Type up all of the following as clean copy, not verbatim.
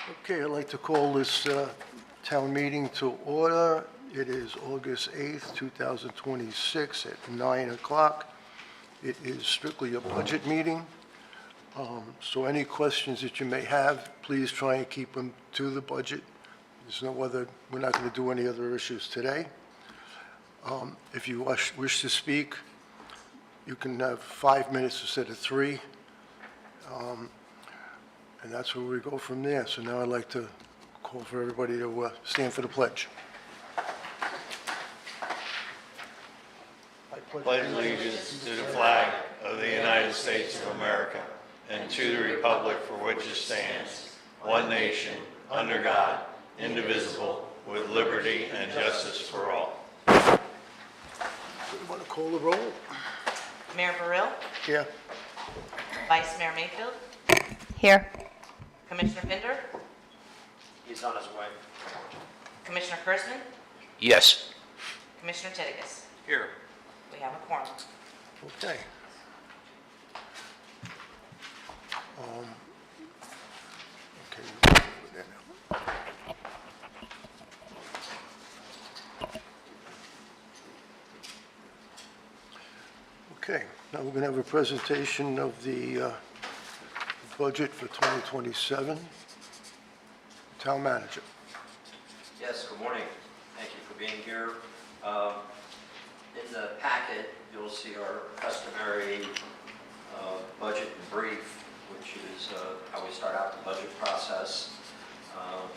Okay, I'd like to call this town meeting to order. It is August 8th, 2026 at 9 o'clock. It is strictly a budget meeting. So any questions that you may have, please try and keep them to the budget. There's no other, we're not going to do any other issues today. If you wish to speak, you can have 5 minutes instead of 3. And that's where we go from there. So now I'd like to call for everybody to stand for the pledge. Pledge allegiance to the flag of the United States of America and to the republic for which it stands, one nation, under God, indivisible, with liberty and justice for all. You want to call the roll? Mayor Burrill? Yeah. Vice Mayor Mayfield? Here. Commissioner Pinder? He's on his way. Commissioner Kurzman? Yes. Commissioner Titigus? Here. We have a quorum. Okay. Okay. we're there now. Okay, now we're going to have a presentation of the budget for 2027. Town manager. Yes, good morning. Thank you for being here. In the packet, you'll see our customary budget and brief, which is how we start out the budget process. And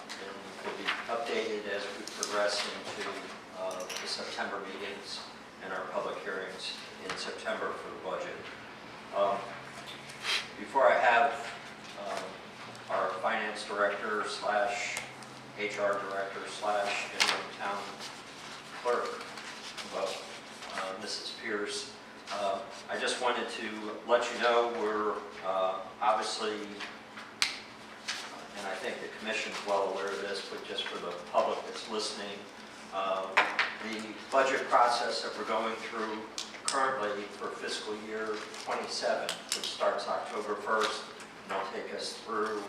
will be updated as we progress into the September meetings and our public hearings in September for the budget. Before I have our finance director slash HR director slash interim town clerk, Mrs. Pierce, I just wanted to let you know we're obviously, and I think the commission's well aware of this, but just for the public that's listening, the budget process that we're going through currently for fiscal year 27, which starts October 1st, and will take us through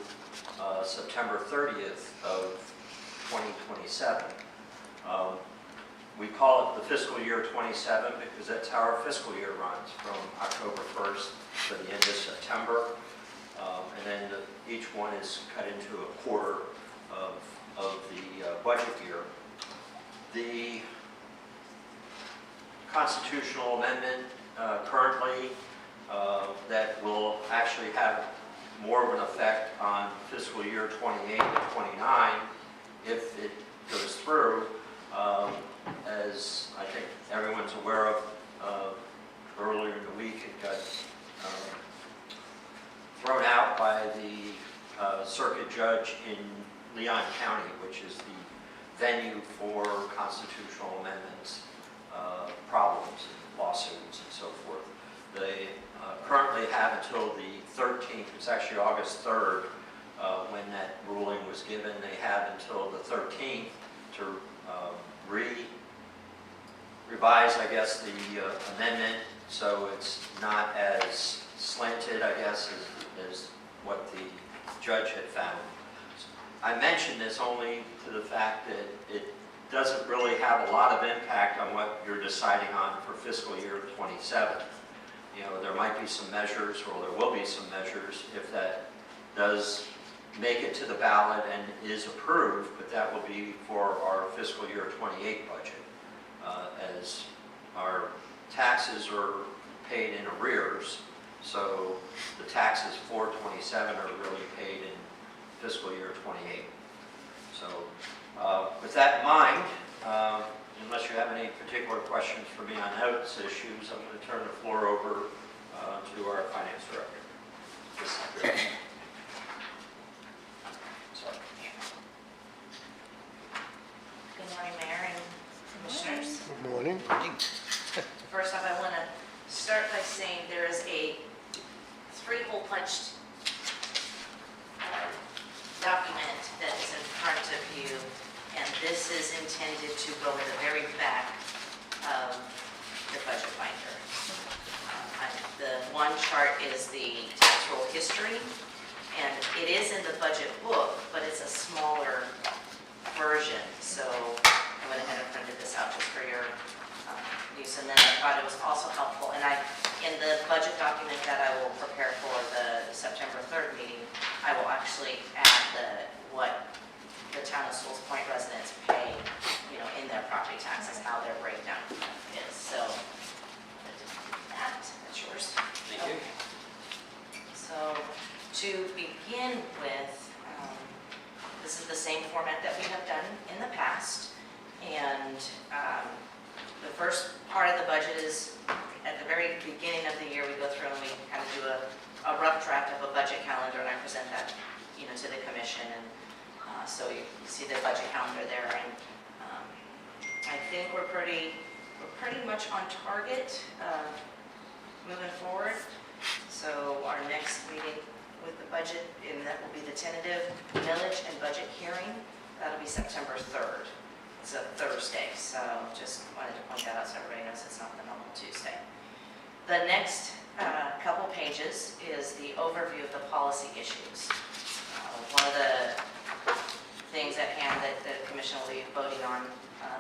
September 30th of 2027. We call it the fiscal year 27 because that's how our fiscal year runs, from October 1st to the end of September. And then each one is cut into a quarter of the budget year. The constitutional amendment currently that will actually have more of an effect on fiscal year 28 and 29 if it goes through. As I think everyone's aware of, earlier in the week it got thrown out by the circuit judge in Leon County, which is the venue for constitutional amendments, problems, and lawsuits, and so forth. They currently have until the 13th, it's actually August 3rd, when that ruling was given. They have until the 13th to revise, I guess, the amendment so it's not as slanted, I guess, as what the judge had found. I mention this only to the fact that it doesn't really have a lot of impact on what you're deciding on for fiscal year 27. You know, there might be some measures, or there will be some measures if that does make it to the ballot and is approved, but that will be for our fiscal year 28 budget, as our taxes are paid in arrears. So the taxes for 27 are really paid in fiscal year 28. So with that in mind, unless you have any particular questions for me on those issues, I'm going to turn the floor over to our finance director. Good morning, Mayor and Commissioners. Good morning. First off, I want to start by saying there is a 3-hole punched document that is in front of you, and this is intended to go in the very back of the budget binder. The one chart is the tax roll history, And it is in the budget book, but it's a smaller version. So I went ahead and printed this out just for your use. And then I thought it was also helpful. And in the budget document that I will prepare for the September 3rd meeting, I will actually add what the town of Sewell's Point residents pay, in their property taxes, how their breakdown is. So that's yours. Thank you. So to begin with, this is the same format that we have done in the past. And the first part of the budget is at the very beginning of the year, we go through and we kind of do a rough draft of a budget calendar, and I present that, to the commission. And so you see the budget calendar there. And I think we're pretty much on target moving forward. So our next meeting with the budget, and that will be the tentative millage and budget hearing. That'll be September 3rd. It's a Thursday, so just wanted to point that out so everybody knows it's not the normal Tuesday. The next couple pages is the overview of the policy issues. One of the things at hand that the commission will be voting on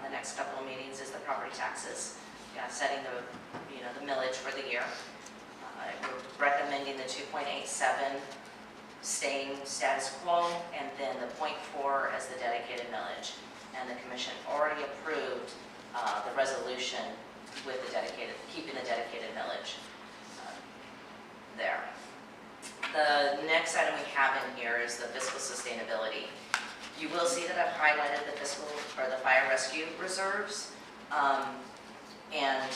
the next couple of meetings is the property taxes, setting the millage for the year. We're recommending the 2.87 staying status quo, and then the 0.4 as the dedicated millage. And the commission already approved the resolution with keeping the dedicated millage there. The next item we have in here is the fiscal sustainability. You will see that I've highlighted the fire rescue reserves. And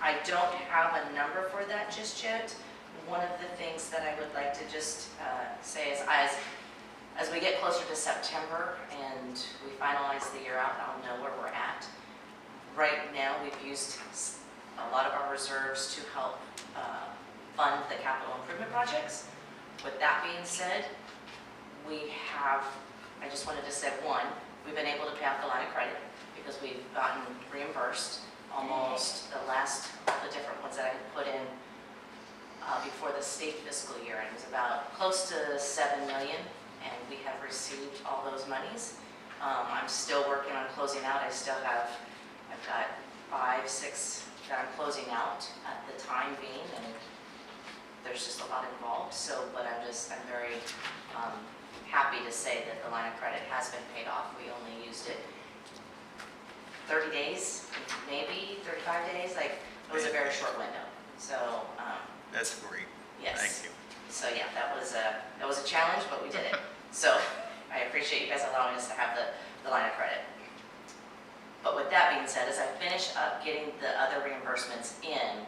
I don't have a number for that just yet. One of the things that I would like to just say is as we get closer to September and we finalize the year out, I'll know where we're at. Right now, we've used a lot of our reserves to help fund the capital improvement projects. With that being said, I just wanted to say, one, we've been able to pay off the line of credit because we've gotten reimbursed almost the different ones that I had put in before the state fiscal year. And it was about close to $7 million, and we have received all those monies. I'm still working on closing out. I've got 5, 6 that I'm closing out at the time being, and there's just a lot involved. But I'm very happy to say that the line of credit has been paid off. We only used it 30 days, maybe 35 days. It was a very short window. So That's great. yes. Thank you. So yeah, that was a challenge, but we did it. So I appreciate you guys allowing us to have the line of credit. But with that being said, as I finish up getting the other reimbursements in,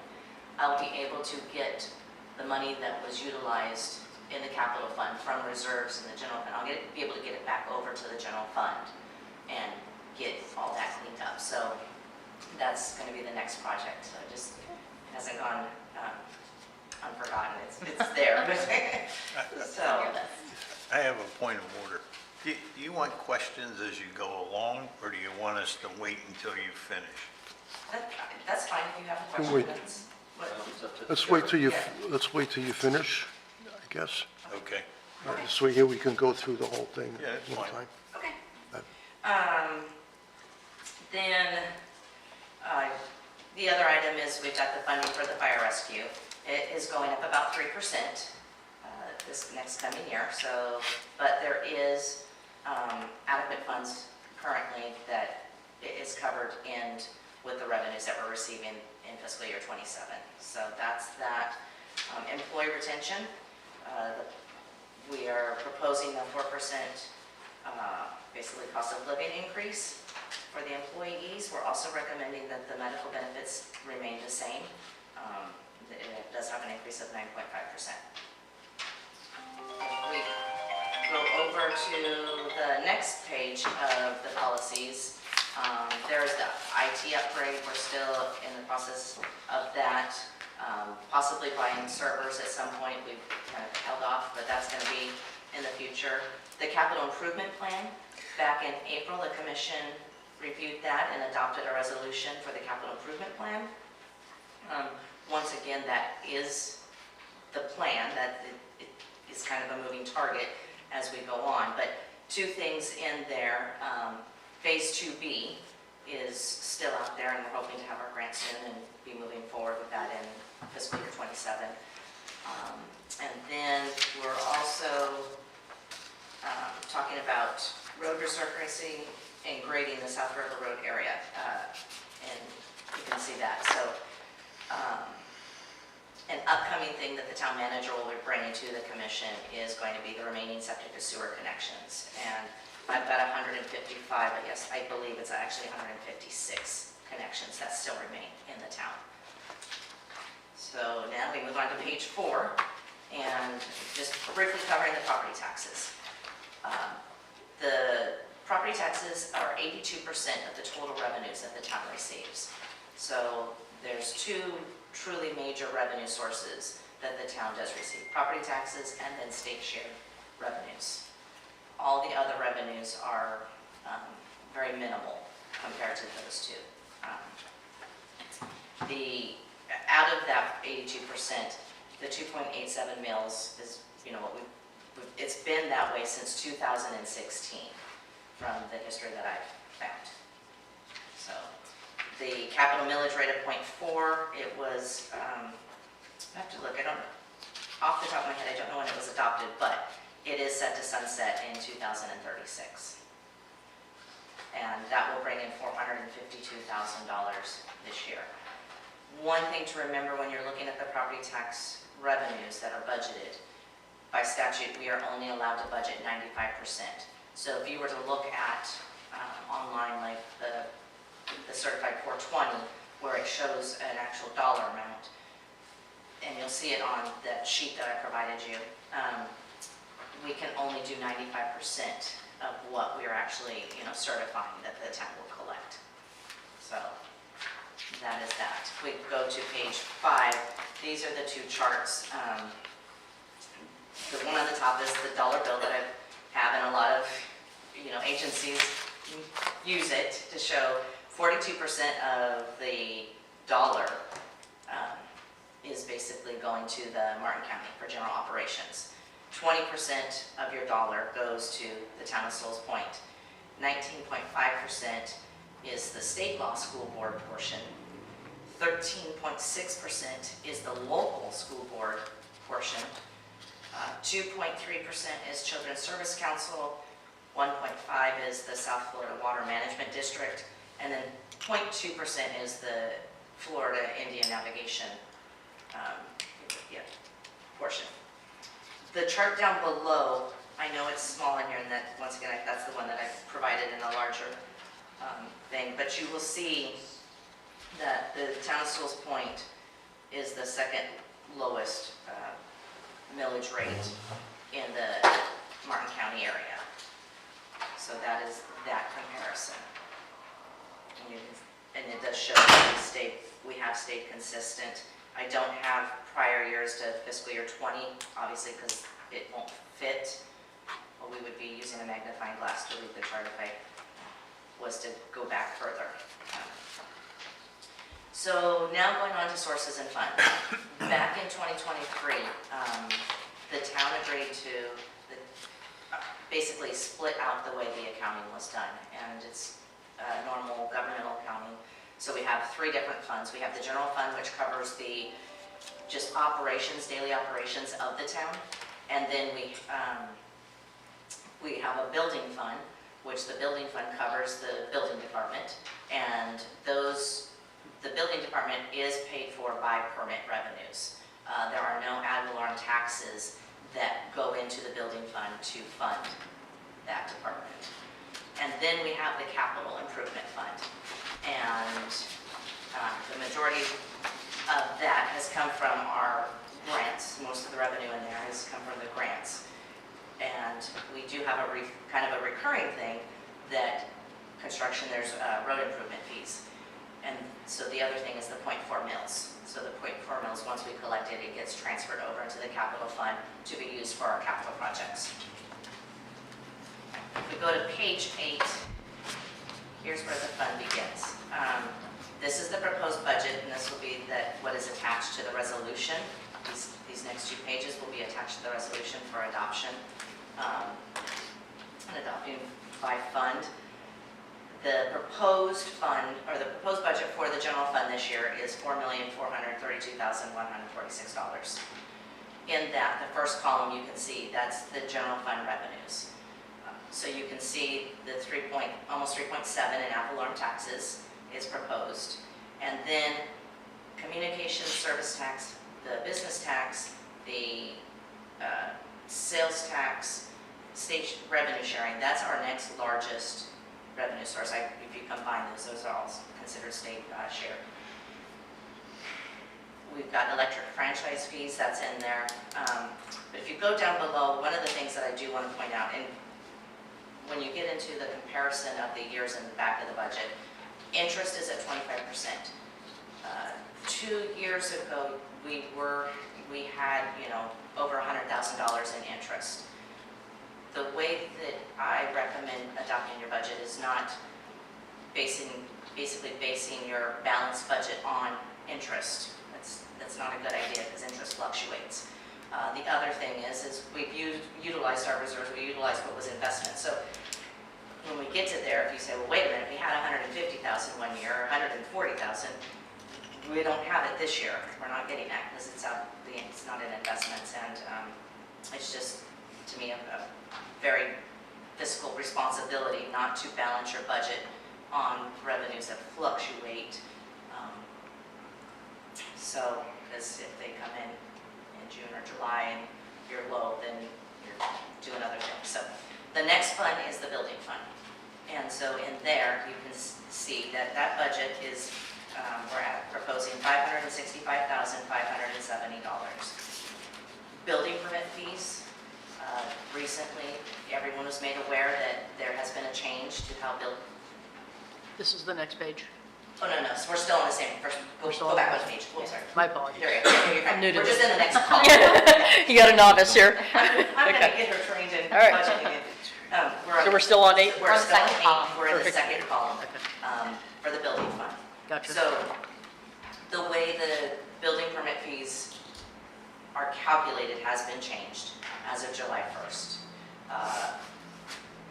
I'll be able to get the money that was utilized in the capital fund from reserves in the general fund. I'll be able to get it back over to the general fund and get all that cleaned up. So that's going to be the next project. So it hasn't gone unforgotten. It's there. So I have a point of order. Do you want questions as you go along, or do you want us to wait until you finish? that's fine if you have Wait. questions. Let's wait till you finish, I guess. Okay. This way here we can go through the whole thing Yeah, at that's one fine. time. Okay. Then the other item is we've got the funding for the fire rescue. It is going up about 3% this next coming year. But there is adequate funds currently that is covered with the revenues that we're receiving in fiscal year 27. So that's that. Employee retention, we are proposing a 4% basically cost of living increase for the employees. We're also recommending that the medical benefits remain the same. It does have an increase of 9.5%. We go over to the next page of the policies. There's the IT upgrade. We're still in the process of that. Possibly buying servers at some point. We've kind of held off, but that's going to be in the future. The capital improvement plan, back in April, the commission reviewed that and adopted a resolution for the capital improvement plan. Once again, that is the plan that is kind of a moving target as we go on. But two things in there, Phase 2B is still out there, and we're hoping to have our grant soon and be moving forward with that in fiscal year '27. And then we're also talking about road resurfacing and grading the South River Road area, and you can see that. So an upcoming thing that the town manager will be bringing to the commission is going to be the remaining septic to sewer connections. And I've got 155, I believe it's actually 156 connections that still remain in the town. So now we move on to page 4, and just briefly covering the property taxes. The property taxes are 82% of the total revenues that the town receives. So there's two truly major revenue sources that the town does receive: property taxes and then state shared revenues. All the other revenues are very minimal compared to those two. Out of that 82%, the 2.87 mills is, what it's been that way since 2016 from the history that I've found. So the capital millage rate of 0.4, it was, I have to look, off the top of my head, I don't know when it was adopted, but it is set to sunset in 2036. And that will bring in $452,000 this year. One thing to remember when you're looking at the property tax revenues that are budgeted, by statute, we are only allowed to budget 95%. So if you were to look at online, like the Certified 420, where it shows an actual dollar amount, and you'll see it on that sheet that I provided you, we can only do 95% of what we are actually, certifying that the town will collect. So that is that. If we go to page 5, these are the two charts. The one on the top is the dollar bill that I have, and a lot of, agencies use it to show 42% of the dollar is basically going to the Martin County for general operations. 20% of your dollar goes to the town of Sewell's Point. 19.5% is the state law school board portion. 13.6% is the local school board portion. 2.3% is Children's Service Council. 1.5% is the South Florida Water Management District. And then 0.2% is the Florida Indian Navigation portion. The chart down below, I know it's small in here, and that, once again, that's the one that I provided in a larger thing, but you will see that the town of Sewell's Point is the second lowest millage rate in the Martin County area. So that is that comparison. And it does show that we have stayed consistent. I don't have prior years to fiscal year 20, obviously, because it won't fit. Well, we would be using a magnifying glass to read the chart if I was to go back further. So now going on to sources and funds. Back in 2023, the town agreed to basically split out the way the accounting was done, and it's normal governmental accounting. So we have 3 different funds. We have the general fund, which covers the just operations, daily operations of the town, and then we have a building fund, which the building fund covers the building department, and the building department is paid for by permit revenues. There are no ad valorem taxes that go into the building fund to fund that department. And then we have the capital improvement fund. And the majority of that has come from our grants. Most of the revenue in there has come from the grants. And we do have kind of a recurring thing that construction, there's road improvement fees. And so the other thing is the 0.4 mills. So the 0.4 mills, once we collect it, it gets transferred over into the capital fund to be used for our capital projects. If we go to page 8, here's where the fund begins. This is the proposed budget, and this will be what is attached to the resolution. These these next 2 pages will be attached to the resolution for adoption, and adopting by fund. The proposed fund, or the proposed budget for the general fund this year is $4,432,146. In that, the first column you can see, that's the general fund revenues. So you can see the almost 3.7 in ad valorem taxes is proposed. And then communication service tax, the business tax, the sales tax, state revenue sharing, that's our next largest revenue source. If you combine those are all considered state share. We've got electric franchise fees, that's in there. But if you go down below, one of the things that I do want to point out, and when you get into the comparison of the years in the back of the budget, interest is at 25%. 2 years ago, we had, over $100,000 in interest. The way that I recommend adopting your budget is not basically basing your balanced budget on interest. That's not a good idea because interest fluctuates. The other thing is we've utilized our reserves, we utilized what was investment. So when we get to there, if you say, well, wait a minute, we had $150,000 one year, or $140,000, we don't have it this year. We're not getting that because it's not in investments, and it's just, to me, a very fiscal responsibility not to balance your budget on revenues that fluctuate. So, because if they come in June or July and you're low, then you're doing other things. So the next fund is the building fund. And so in there, you can see that that budget is, we're proposing $565,570. Building permit fees, recently, everyone was made aware that there has been a change to how This is the next page. Oh, no, so we're still on the same, We're still go on back the one page. Oh, sorry. My apologies. There you go. You're fine. I'm new to We're this. just in the next column. You got a novice here. I'm gonna Okay. get her trained in All right. budgeting. So we're still on 8? We're still on second column. 8. We're in the Perfect. second column Okay. for the building fund. Gotcha. So the way the building permit fees are calculated has been changed as of July 1st.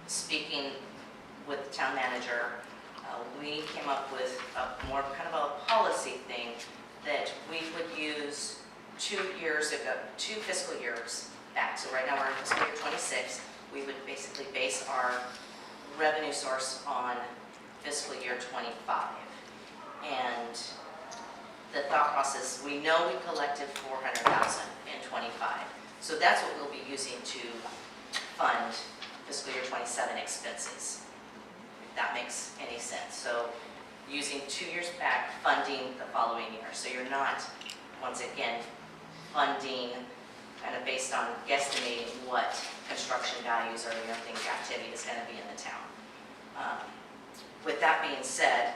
Speaking with the town manager, we came up with a more kind of a policy thing that we would use 2 fiscal years back. So right now we're in fiscal year 26. We would basically base our revenue source on fiscal year 25. And the thought process, we know we collected $400,000 in 25. So that's what we'll be using to fund fiscal year 27 expenses, if that makes any sense. So using 2 years back, funding the following year. So you're not, once again, funding kind of based on guesstimating what construction values or things, activity is going to be in the town. With that being said,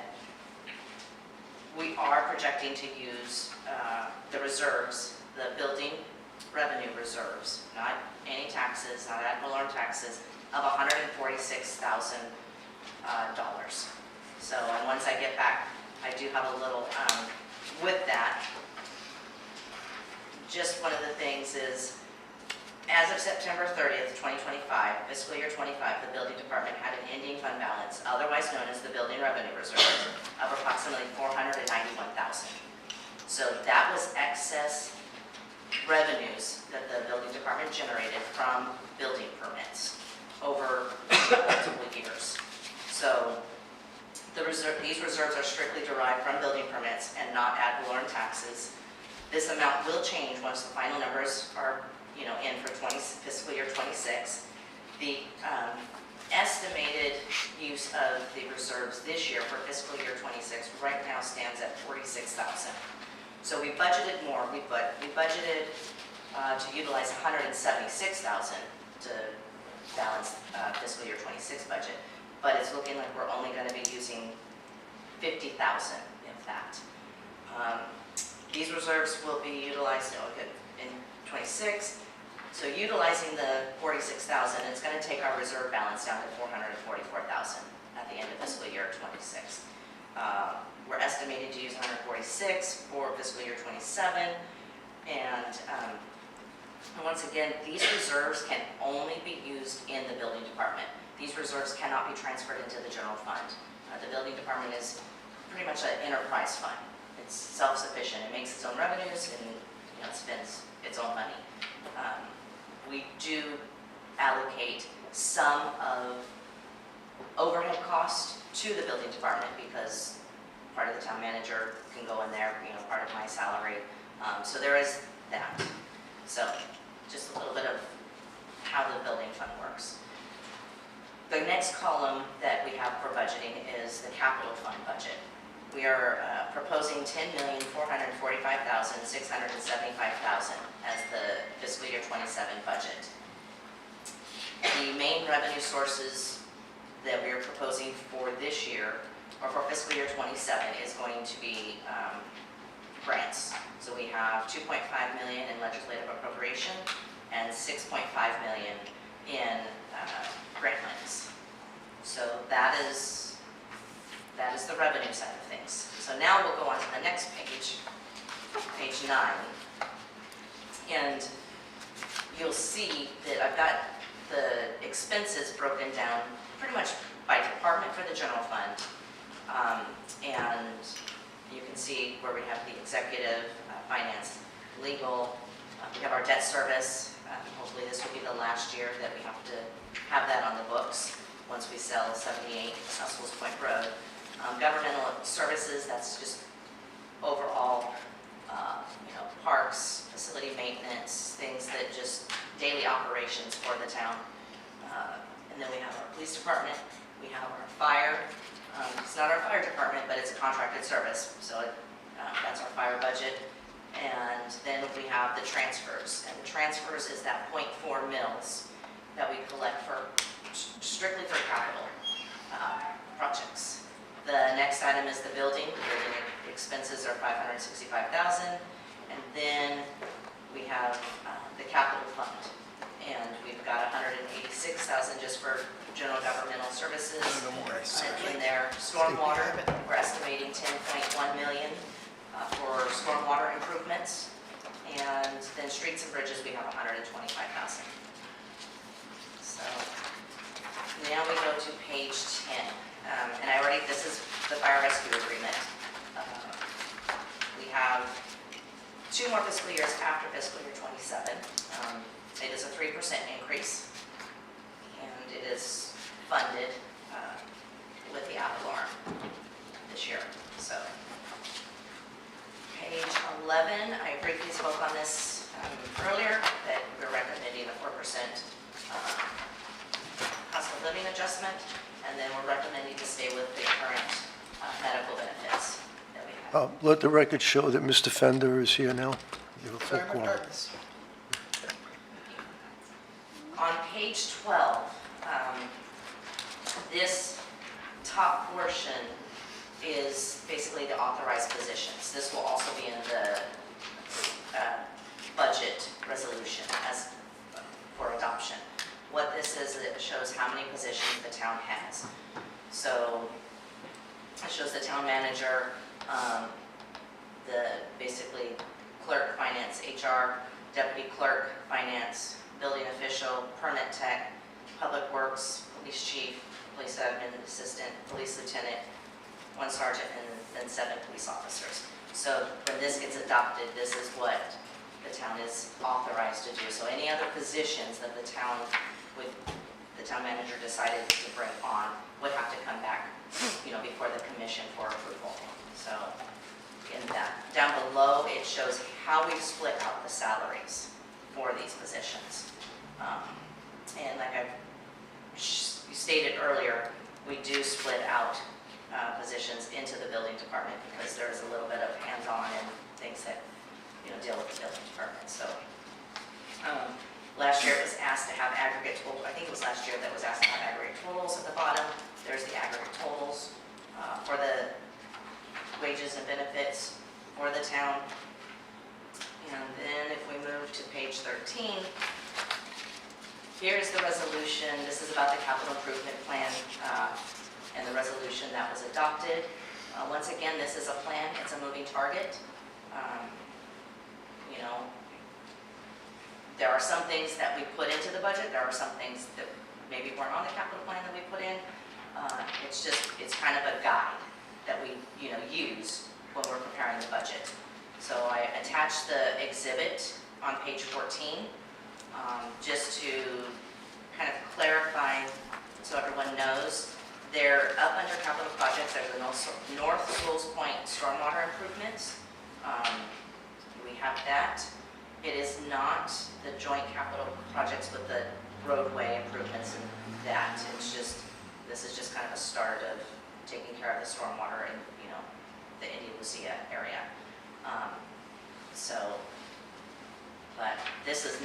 we are projecting to use the reserves, the building revenue reserves, not any taxes, not ad valorem taxes, of $146,000. So, and once I get back, I do have a little, with that, just one of the things is, as of September 30th, 2025, fiscal year 25, the building department had an ending fund balance, otherwise known as the building revenue reserve, of approximately $491,000. So that was excess revenues that the building department generated from building permits over multiple years. So these reserves are strictly derived from building permits and not ad valorem taxes. This amount will change once the final numbers are in for fiscal year 26. The estimated use of the reserves this year for fiscal year 26 right now stands at $46,000. So we budgeted more. We budgeted to utilize $176,000 to balance fiscal year 26 budget, but it's looking like we're only going to be using $50,000 of that. These reserves will be utilized in 26. So utilizing the $46,000, it's going to take our reserve balance down to $444,000 at the end of fiscal year 26. We're estimated to use $146 for fiscal year 27, and And once again, these reserves can only be used in the building department. These reserves cannot be transferred into the general fund. The building department is pretty much an enterprise fund. It's self-sufficient. It makes its own revenues and spends its own money. We do allocate some of overhead cost to the building department because part of the town manager can go in there, part of my salary. So there is that. So just a little bit of how the building fund works. The next column that we have for budgeting is the capital fund budget. We are proposing $10,445,675,000 as the fiscal year 27 budget. The main revenue sources that we are proposing for this year, or for fiscal year 27, is going to be grants. So we have $2.5 million in legislative appropriation and $6.5 million in grant monies. So that is the revenue side of things. So now we'll go on to the next page, page 9. And you'll see that I've got the expenses broken down pretty much by department for the general fund. And you can see where we have the executive, finance, legal, we have our debt service. Hopefully this will be the last year that we have to have that on the books once we sell 78 Sewell's Point Road. Governmental services, that's just overall, parks, facility maintenance, things that just daily operations for the town. And then we have our police department, we have our fire. It's not our fire department, but it's a contracted service, so that's our fire budget. And then we have the transfers, and the transfers is that 0.4 mils that we collect for strictly for capital projects. The next item is the building. The building expenses are $565,000, and then we have the capital fund, and we've got $186,000 just for general governmental services. In there, stormwater, we're estimating $10.1 million for stormwater improvements, and then streets and bridges, we have $125,000. So now we go to page 10, and this is the fire rescue agreement. We have 2 more fiscal years after fiscal year 27. It is a 3% increase, and it is funded with the ad valorem this year. So page 11, I briefly spoke on this earlier, that we're recommending a 4% cost of living adjustment, and then we're recommending to stay with the current medical benefits that we have. Let the record show that Mr. Fender is here now. You have a full quorum. On page 12, this top portion is basically the authorized positions. This will also be in the budget resolution as for adoption. What this is, it shows how many positions the town has. So it shows the town manager, the basically clerk, finance, HR, deputy clerk, finance, building official, permit tech, public works, police chief, police admin assistant, police lieutenant, 1 sergeant, and then 7 police officers. So when this gets adopted, this is what the town is authorized to do. So any other positions that the town manager decided to bring on would have to come back, before the commission for approval. So in that, down below, it shows how we've split out the salaries for these positions. And like I stated earlier, we do split out positions into the building department because there's a little bit of hands-on and things that deal with the building department. So last year it was asked to have aggregate totals. I think it was last year that was asked to have aggregate totals at the bottom. There's the aggregate totals for the wages and benefits for the town. And then if we move to page 13, here's the resolution. This is about the capital improvement plan and the resolution that was adopted. Once again, this is a plan. It's a moving target. There are some things that we put into the budget, there are some things that maybe weren't on the capital plan that we put in. It's kind of a guide that we, use when we're preparing the budget. So I attached the exhibit on page 14, just to kind of clarify, so everyone knows. They're up under capital projects. There's the North Sewell's Point stormwater improvements. We have that. It is not the joint capital projects with the roadway improvements and that. This is just kind of a start of taking care of the stormwater in, the India Lucia area. But this has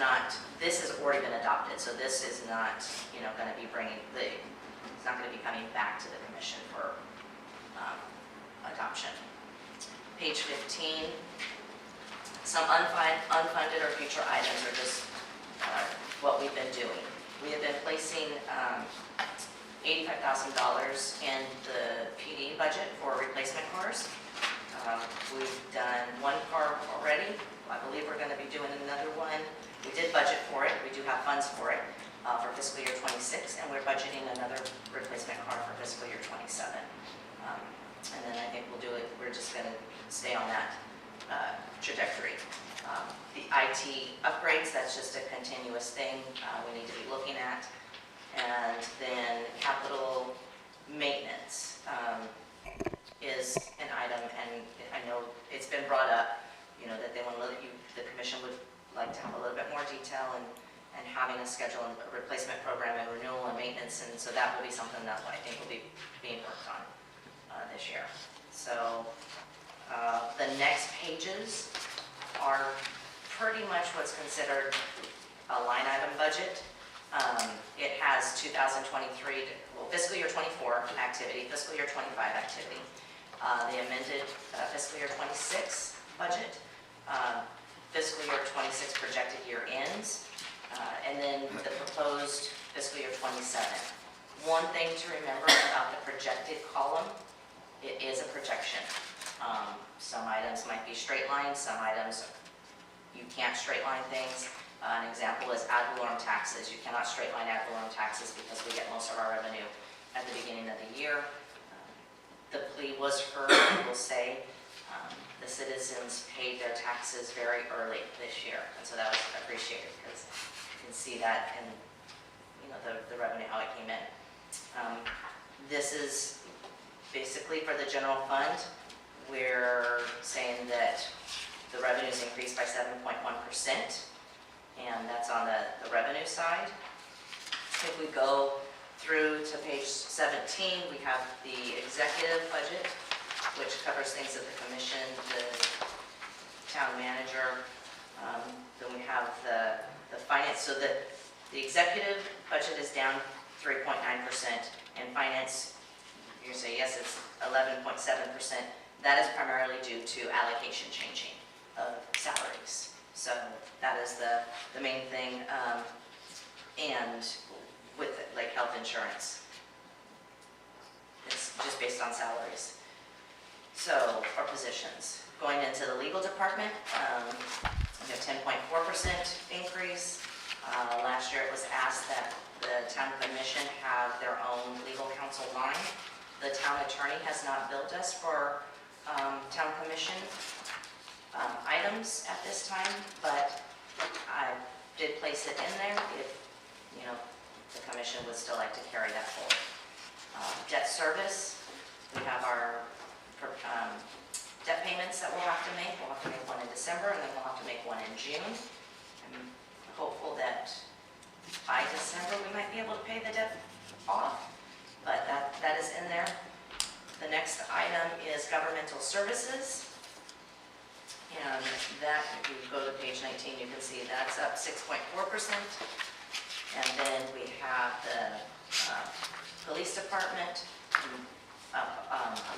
already been adopted, so this is not, going to be it's not going to be coming back to the commission for adoption. Page 15, some unfunded or future items are just what we've been doing. We have been placing $85,000 in the PD budget for replacement cars. We've done one car already. I believe we're going to be doing another one. We did budget for it. We do have funds for it for fiscal year 26, and we're budgeting another replacement car for fiscal year 27. And then I think we'll do it. We're just going to stay on that trajectory. The IT upgrades, that's just a continuous thing we need to be looking at. And then capital maintenance is an item, and I know it's been brought up, that they want to the commission would like to have a little bit more detail and having a schedule and a replacement program and renewal and maintenance, and so that will be something that I think will be being worked on this year. So the next pages are pretty much what's considered a line item budget. It has 2023, fiscal year 24 activity, fiscal year 25 activity, the amended fiscal year 26 budget, fiscal year 26 projected year ends, and then the proposed fiscal year 27. One thing to remember about the projected column, it is a projection. Some items might be straight lines, some items you can't straight line things. An example is ad valorem taxes. You cannot straight line ad valorem taxes because we get most of our revenue at the beginning of the year. The plea was heard, I will say. The citizens paid their taxes very early this year, and so that was appreciated because you can see that in the revenue, how it came in. This is basically for the general fund. We're saying that the revenues increased by 7.1%, and that's on the revenue side. If we go through to page 17, we have the executive budget, which covers things at the commission, the town manager. Then we have the finance. So the executive budget is down 3.9%, and finance, you say yes, it's 11.7%. That is primarily due to allocation changing of salaries. So that is the main thing, and with like health insurance, it's just based on salaries. So for positions, going into the legal department, we have 10.4% increase. Last year it was asked that the town commission have their own legal counsel line. The town attorney has not billed us for town commission items at this time, but I did place it in there if, the commission would still like to carry that forward. Debt service, we have our debt payments that we'll have to make. We'll have to make one in December, and then we'll have to make one in June. I'm hopeful that by December we might be able to pay the debt off, but that is in there. The next item is governmental services. And that, if you go to page 19, you can see that's up 6.4%. And then we have the police department up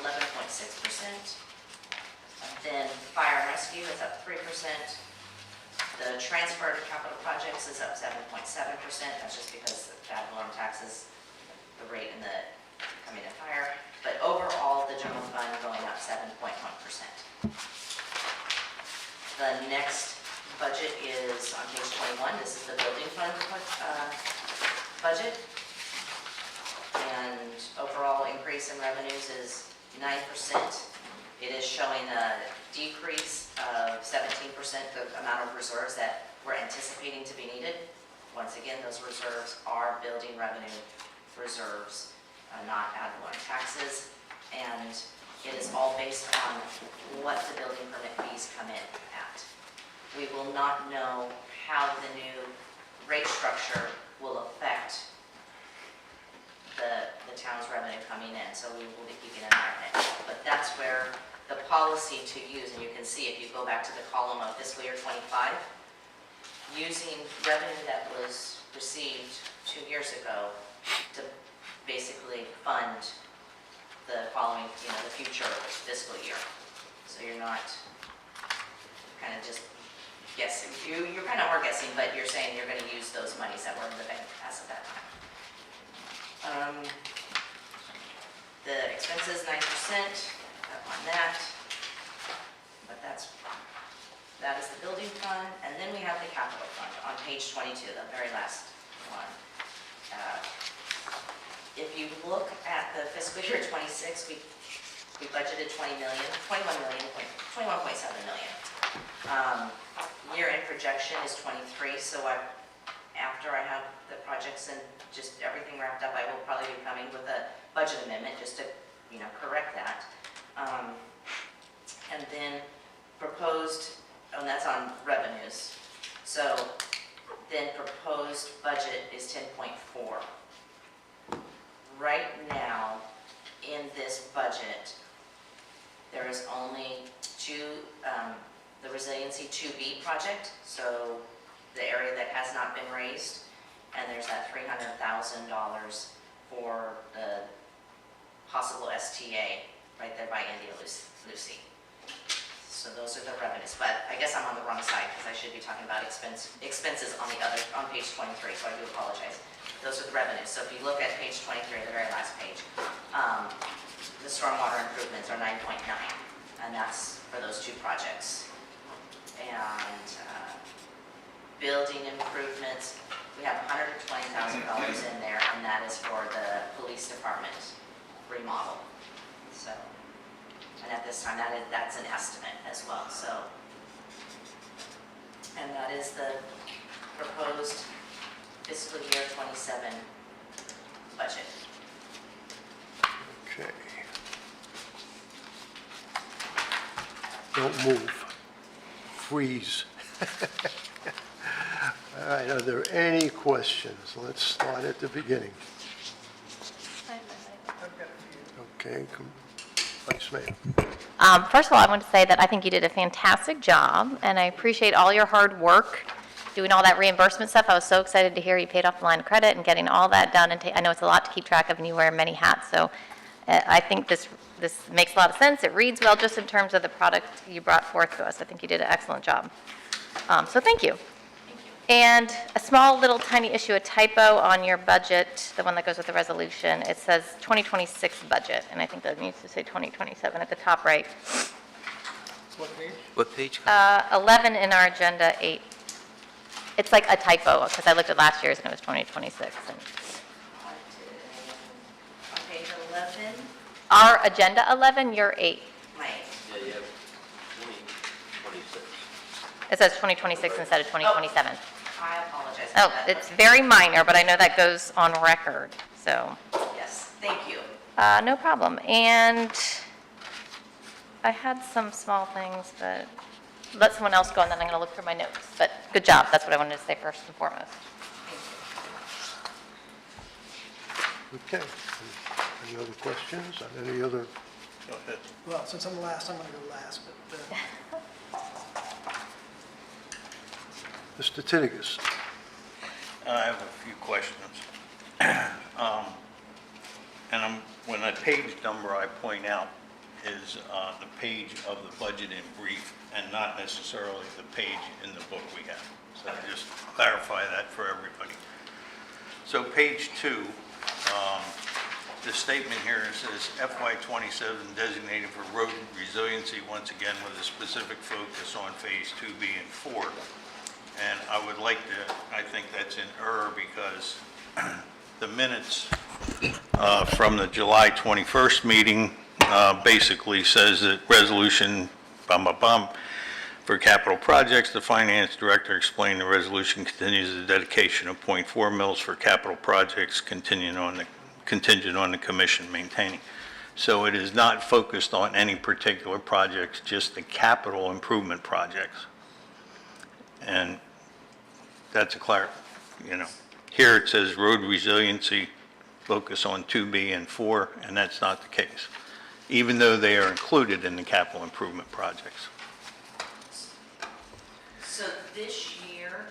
11.6%. Then fire and rescue is up 3%. The transfer to capital projects is up 7.7%. That's just because the ad valorem taxes, the rate in the coming in higher. But overall, the general fund going up 7.1%. The next budget is on page 21. This is the building fund budget. And overall increase in revenues is 9%. It is showing a decrease of 17% the amount of reserves that we're anticipating to be needed. Once again, those reserves are building revenue reserves, not ad valorem taxes. And it is all based on what the building permit fees come in at. We will not know how the new rate structure will affect the town's revenue coming in, so we will be keeping an eye on it. But that's where the policy to use, and you can see if you go back to the column of fiscal year '25, using revenue that was received 2 years ago to basically fund the following, the future fiscal year. So you're not kind of just guessing. You kind of are guessing, but you're saying you're going to use those monies that were in the bank as of that time. The expenses, 9% on that, but that is the building fund, and then we have the capital fund on page 22, the very last one. If you look at the fiscal year '26, we budgeted 21.7 million. Year-end projection is 23, so after I have the projects and just everything wrapped up, I will probably be coming with a budget amendment just to, correct that. And then proposed, and that's on revenues. So then proposed budget is 10.4. Right now, in this budget, there is only the Resiliency 2B project, so the area that has not been raised, and there's that $300,000 for the possible STA right there by India Lucy. So those are the revenues, but I guess I'm on the wrong side because I should be talking about expenses on page 23, so I do apologize. Those are the revenues. So if you look at page 23, the very last page, the stormwater improvements are 9.9, and that's for those two projects. And building improvements, we have $120,000 in there, and that is for the police department remodel. So, and at this time, that's an estimate as well. So, and that is the proposed fiscal year '27 budget. Okay. Don't move. Freeze. All right, are there any questions? Let's start at the beginning. Okay, Vice Mayor. First of all, I want to say that I think you did a fantastic job, and I appreciate all your hard work doing all that reimbursement stuff. I was so excited to hear you paid off the line of credit and getting all that done. And I know it's a lot to keep track of, and you wear many hats. So I think this makes a lot of sense. It reads well just in terms of the product you brought forth to us. I think you did an excellent job. So thank you. And a small little tiny issue, a typo on your budget, the one that goes with the resolution. It says 2026 budget, and I think that needs to say 2027 at the top right. What page? 11 in our agenda, 8. It's like a typo, because I looked at last year's and it was 2026. And On page 11, our agenda 11, you're 8. my, Yeah, you have 2026. It says 2026 instead of 2027. I apologize for Oh, that. it's very minor, but I know that goes on record, so. Yes, thank you. No problem. And I had some small things, but let someone else go, and then I'm going to look through my notes. But good job. That's what I wanted to say first and foremost. Okay. Any other questions on any other? Go ahead. Well, since I'm last, I'm going to go last, but Mr. Titigus? I have a few questions. When a page number I point out is the page of the budget in brief and not necessarily the page in the book we have. So just clarify that for everybody. So page 2, the statement here says FY '27 designated for road resiliency, once again with a specific focus on Phase 2B and 4. And I would like to, I think that's in error because the minutes from the July 21st meeting basically says that resolution, for capital projects, the finance director explained the resolution continues the dedication of .4 mils for capital projects contingent on the commission maintaining. So it is not focused on any particular projects, just the capital improvement projects. And that's a here it says road resiliency, focus on 2B and 4, and that's not the case, even though they are included in the capital improvement projects. So this year,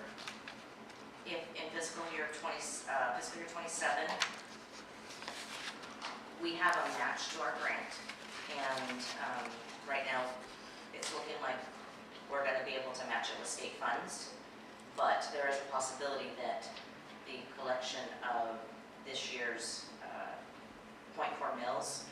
in fiscal year 27, we have a match to our grant. And right now, it's looking like we're going to be able to match it with state funds. But there is a possibility that the collection of this year's .4 mils,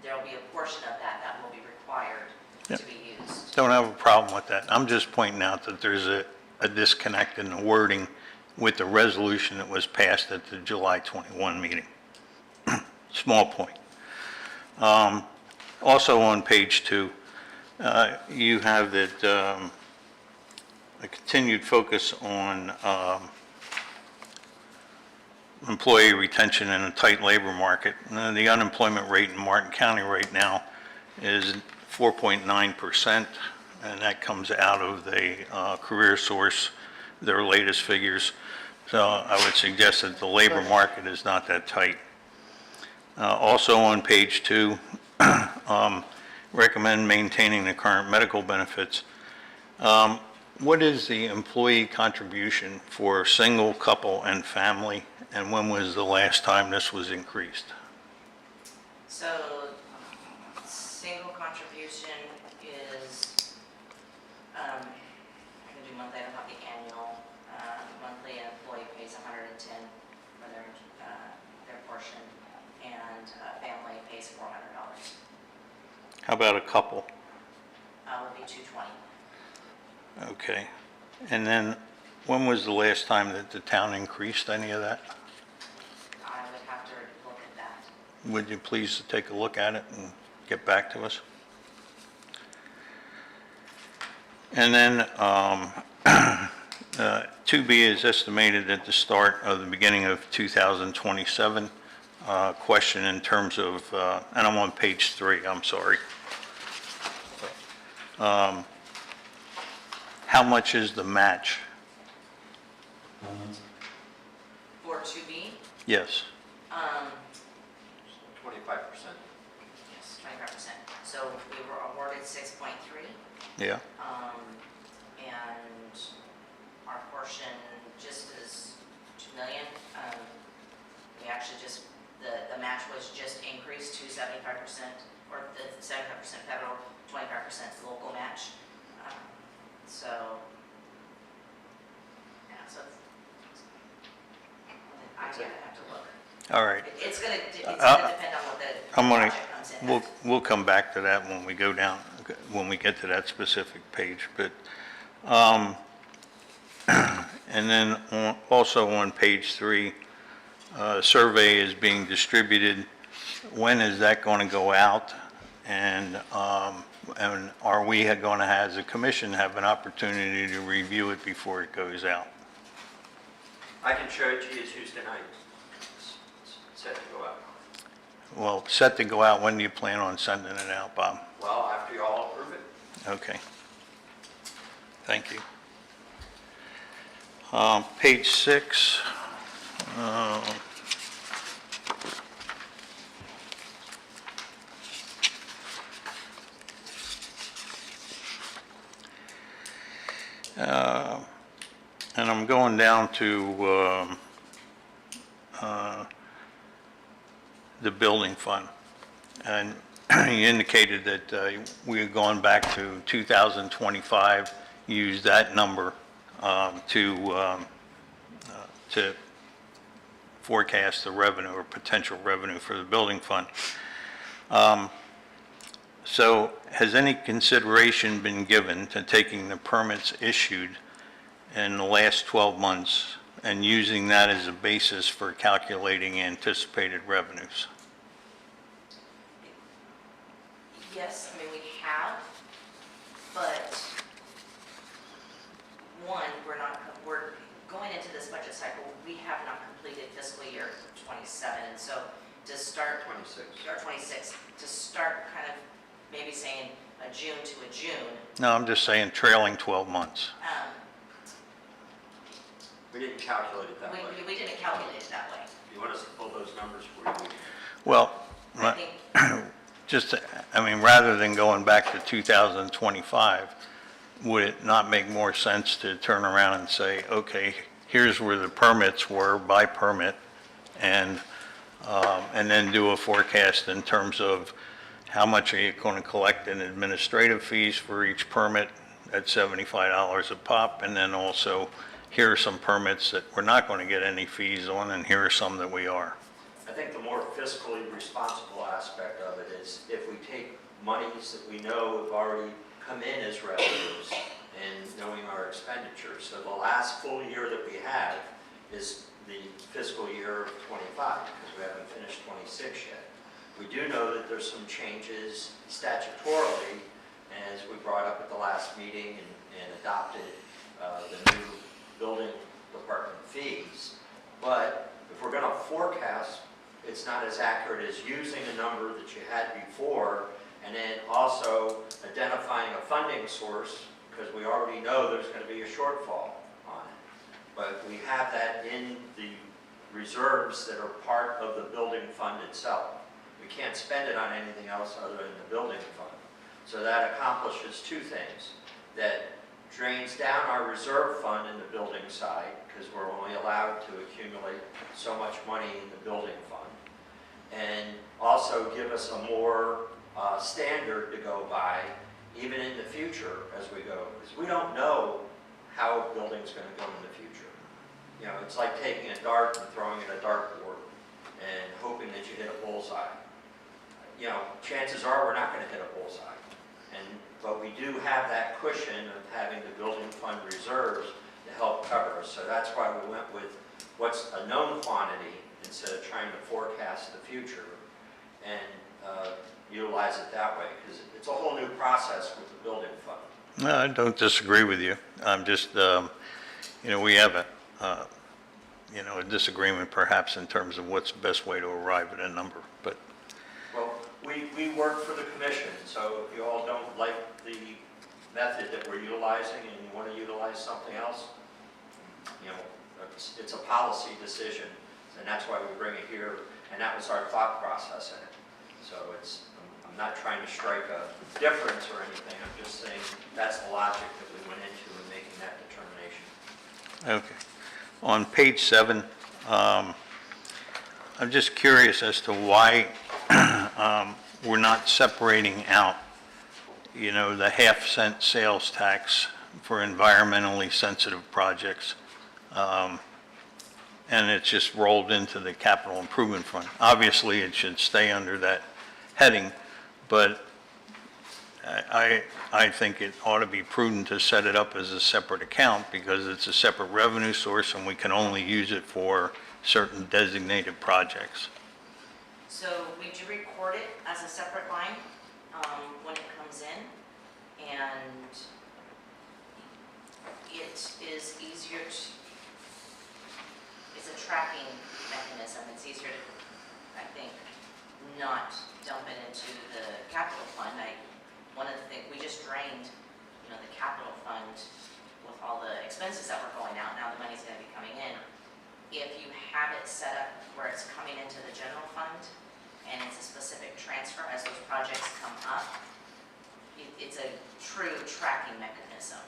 there will be a portion of that will be required to be used. Don't have a problem with that. I'm just pointing out that there's a disconnect in the wording with the resolution that was passed at the July 21 meeting. Small point. Also on page 2, you have that a continued focus on employee retention in a tight labor market. The unemployment rate in Martin County right now is 4.9%, and that comes out of the Career Source, their latest figures. So I would suggest that the labor market is not that tight. Also on page 2, recommend maintaining the current medical benefits. What is the employee contribution for single, couple, and family, and when was the last time this was increased? So, single contribution is, I can do monthly, I don't have the annual. Monthly, an employee pays $110 for their portion, and family pays $400. How about a couple? Would be $220. Okay. And then when was the last time that the town increased any of that? I would have to look at that. Would you please take a look at it and get back to us? And then 2B is estimated at the start of the beginning of 2027. Question in terms of, and I'm on page 3, I'm sorry. How much is the match? For 2B, Yes. 25%. yes, 25%. So we were awarded 6.3, Yeah. and our portion just is 2 million. We actually just, the match was just increased to 75%, or the 75% federal, 25% local match. So, yeah, so I have to look. All right. It's gonna depend on what the I'm gonna, project comes in. we'll come back to that when we go down, when we get to that specific page, but, and then also on page 3, survey is being distributed. When is that going to go out? And are we going to, as a commission, have an opportunity to review it before it goes out? I can show it to you Tuesday night. It's set to go out. Well, set to go out, when do you plan on sending it out, Bob? Well, after you all approve it. Okay. Thank you. Page 6. And I'm going down to the building fund. And you indicated that we had gone back to 2025, used that number to forecast the revenue or potential revenue for the building fund. So has any consideration been given to taking the permits issued in the last 12 months and using that as a basis for calculating anticipated revenues? Yes, I mean, we have, but one, we're going into this budget cycle, we have not completed fiscal year 27, and so to start. 26. Or 26, to start kind of maybe saying a June to a June, No, I'm just saying trailing 12 months. We didn't calculate it that way. we didn't calculate it that way. You want us to pull those numbers for you? Well, I think, just, I mean, rather than going back to 2025, would it not make more sense to turn around and say, okay, here's where the permits were by permit, and then do a forecast in terms of how much are you going to collect in administrative fees for each permit at $75 a pop, and then also here are some permits that we're not going to get any fees on, and here are some that we are. I think the more fiscally responsible aspect of it is if we take monies that we know have already come in as revenues and knowing our expenditures. So the last full year that we have is the fiscal year of 25, because we haven't finished 26 yet. We do know that there's some changes statutorily, as we brought up at the last meeting and adopted the new building department fees. But if we're going to forecast, it's not as accurate as using a number that you had before and then also identifying a funding source, because we already know there's going to be a shortfall on it. But we have that in the reserves that are part of the building fund itself. We can't spend it on anything else other than the building fund. So that accomplishes two things. That drains down our reserve fund in the building side, because we're only allowed to accumulate so much money in the building fund. And also give us a more standard to go by, even in the future as we go. Because we don't know how a building's going to go in the future. You know, it's like taking a dart and throwing it a dartboard and hoping that you hit a bullseye. You know, chances are we're not going to hit a bullseye. But we do have that cushion of having the building fund reserves to help cover us. So that's why we went with what's a known quantity instead of trying to forecast the future and utilize it that way, because it's a whole new process with the building fund. No, I don't disagree with you. I'm just, you know, we have a, you know, a disagreement perhaps in terms of what's the best way to arrive at a number, but. Well, we work for the commission, so if you all don't like the method that we're utilizing and you want to utilize something else, you know, it's a policy decision, and that's why we bring it here, and that was our thought process in it. So I'm not trying to strike a difference or anything, I'm just saying that's the logic that we went into in making that determination. Okay. On page 7, I'm just curious as to why we're not separating out, you know, the half-cent sales tax for environmentally sensitive projects. And it's just rolled into the capital improvement fund. Obviously, it should stay under that heading, but I think it ought to be prudent to set it up as a separate account because it's a separate revenue source and we can only use it for certain designated projects. so we do record it as a separate line when it comes in, and it is easier to, it's a tracking mechanism. It's easier to, I think, not dump it into the capital fund. One of the things, we just drained, you know, the capital fund with all the expenses that were going out. Now the money's going to be coming in. If you have it set up where it's coming into the general fund and it's a specific transfer as those projects come up, it's a true tracking mechanism.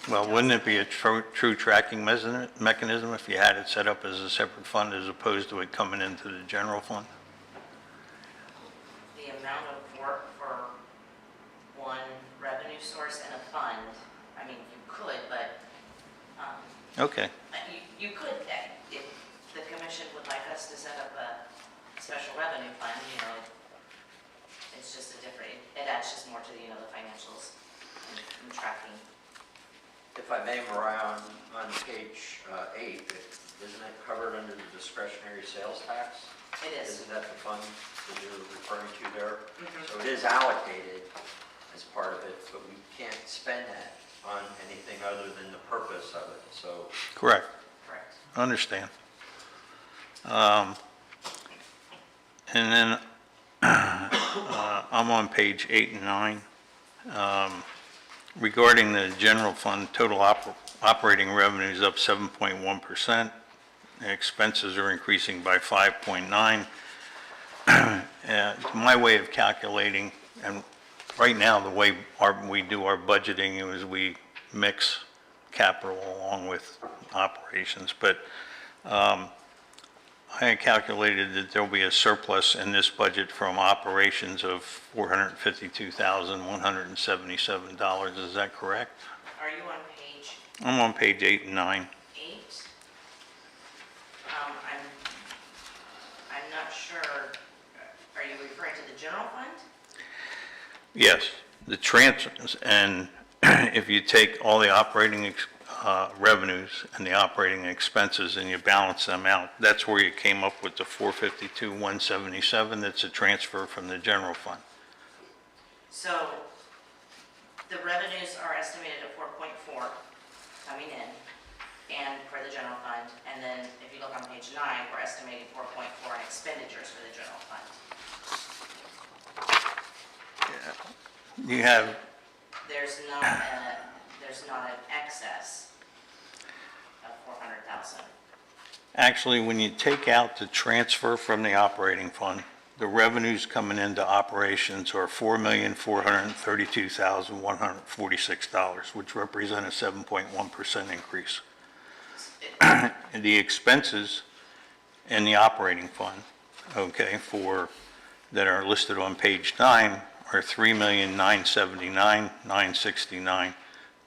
Well, wouldn't it be a true tracking mechanism if you had it set up as a separate fund as opposed to it coming into the general fund? The amount of work for one revenue source and a fund, I mean, you could, but Okay. you could, if the commission commission would like us to set up a special revenue fund, it's just a different, it adds just more to, the financials and tracking. If I may, Mariah, on page 8, isn't it covered under the discretionary sales tax? It is. Isn't that the fund that you're referring to there? Mhm. So it is allocated as part of it, but we can't spend that on anything other than the purpose of it, so. Correct. Correct. Understand. And then I'm on page 8 and 9. Regarding the general fund, total operating revenues up 7.1%. Expenses are increasing by 5.9. My way of calculating, and right now the way we do our budgeting is we mix capital along with operations, but I calculated that there'll be a surplus in this budget from operations of $452,177. Is that correct? Are you on page I'm on page 8 and 9. 8? I'm not sure, are you referring to the general fund? Yes, the transfers, and if you take all the operating revenues and the operating expenses and you balance them out, that's where you came up with the 452,177. That's a transfer from the general fund. So the revenues are estimated at 4.4 coming in, and for the general fund, and then if you look on page 9, we're estimating 4.4 in expenditures for the general fund. You have, There's not an excess of 400,000. actually, when you take out the transfer from the operating fund, the revenues coming into operations are $4,432,146, which represent a 7.1% increase. And the expenses in the operating fund, okay, that are listed on page 9 are $3,979,969,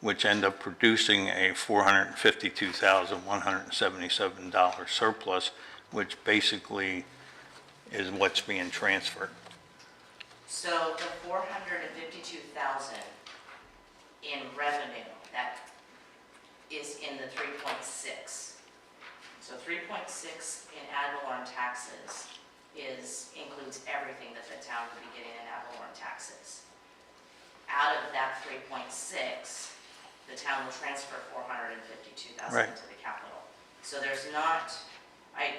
which end up producing a $452,177 surplus, which basically is what's being transferred. So the 452,000 in revenue, that is in the 3.6. So 3.6 in ad valorem taxes includes everything that the town would be getting in ad valorem taxes. Out of that 3.6, the town will transfer 452,000 Right. into the capital. So there's not, I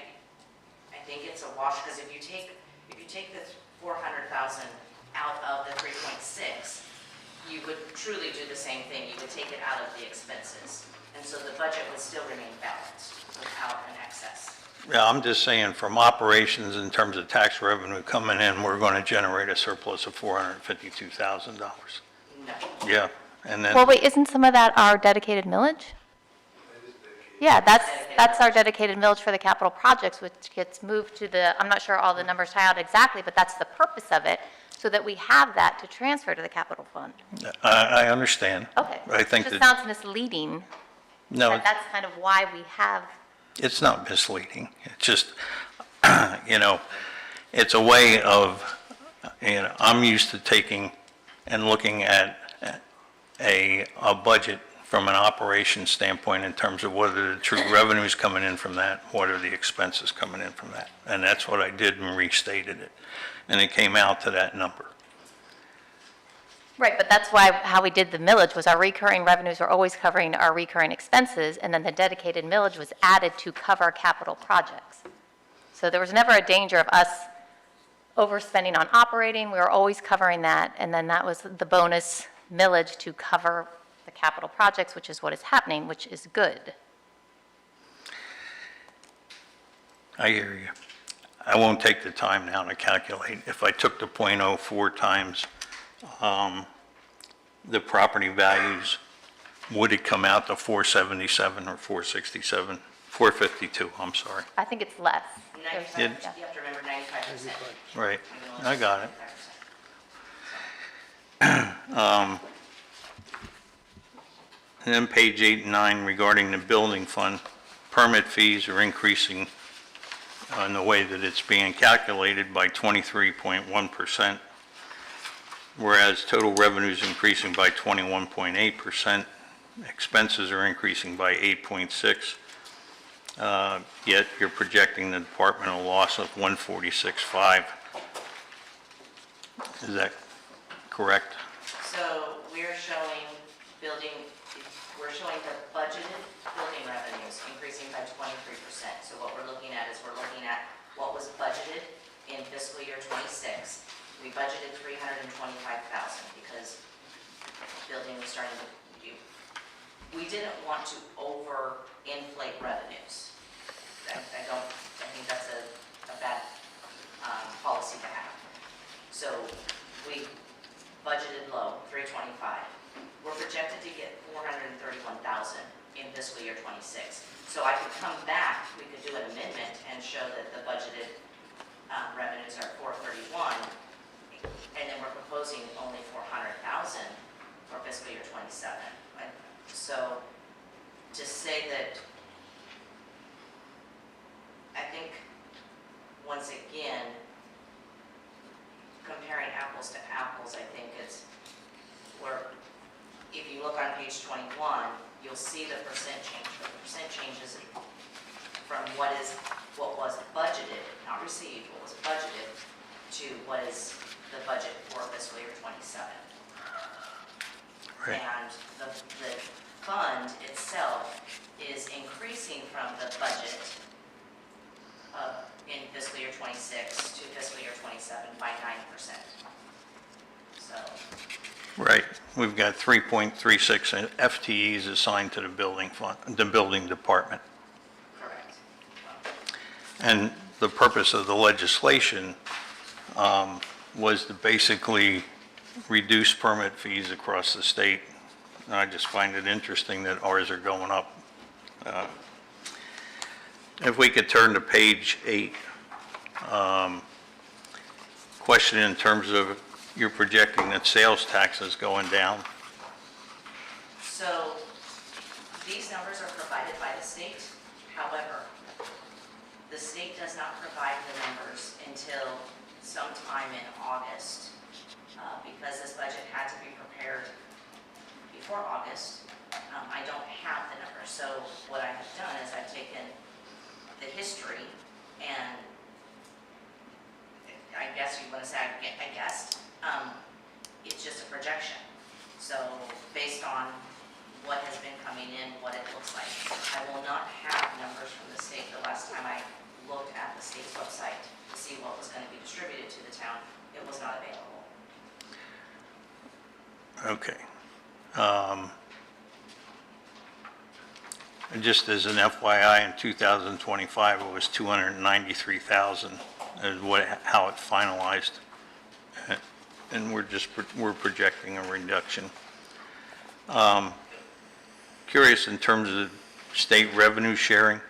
think it's a wash, because if you take the 400,000 out of the 3.6, you would truly do the same thing. You would take it out of the expenses. And so the budget would still remain balanced without an excess. Yeah, I'm just saying from operations in terms of tax revenue coming in, we're going to generate a surplus of $452,000. No. Yeah, and then. Well, wait, isn't some of that our dedicated millage? Yeah, that's our dedicated millage for the capital projects, which gets moved to I'm not sure all the numbers tie out exactly, but that's the purpose of it, so that we have that to transfer to the capital fund. I understand. Okay. I think It just that, sounds misleading. no, But that's kind of why we have, it's not misleading. It's just, it's a way of, I'm used to taking and looking at a budget from an operations standpoint in terms of what are the true revenues coming in from that, what are the expenses coming in from that. And that's what I did and restated it. And it came out to that number. right, but that's how we did the millage, was our recurring revenues were always covering our recurring expenses, and then the dedicated millage was added to cover capital projects. So there was never a danger of us overspending on operating. We were always covering that, and then that was the bonus millage to cover the capital projects, which is what is happening, which is good. I hear you. I won't take the time now to calculate. If I took the .04 times the property values, would it come out to 477 or 467? 452, I'm sorry. I think it's less. 95%, Did- you have to remember 95%. Right, I got it. 95%. And then page 8 and 9 regarding the building fund, permit fees are increasing in the way that it's being calculated by 23.1%, whereas total revenue is increasing by 21.8%, expenses are increasing by 8.6%. Yet you're projecting the department a loss of 146.5. Is that correct? So we're showing we're showing the budgeted building revenues increasing by 23%. So what we're looking at is we're looking at what was budgeted in fiscal year '26. We budgeted $325,000 because building was starting to, we didn't want to over-inflate revenues. I think that's a bad policy to have. So we budgeted low, 325. We're projected to get 431,000 in fiscal year '26. So I could come back, we could do an amendment and show that the budgeted revenues are 431, and then we're proposing only 400,000 for fiscal year '27. So to say that, I think, once again, comparing apples to apples, I think it's where, if you look on page 21, you'll see the percent change. But the percent changes from what was budgeted, not received, what was budgeted, to what is the budget for fiscal year '27. Right. And the fund itself is increasing from the budget in fiscal year '26 to fiscal year '27 by 9%. So, Right. We've got 3.36 FTEs assigned to the building fund, the building department. correct. And the purpose of the legislation was to basically reduce permit fees across the state. And I just find it interesting that ours are going up. If we could turn to page 8, question in terms of you're projecting that sales tax is going down. So these numbers are provided by the state. However, the state does not provide the numbers until sometime in August. Because this budget had to be prepared before August, I don't have the numbers. So what I have done is I've taken the history and I guess you want to say I guessed. It's just a projection. So based on what has been coming in, what it looks like. I will not have numbers from the state. The last time I looked at the state's website to see what was going to be distributed to the town, it was not available. Okay. And just as an FYI, in 2025, it was 293,000 is how it finalized. And we're projecting a reduction. Curious in terms of state revenue sharing.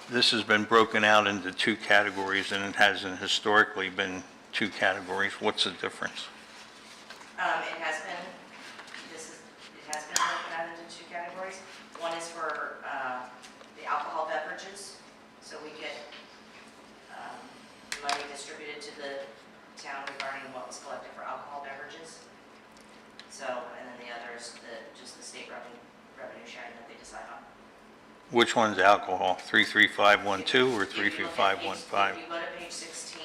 This has been broken out into 2 categories, and it hasn't historically been 2 categories. What's the difference? It has been broken out into 2 categories. One is for the alcohol beverages. So we get money distributed to the town regarding what was collected for alcohol beverages. So, and then the other is just the state revenue sharing that they decide on. Which one's alcohol? 33512 or If you look at 33515? If you go to page 16,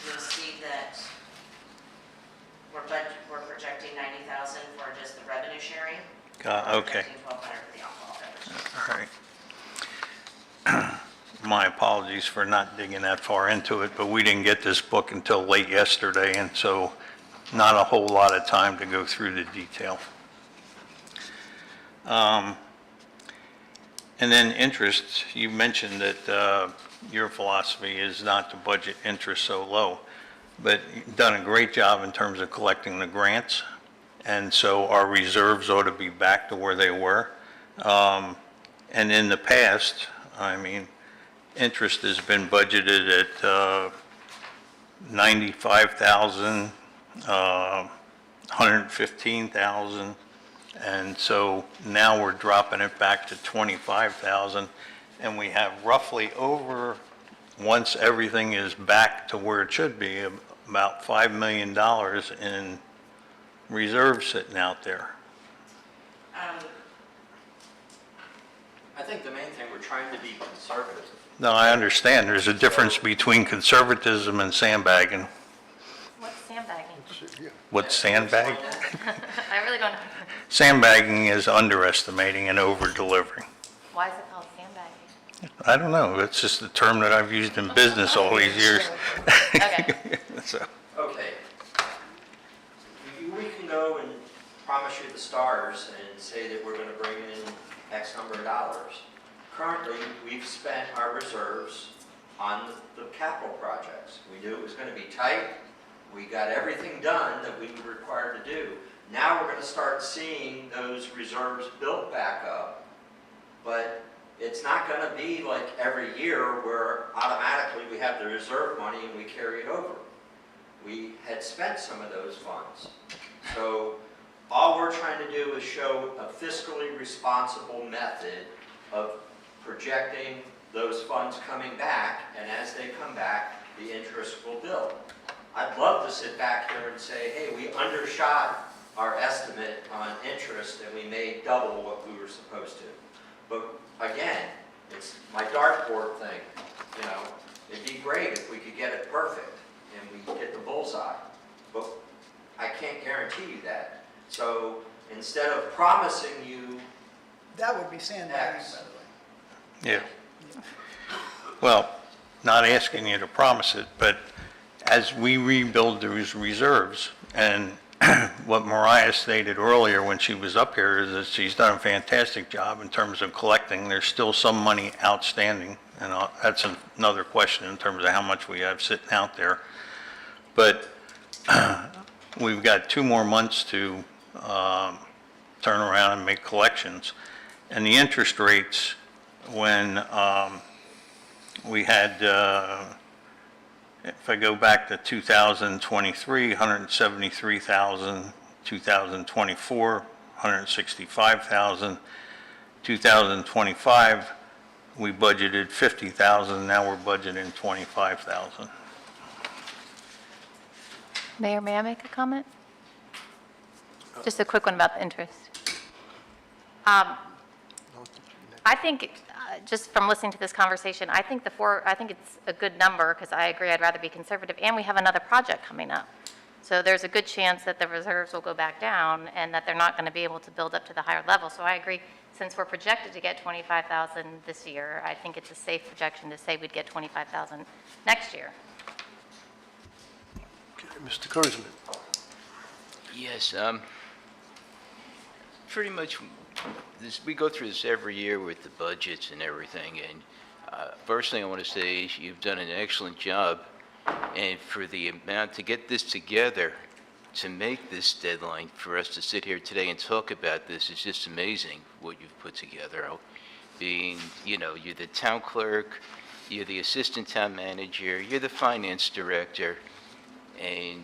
you'll see that we're projecting 90,000 for just the revenue sharing. Okay. Projecting 1,200 for the alcohol beverages. All right. My apologies for not digging that far into it, but we didn't get this book until late yesterday, and so not a whole lot of time to go through the detail. And then interest, you mentioned that your philosophy is not to budget interest so low, but you've done a great job in terms of collecting the grants, and so our reserves ought to be back to where they were. And in the past, I mean, interest has been budgeted at 95,000, 115,000. And so now we're dropping it back to 25,000. And we have roughly over, once everything is back to where it should be, about $5 million in reserves sitting out there. I think the main thing, we're trying to be conservative. No, I understand. There's a difference between conservatism and sandbagging. What's sandbagging? What's sandbag? I really don't know. Sandbagging is underestimating and over-delivering. Why is it called sandbagging? I don't know. It's just the term that I've used in business all these years. Okay. So, Okay. We can go and promise you the stars and say that we're going to bring in X number of dollars. Currently, we've spent our reserves on the capital projects. We knew it was going to be tight. We got everything done that we were required to do. Now we're going to start seeing those reserves built back up, but it's not going to be like every year where automatically we have the reserve money and we carry it over. We had spent some of those funds. So all we're trying to do is show a fiscally responsible method of projecting those funds coming back, and as they come back, the interest will build. I'd love to sit back here and say, hey, we undershot our estimate on interest and we made double what we were supposed to. But again, it's my dartboard thing, you know. It'd be great if we could get it perfect and we get the bullseye, but I can't guarantee you that. So instead of promising you That would be sandbagging, X, by the way. yeah. Well, not asking you to promise it, but as we rebuild those reserves, and what Mariah stated earlier when she was up here is that she's done a fantastic job in terms of collecting. There's still some money outstanding, and that's another question in terms of how much we have sitting out there. But we've got 2 more months to turn around and make collections. And the interest rates, when we had, if I go back to 2023, 173,000, 2024, 165,000, 2025, we budgeted 50,000, now we're budgeting 25,000. Mayor, may I make a comment? Just a quick one about the interest. I think, just from listening to this conversation, I think it's a good number, because I agree I'd rather be conservative, and we have another project coming up. So there's a good chance that the reserves will go back down, and that they're not going to be able to build up to the higher level. So I agree, since we're projected to get 25,000 this year, I think it's a safe projection to say we'd get 25,000 next year. Okay, Mr. Kurzman. Yes, pretty much, we go through this every year with the budgets and everything, and first thing I want to say is you've done an excellent job, and for the amount to get this together, to make this deadline, for us to sit here today and talk about this is just amazing what you've put together. Being, you know, you're the town clerk, you're the assistant town manager, you're the finance director, and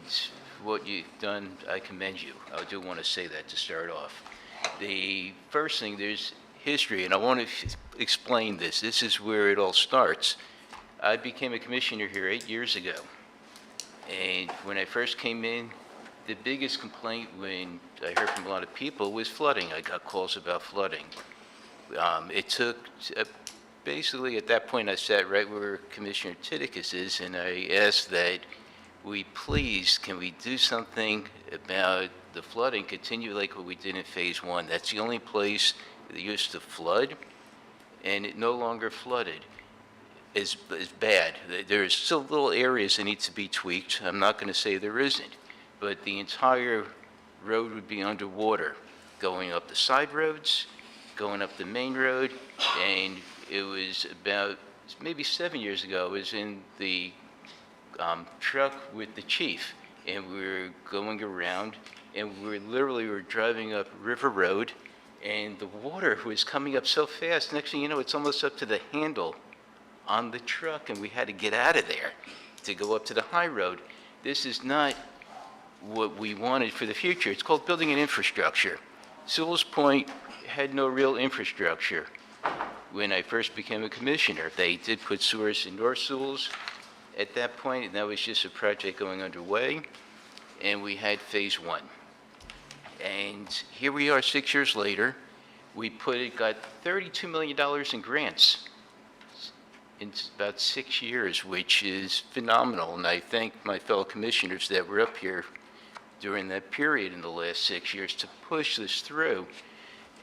what you've done, I commend you. I do want to say that to start off. The first thing, there's history, and I want to explain this. This is where it all starts. I became a commissioner here 8 years ago, and when I first came in, the biggest complaint when I heard from a lot of people was flooding. I got calls about flooding. It took, basically at that point I sat right where Commissioner Titicus is, and I asked that can we do something about the flooding, continue like what we did in phase 1. That's the only place that used to flood, and it no longer flooded as bad. There's still little areas that need to be tweaked. I'm not going to say there isn't, but the entire road would be underwater, going up the side roads, going up the main road, and it was about maybe 7 years ago, I was in the truck with the chief, and we were going around, and we were driving up River Road, and the water was coming up so fast. Next thing you know, it's almost up to the handle on the truck, and we had to get out of there to go up to the high road. This is not what we wanted for the future. It's called building an infrastructure. Sewell's Point had no real infrastructure when I first became a commissioner. They did put sewers in North Sewell's at that point, and that was just a project going underway, and we had phase one. And here we are 6 years later. We got $32 million in grants in about 6 years, which is phenomenal. And I thank my fellow commissioners that were up here during that period in the last 6 years to push this through.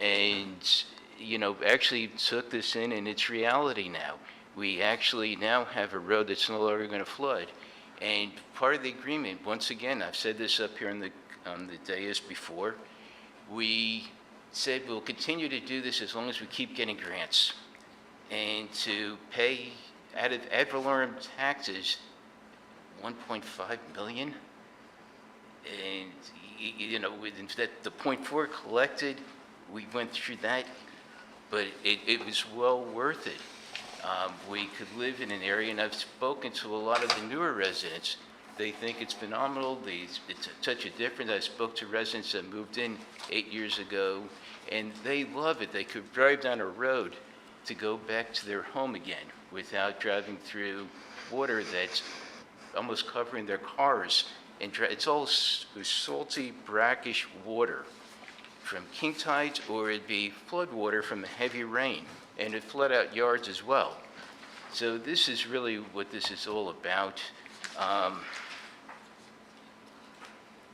And, you know, actually took this in, and it's reality now. We actually now have a road that's no longer going to flood. And part of the agreement, once again, I've said this up here on the dais before, we said we'll continue to do this as long as we keep getting grants. And to pay out of ad valorem taxes, $1.5 million. And, you know, the .4 collected, we went through that, but it was well worth it. We could live in an area, and I've spoken to a lot of the newer residents. They think it's phenomenal. It's such a difference. I spoke to residents that moved in 8 years ago, and they love it. They could drive down a road to go back to their home again without driving through water that's almost covering their cars. And it's all salty, brackish water from king tides, or it'd be flood water from a heavy rain, and it flood out yards as well. So this is really what this is all about.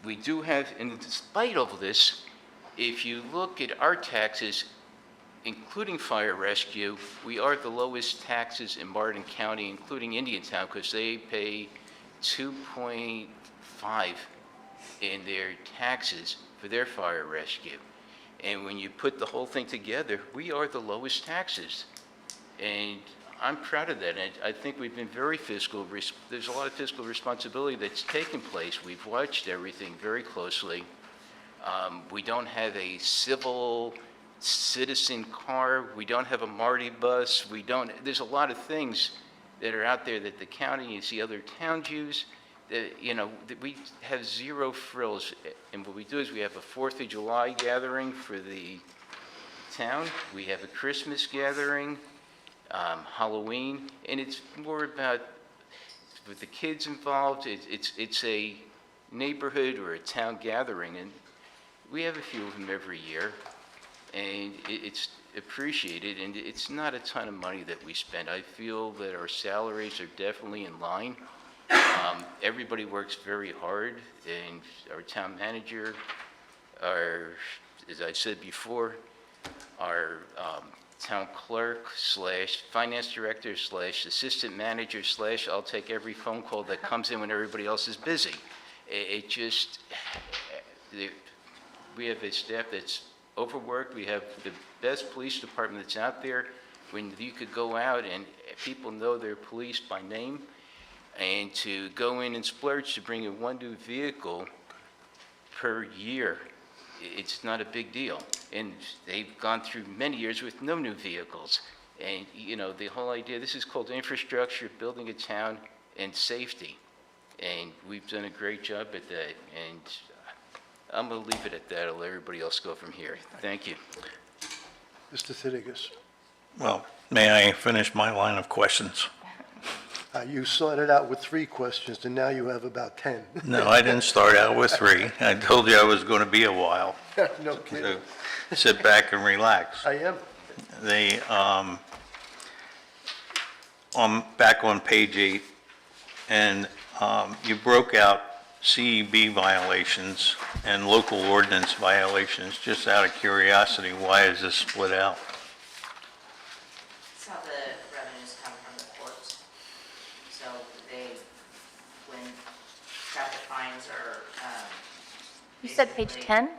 We do have, and despite all of this, if you look at our taxes, including fire rescue, we are the lowest taxes in Martin County, including Indiantown, because they pay 2.5 in their taxes for their fire rescue. And when you put the whole thing together, we are the lowest taxes. And I'm proud of that. And I think we've been very fiscal. There's a lot of fiscal responsibility that's taken place. We've watched everything very closely. We don't have a civil citizen car. We don't have a Marty bus. There's a lot of things that are out there that the county, you see other towns use, that, you know, that we have zero frills. And what we do is we have a 4th of July gathering for the town. We have a Christmas gathering, Halloween, and it's more about, with the kids involved, it's a neighborhood or a town gathering, and we have a few of them every year, and it's appreciated, and it's not a ton of money that we spend. I feel that our salaries are definitely in line. Everybody works very hard, and our town manager, as I said before, our town clerk / finance director / assistant manager / I'll take every phone call that comes in when everybody else is busy. We have a staff that's overworked. We have the best police department that's out there. When you could go out and people know their police by name, and to go in and splurge to bring in one new vehicle per year, it's not a big deal. And they've gone through many years with no new vehicles. And, you know, the whole idea, this is called infrastructure, building a town, and safety. And we've done a great job at that. And I'm going to leave it at that. I'll let everybody else go from here. Thank you. Mr. Thitigus, Well, may I finish my line of questions? you started out with 3 questions, and now you have about 10. No, I didn't start out with 3. I told you I was going to be a while. No kidding. So sit back and relax. I am. Back on page 8, and you broke out CEB violations and local ordinance violations. Just out of curiosity, why is this split out? That's how the revenues come from the courts. So when traffic fines are, You said page basically- 10?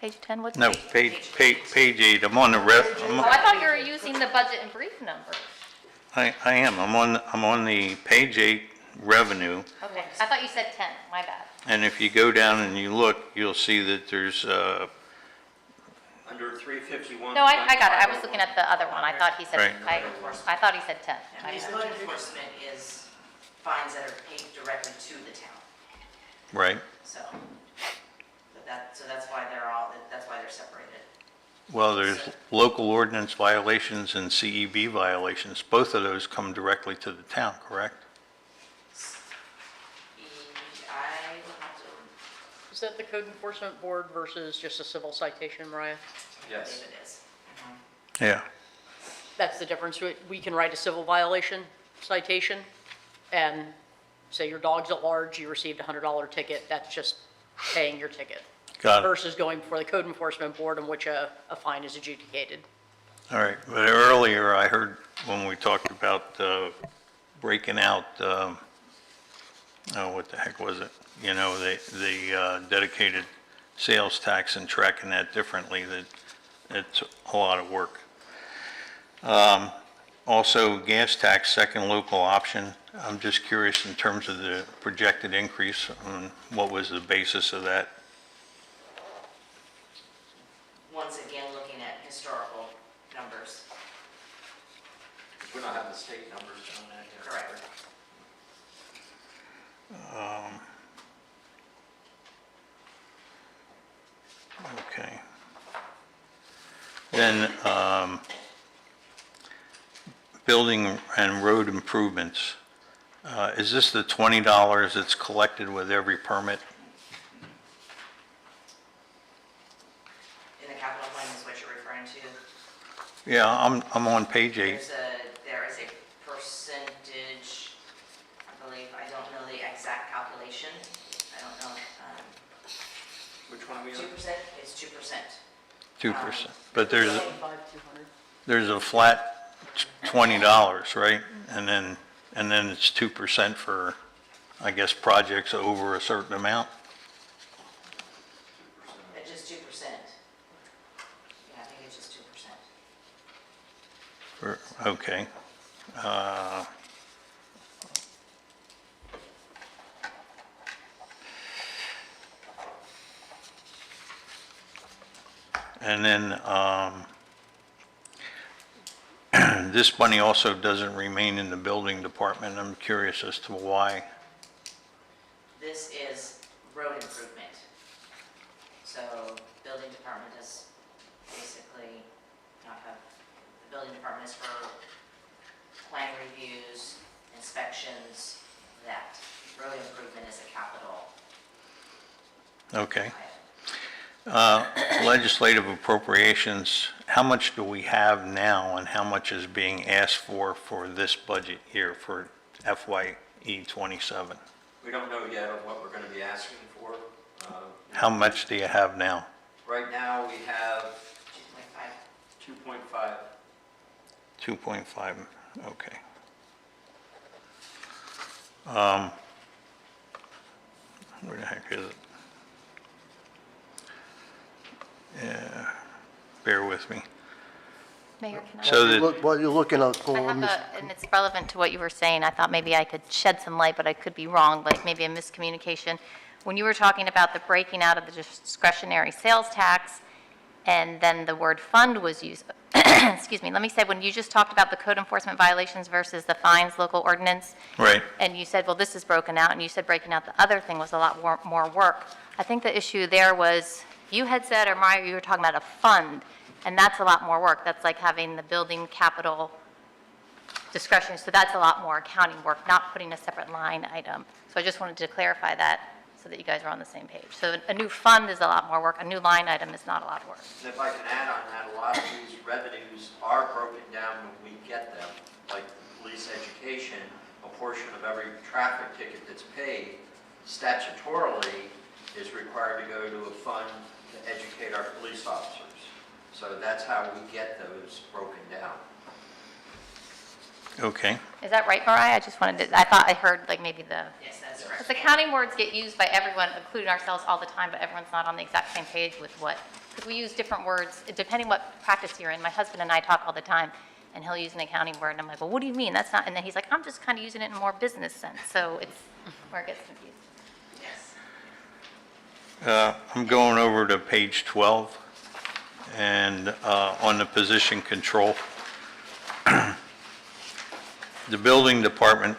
Page 10, what's No, page? page 8, I'm on the Oh, I thought you were using the budget and brief number. I am, I'm on the page 8 revenue, Okay, I thought you said 10, my bad. and if you go down and you look, you'll see that there's, Under 351. No, I got it, I was looking at the other one, I thought he said, Right. I thought he said 10. And code enforcement is fines that are paid directly to the town. Right. So, so that's why they're separated. Well, there's local ordinance violations and CEB violations. Both of those come directly to the town, correct? I will have to, Is that the code enforcement board versus just a civil citation, Mariah? I Yes. believe it is. Yeah. That's the difference. We can write a civil violation citation and say your dog's at large, you received a $100 ticket, that's just paying your ticket. Got it. Versus going before the code enforcement board in which a fine is adjudicated. All right, but earlier I heard when we talked about breaking out, oh, what the heck was it? You know, the dedicated sales tax and tracking that differently, that it's a lot of work. Also, gas tax, second local option. I'm just curious in terms of the projected increase, what was the basis of that? Once again, looking at historical numbers. We don't have the state numbers on that yet. Correct. Okay. Then, building and road improvements. Is this the $20 that's collected with every permit? In the capital plan is what you're referring to. Yeah, I'm on page 8. There is a percentage, I believe, I don't know the exact calculation. I don't know, Which one are we on? 2%? It's 2%. 2%. But there's 200. there's a flat $20, right? And then it's 2% for, I guess, projects over a certain amount? It's just 2%. Yeah, I think it's just 2%. Okay. And then, this money also doesn't remain in the building department. I'm curious as to why. This is road improvement. So building department is basically not have, the building department is for plan reviews, inspections, that. Road improvement is a capital Okay. item. Legislative appropriations, how much do we have now and how much is being asked for this budget year for FYE '27? We don't know yet of what we're going to be asking for. How much do you have now? Right now, we have 2.5. 2.5. 2.5, okay. Where the heck is it? Yeah, bear with me. Mayor, can I? So that, While you're looking, I'll I call have Ms. and it's relevant to what you were saying. I thought maybe I could shed some light, but I could be wrong, like maybe a miscommunication. When you were talking about the breaking out of the discretionary sales tax, and then the word fund was used, excuse me, let me say, when you just talked about the code enforcement violations versus the fines local ordinance, right, and you said, well, this is broken out, and you said breaking out the other thing was a lot more work. I think the issue there was, you had said, or Maya, you were talking about a fund, and that's a lot more work. That's like having the building capital discretion, so that's a lot more accounting work, not putting a separate line item. So I just wanted to clarify that so that you guys are on the same page. So a new fund is a lot more work, a new line item is not a lot of work. And if I can add on that, a lot of these revenues are broken down when we get them, like police education, a portion of every traffic ticket that's paid statutorily is required to go to a fund to educate our police officers. So that's how we get those broken down. okay. Is that right, Mariah? I just wanted to, I thought I heard like maybe the, Yes, that's because correct. accounting words get used by everyone, including ourselves all the time, but everyone's not on the exact same page with what, because we use different words, depending what practice you're in. My husband and I talk all the time, and he'll use an accounting word, and I'm like, well, what do you mean? That's not, and then he's like, I'm just kind of using it in a more business sense, so it's where it gets confused. Yes. I'm going over to page 12, and on the position control, the building department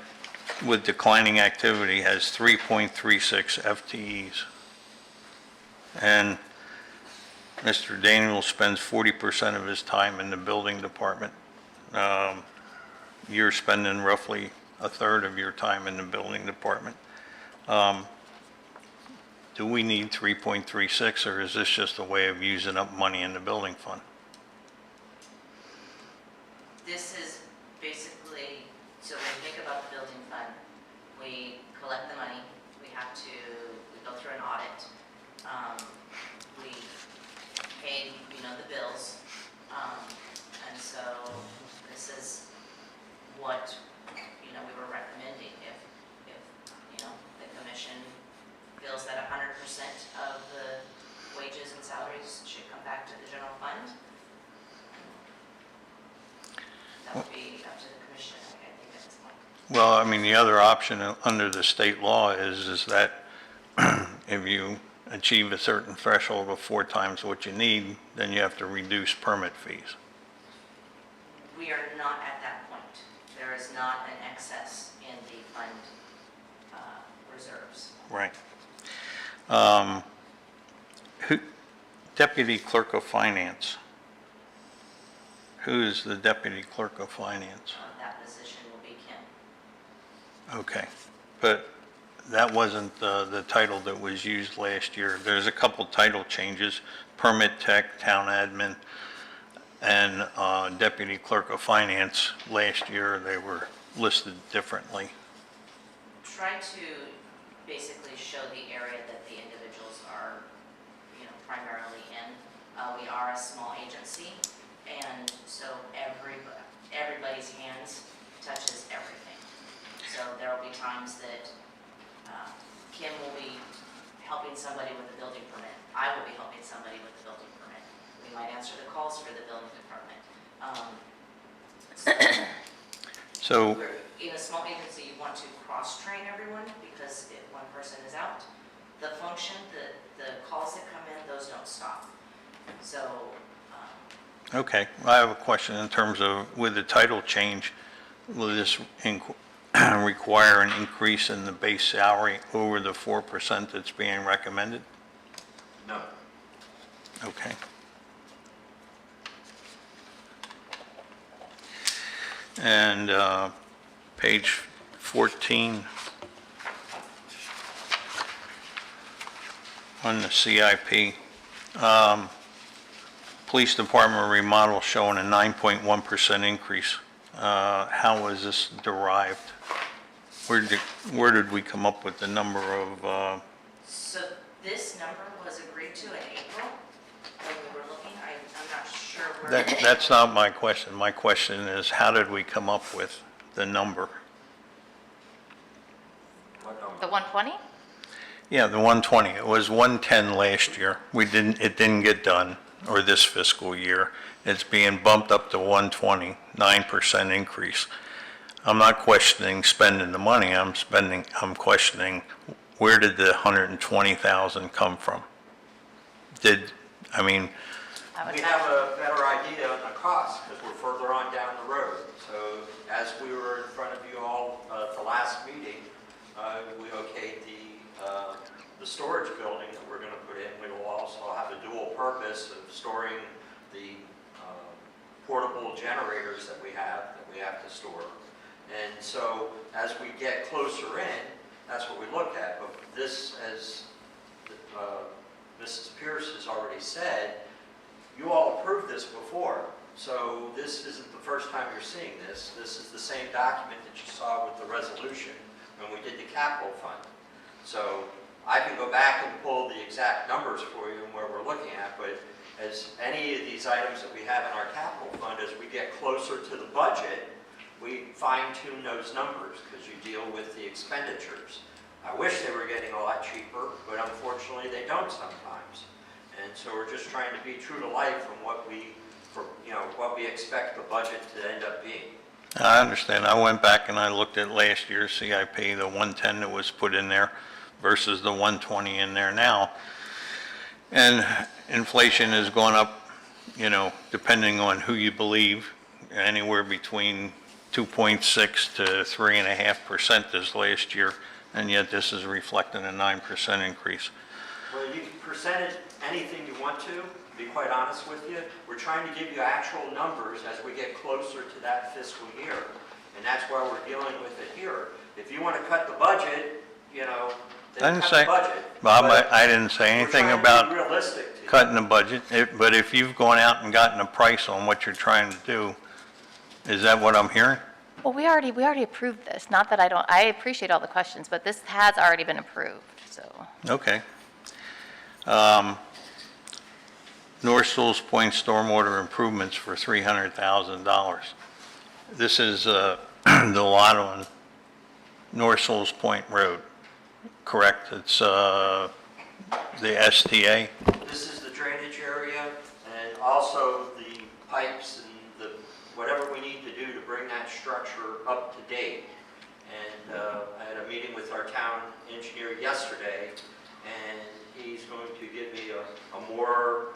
with declining activity has 3.36 FTEs. And Mr. Daniel spends 40% of his time in the building department. You're spending roughly a third of your time in the building department. Do we need 3.36, or is this just a way of using up money in the building fund? This is basically, so when you think about the building fund, we collect the money, we go through an audit, we pay, the bills, and so this is what, we were recommending if, the commission feels that 100% of the wages and salaries should come back to the general fund. That would be up to the commission, I think, at this point. Well, I mean, the other option under the state law is that if you achieve a certain threshold of 4 times what you need, then you have to reduce permit fees. We are not at that point. There is not an excess in the fund reserves. Right. Deputy Clerk of Finance. Who is the Deputy Clerk of Finance? That position will be Kim. Okay, but that wasn't the title that was used last year. There's a couple title changes: Permit Tech, Town Admin, and Deputy Clerk of Finance. Last year, they were listed differently. Try to basically show the area that the individuals are, primarily in. We are a small agency, and so everybody's hands touches everything. So there will be times that Kim will be helping somebody with a building permit. I will be helping somebody with a building permit. We might answer the calls for the building department. So, In a small agency, you want to cross-train everyone because if one person is out, the function, the calls that come in, those don't stop. So, okay, I have a question in terms of, with the title change, will this require an increase in the base salary over the 4% that's being recommended? No. Okay. And page 14 on the CIP, Police Department remodel showing a 9.1% increase. How was this derived? Where did we come up with the number of, so this number was agreed to in April when we were looking. I'm not sure where. that's not my question. My question is, how did we come up with the number? What number? The 120? Yeah, the 120. It was 110 last year. It didn't get done, or this fiscal year. It's being bumped up to 120, 9% increase. I'm not questioning spending the money. I'm questioning, where did the 120,000 come from? We have a better idea on the cost because we're further on down the road. So as we were in front of you all at the last meeting, we okayed the storage building that we're going to put in. We will also have a dual purpose of storing the portable generators that we have to store. And so as we get closer in, that's what we look at. But this, as Mrs. Pierce has already said, you all approved this before. So this isn't the first time you're seeing this. This is the same document that you saw with the resolution when we did the capital fund. So I can go back and pull the exact numbers for you and where we're looking at, but as any of these items that we have in our capital fund, as we get closer to the budget, we fine-tune those numbers because you deal with the expenditures. I wish they were getting a lot cheaper, but unfortunately they don't sometimes. And so we're just trying to be true to life from what we expect the budget to end up being. I understand. I went back and I looked at last year's CIP, the 110 that was put in there versus the 120 in there now. And inflation has gone up, depending on who you believe, anywhere between 2% 2.6 to 3.5% this last year, and yet this is reflecting a 9% increase. Well, you can present it anything you want to be quite honest with you. We're trying to give you actual numbers as we get closer to that fiscal year. And that's why we're dealing with it here. If you want to cut the budget, you know, I then didn't cut say, the budget. Bob, But I didn't say anything we're trying to be about realistic to you. cutting the budget, but if you've gone out and gotten a price on what you're trying to do, is that what I'm hearing? Well, we already approved this. Not that I appreciate all the questions, but this has already been approved, so. Okay. North Sewell's Point stormwater improvements for $300,000. This is the lot on North Sewell's Point Road, correct? It's the STA? This is the drainage area and also the pipes and whatever we need to do to bring that structure up to date. And I had a meeting with our town engineer yesterday, and he's going to give me a more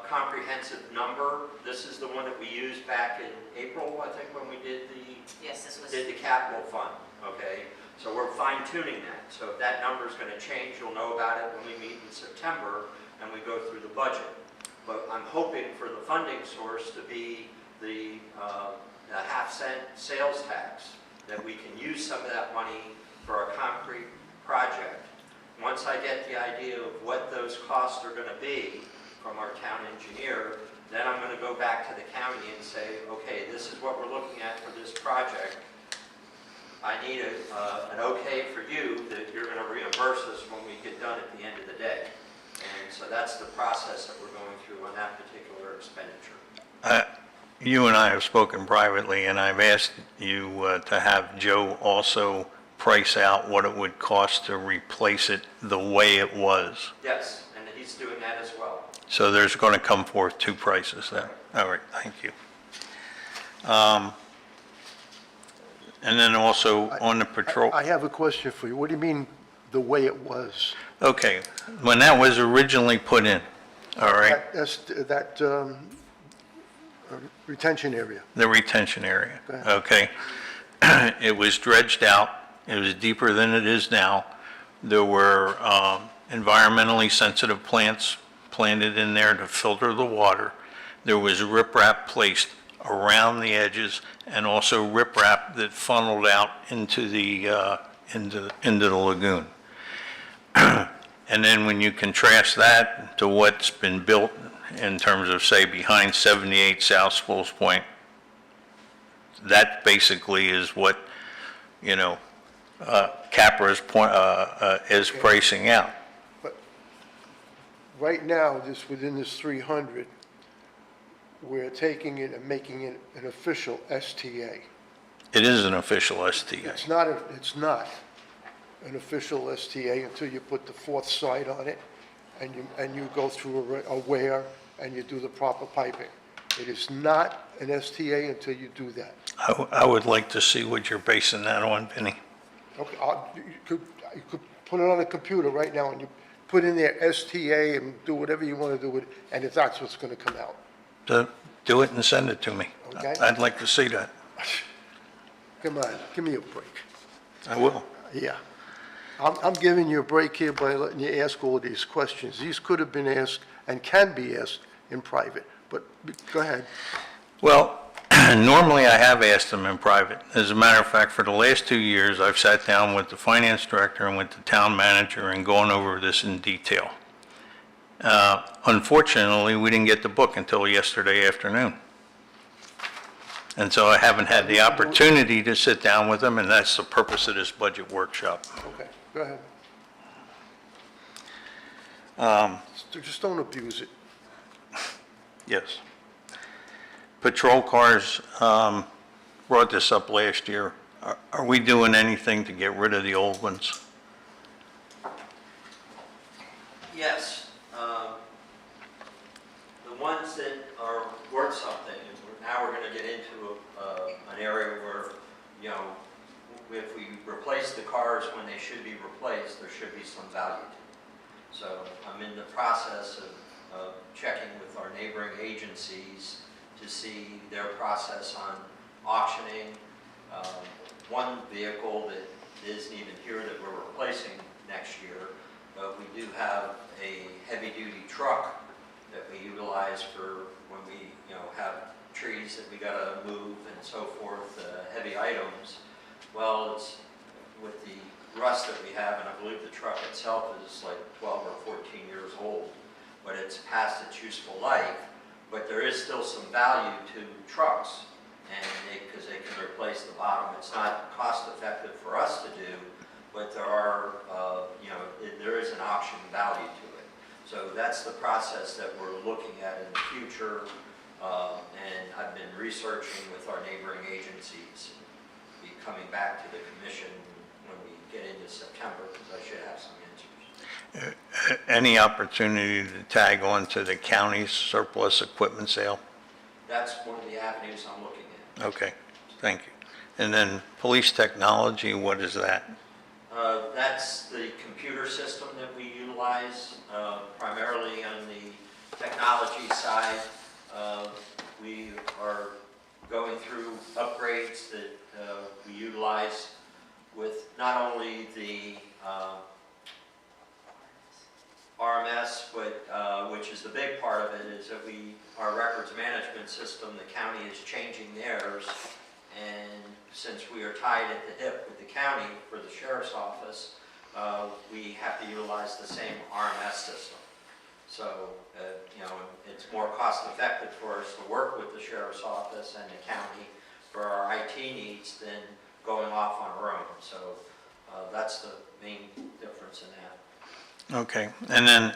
comprehensive number. This is the one that we used back in April, I think, when we did Yes, this was, the capital fund, okay? So we're fine tuning that. So if that number is going to change, you'll know about it when we meet in September and we go through the budget. But I'm hoping for the funding source to be the half-cent sales tax, that we can use some of that money for a concrete project. Once I get the idea of what those costs are going to be from our town engineer, then I'm going to go back to the county and say, okay, this is what we're looking at for this project. I need an okay for you that you're going to reimburse us when we get done at the end of the day. And so that's the process that we're going through on that particular expenditure. You and I have spoken privately, and I've asked you to have Joe also price out what it would cost to replace it the way it was. Yes, and he's doing that as well. So there's going to come forth two prices then. All right, thank you. And then also on the patrol. I have a question for you. What do you mean, the way it was? Okay, when that was originally put in, all right, That retention area. the retention area, Go ahead. okay? It was dredged out, it was deeper than it is now. There were environmentally sensitive plants planted in there to filter the water. There was riprap placed around the edges and also riprap that funneled out into the lagoon. And then when you contrast that to what's been built in terms of, say, behind 78 South Sewell's Point, that basically is what, you know, Capra's point is pricing out. But right now, within this 300, we're taking it and making it an official STA. It is an official STA. It's not an official STA until you put the fourth side on it and you go through a wear and you do the proper piping. It is not an STA until you do that. I would like to see what you're basing that on, Vinnie. Okay, you could put it on a computer right now and you put in there STA and do whatever you want to do with it, and if that's what's going to come out. Do it and send it to me. Okay. I'd like to see that. Come on, give me a break. I will. Yeah. I'm giving you a break here by letting you ask all these questions. These could have been asked and can be asked in private, but go ahead. Well, normally I have asked them in private. As a matter of fact, for the last 2 years, I've sat down with the finance director and with the town manager and gone over this in detail. Unfortunately, we didn't get the book until yesterday afternoon. And so I haven't had the opportunity to sit down with them, and that's the purpose of this budget workshop. Okay, go ahead. Just don't abuse it. Yes. Patrol cars, brought this up last year. Are we doing anything to get rid of the old ones? Yes. The ones that are worth something, and now we're going to get into an area where, you know, if we replace the cars when they should be replaced, there should be some value to them. So I'm in the process of checking with our neighboring agencies to see their process on auctioning one vehicle that isn't even here that we're replacing next year, but we do have a heavy-duty truck that we utilize for when we, have trees that we gotta move and so forth, heavy items. Well, it's with the rust that we have, and I believe the truck itself is like 12 or 14 years old, but it's past its useful life, but there is still some value to trucks, and because they can replace the bottom. It's not cost effective for us to do, but there are, there is an auction value to it. So that's the process that we're looking at in the future, and I've been researching with our neighboring agencies, be coming back to the commission when we get into September, because I should have some answers. Any opportunity to tag on to the county's surplus equipment sale? That's one of the avenues I'm looking at. Okay, thank you. And then police technology, what is that? That's the computer system that we utilize, primarily on the technology side. We are going through upgrades that we utilize with not only the RMS, but which is the big part of it, is that our records management system, the county is changing theirs, and since we are tied at the hip with the county for the sheriff's office, we have to utilize the same RMS system. So, it's more cost effective for us to work with the sheriff's office and the county for our IT needs than going off on our own. So, that's the main difference in that. Okay, and then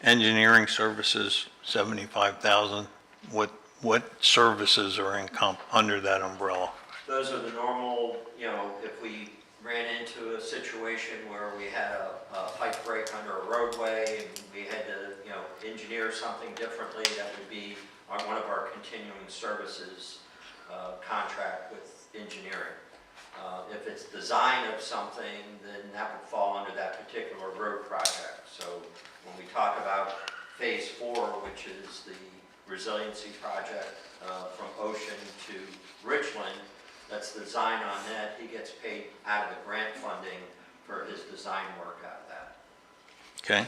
engineering services, 75,000. What services are under that umbrella? Those are the normal, if we ran into a situation where we had a pipe break under a roadway and we had to, engineer something differently, that would be one of our continuing services contract with engineering. If it's design of something, then that would fall under that particular road project. So when we talk about phase 4, which is the resiliency project from Ocean to Richland, that's the design on that. He gets paid out of the grant funding for his design work out of that. Okay.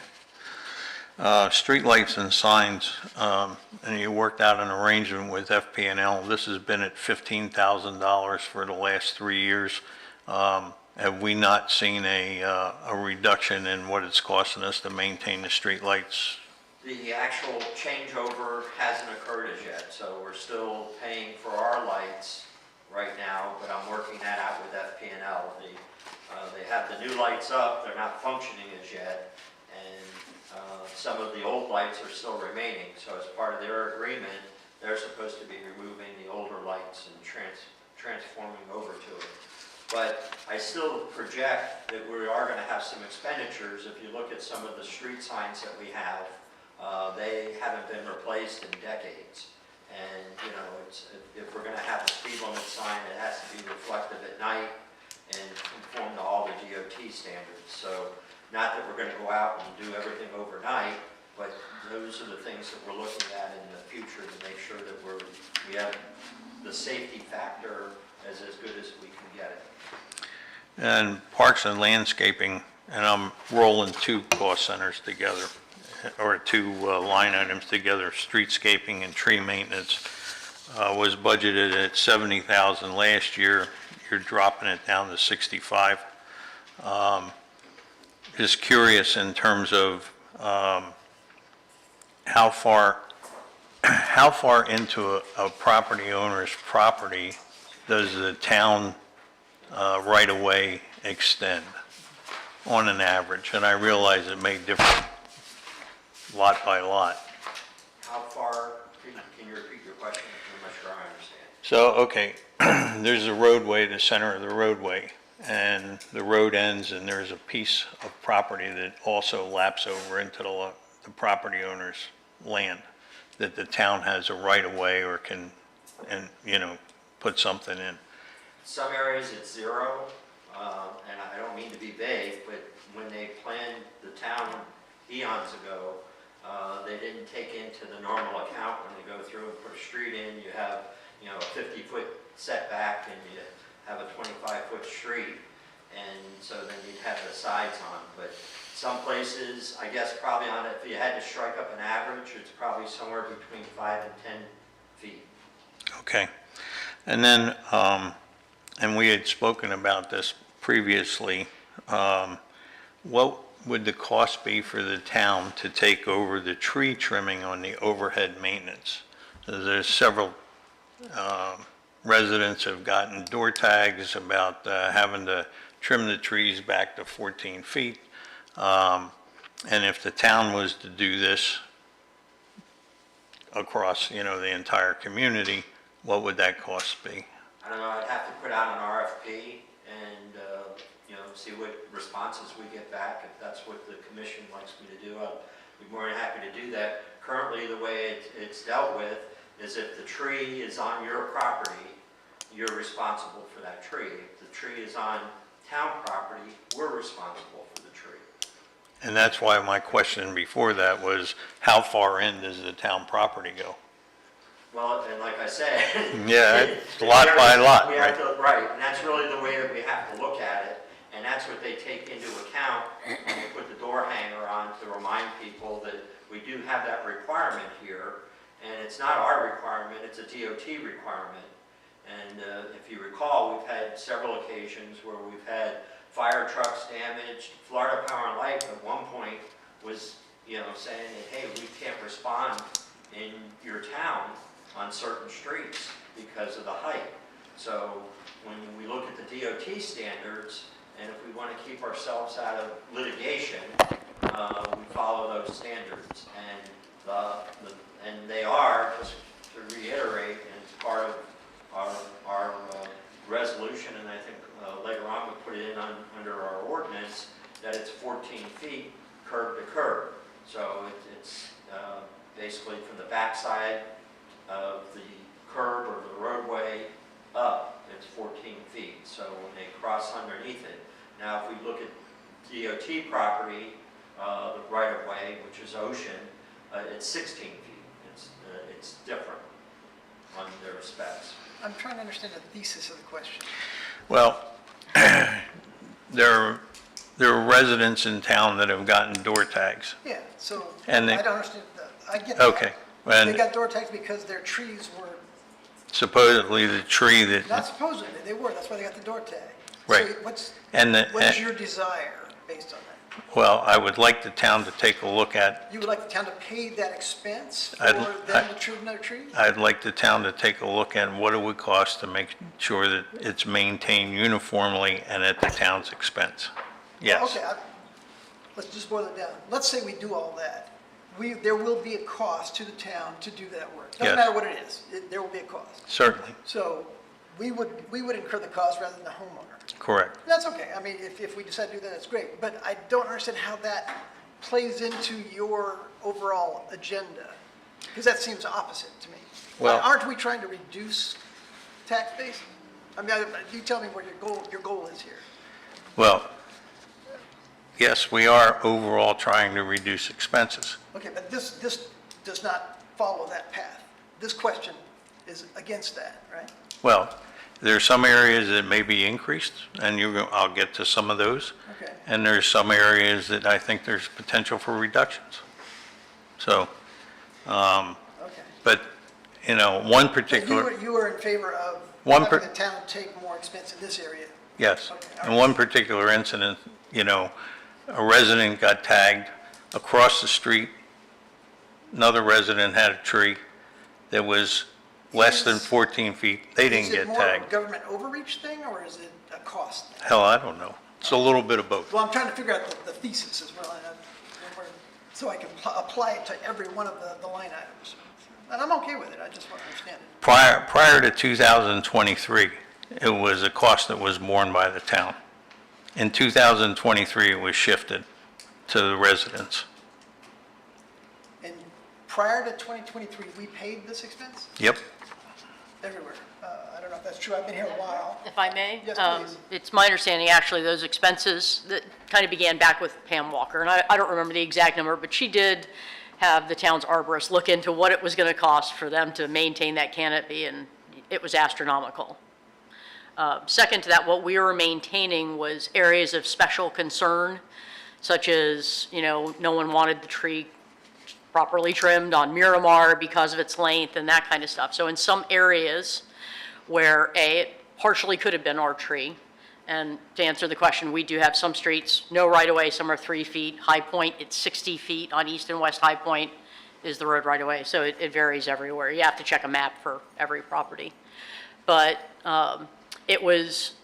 Streetlights and signs, and you worked out an arrangement with FP&L. This has been at $15,000 for the last 3 years. Have we not seen a reduction in what it's costing us to maintain the streetlights? The actual changeover hasn't occurred as yet, so we're still paying for our lights right now, but I'm working that out with FP&L. They have the new lights up, they're not functioning as yet, and some of the old lights are still remaining. So as part of their agreement, they're supposed to be removing the older lights and transforming over to it. But I still project that we are going to have some expenditures. If you look at some of the street signs that we have, they haven't been replaced in decades. And, if we're going to have a speed limit sign, it has to be reflective at night and conform to all the DOT standards. So not that we're going to go out and do everything overnight, but those are the things that we're looking at in the future to make sure that we have the safety factor as good as we can get it. And parks and landscaping, and I'm rolling two cost centers together, or two line items together, streetscaping and tree maintenance, was budgeted at $70,000 last year. You're dropping it down to 65. Just curious in terms of how far into a property owner's property does the town right-of-way extend on an average? And I realize it may differ lot by lot. How far, can you repeat your question? I'm not sure I understand. So, okay, there's a roadway, the center of the roadway, and the road ends, and there's a piece of property that also laps over into the property owner's land, that the town has a right-of-way or can, put something in. Some areas it's zero, and I don't mean to be vague, but when they planned the town eons ago, they didn't take into the normal account when they go through and put a street in. You have, a 50-foot setback and you have a 25-foot street, and so then you'd have the sides on. But some places, I guess probably on it, if you had to strike up an average, it's probably somewhere between 5 and 10 feet. Okay. And then, and we had spoken about this previously, what would the cost be for the town to take over the tree trimming on the overhead maintenance? There's several residents have gotten door tags about having to trim the trees back to 14 feet. And if the town was to do this across, the entire community, what would that cost be? I don't know, I'd have to put out an RFP and, see what responses we get back. If that's what the commission likes me to do, I'll be more than happy to do that. Currently, the way it's dealt with is if the tree is on your property, you're responsible for that tree. If the tree is on town property, we're responsible for the tree. And that's why my question before that was, how far in does the town property go? Well, and like I said. Yeah, it's lot by lot, we have right? to, right, and that's really the way that we have to look at it. And that's what they take into account when we put the door hanger on to remind people that we do have that requirement here. And it's not our requirement, it's a DOT requirement. And if you recall, we've had several occasions where we've had fire trucks damaged. Florida Power and Light at one point was, saying that, hey, we can't respond in your town on certain streets because of the height. So when we look at the DOT standards, and if we want to keep ourselves out of litigation, we follow those standards. And and they are, just to reiterate, and it's part of our resolution, and I think later on we put it in under our ordinance, that it's 14 feet curb to curb. So it's basically from the backside of the curb or the roadway up, it's 14 feet. So when they cross underneath it. Now, if we look at DOT property, the right-of-way, which is ocean, it's 16 feet. It's different on their specs. I'm trying to understand the thesis of the question. Well, there are residents in town that have gotten door tags. Yeah, so And they- I don't understand, I get that. Okay. They And got door tags because their trees were, supposedly the tree not that, supposedly, they were, that's why they got the door tag. Right. So what's, and what is the, your desire based on that? well, I would like the town to take a look at, You would like the town to pay that expense for I'd- them to trim their trees? I'd like the town to take a look at what it would cost to make sure that it's maintained uniformly and at the town's expense. Yes. Okay, let's just boil it down. Let's say we do all that. There will be a cost to the town to do that work. Yes. Doesn't matter what it is, there will be a cost. Certainly, So we would incur the cost rather than the homeowner. correct. That's okay. I mean, if we decide to do that, that's great. But I don't understand how that plays into your overall agenda, because that seems opposite to me. Well- Aren't we trying to reduce tax base? I mean, you tell me what your goal is here. Well, yes, we are overall trying to reduce expenses. Okay, but this does not follow that path. This question is against that, right? Well, there are some areas that may be increased, and I'll get to some of those. Okay. And there's some areas that I think there's potential for reductions. So, Okay. but, one But particular, you were in favor of One having per- the town take more expense in this area? yes. Okay, all In right. one particular incident, a resident got tagged across the street. Another resident had a tree that was less than 14 feet. They didn't get Is it more of a tagged. government overreach thing, or is it a cost thing? Hell, I don't know. It's a little bit of both. Well, I'm trying to figure out the thesis as well, so I can apply it to every one of the line items. And I'm okay with it, I just want to understand it. Prior to 2023, it was a cost that was borne by the town. In 2023, it was shifted to the residents. And prior to 2023, we paid this expense Yep. everywhere. I don't know if that's true, I've been here a while. If I may? Yes, please. It's my understanding, actually, those expenses that kind of began back with Pam Walker, and I don't remember the exact number, but she did have the town's arborist look into what it was going to cost for them to maintain that canopy, and it was astronomical. Second to that, what we were maintaining was areas of special concern, such as, no one wanted the tree properly trimmed on Miramar because of its length and that kind of stuff. So in some areas where it partially could have been our tree, and to answer the question, we do have some streets, no right-of-way, some are 3 feet. High Point, it's 60 feet on East and West High Point is the road right-of-way, so it varies everywhere. You have to check a map for every property. But it was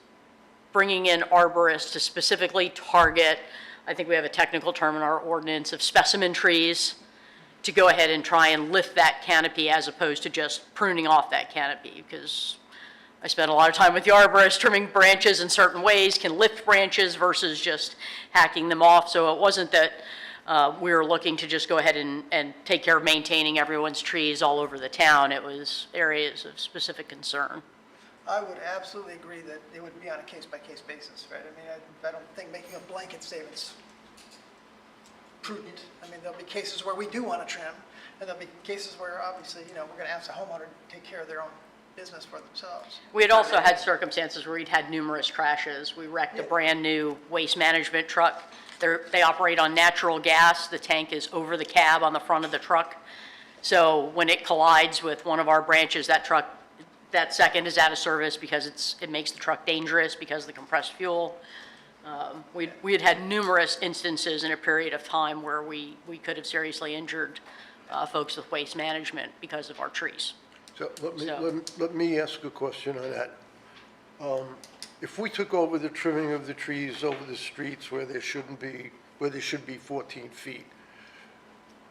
bringing in arborists to specifically target, I think we have a technical term in our ordinance, of specimen trees, to go ahead and try and lift that canopy as opposed to just pruning off that canopy, because I spent a lot of time with the arborist. Trimming branches in certain ways can lift branches versus just hacking them off. So it wasn't that we were looking to just go ahead and take care of maintaining everyone's trees all over the town. It was areas of specific concern. I would absolutely agree that it would be on a case-by-case basis, right? I mean, I don't think making a blanket statement's prudent. I mean, there'll be cases where we do want to trim, and there'll be cases where obviously, we're going to ask the homeowner to take care of their own business for themselves. We had also had circumstances where we'd had numerous crashes. We wrecked a brand-new waste management truck. They operate on natural gas. The tank is over the cab on the front of the truck. So when it collides with one of our branches, that second is out of service because it makes the truck dangerous because of the compressed fuel. We had had numerous instances in a period of time where we could have seriously injured folks with waste management because of our trees. So let me ask a question on that. If we took over the trimming of the trees over the streets where there should be 14 feet,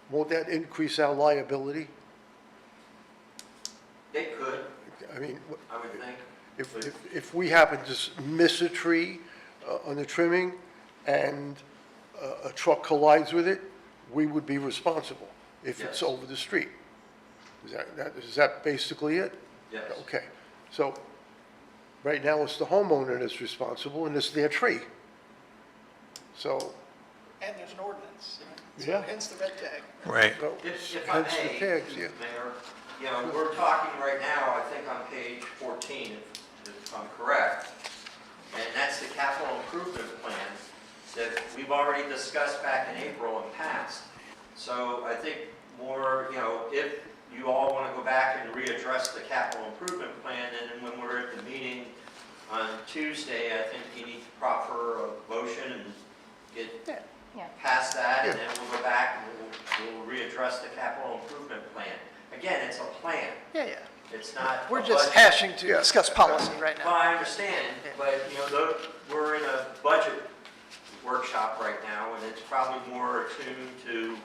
won't that increase our liability? It could, I mean, I would think. if we happen to miss a tree on the trimming and a truck collides with it, we would be responsible if it's Yes. over the street. Is that basically it? Yes. Okay, so right now it's the homeowner that's responsible and it's their tree. So, And there's an ordinance, Yeah. hence the red tag. Right. so If I hence the may, tags, yeah. Mayor, we're talking right now, I think on page 14, if I'm correct, and that's the capital improvement plan that we've already discussed back in April and passed. So I think more, if you all want to go back and readdress the capital improvement plan, and then when we're at the meeting on Tuesday, I think you need to proffer a motion and get Yeah. past that, and then we'll go back and we'll readdress the capital improvement plan. Again, it's a plan. Yeah. It's not. We're a just budget. hashing to discuss policy right Well, now. I understand, but, we're in a budget workshop right now, and it's probably more attuned to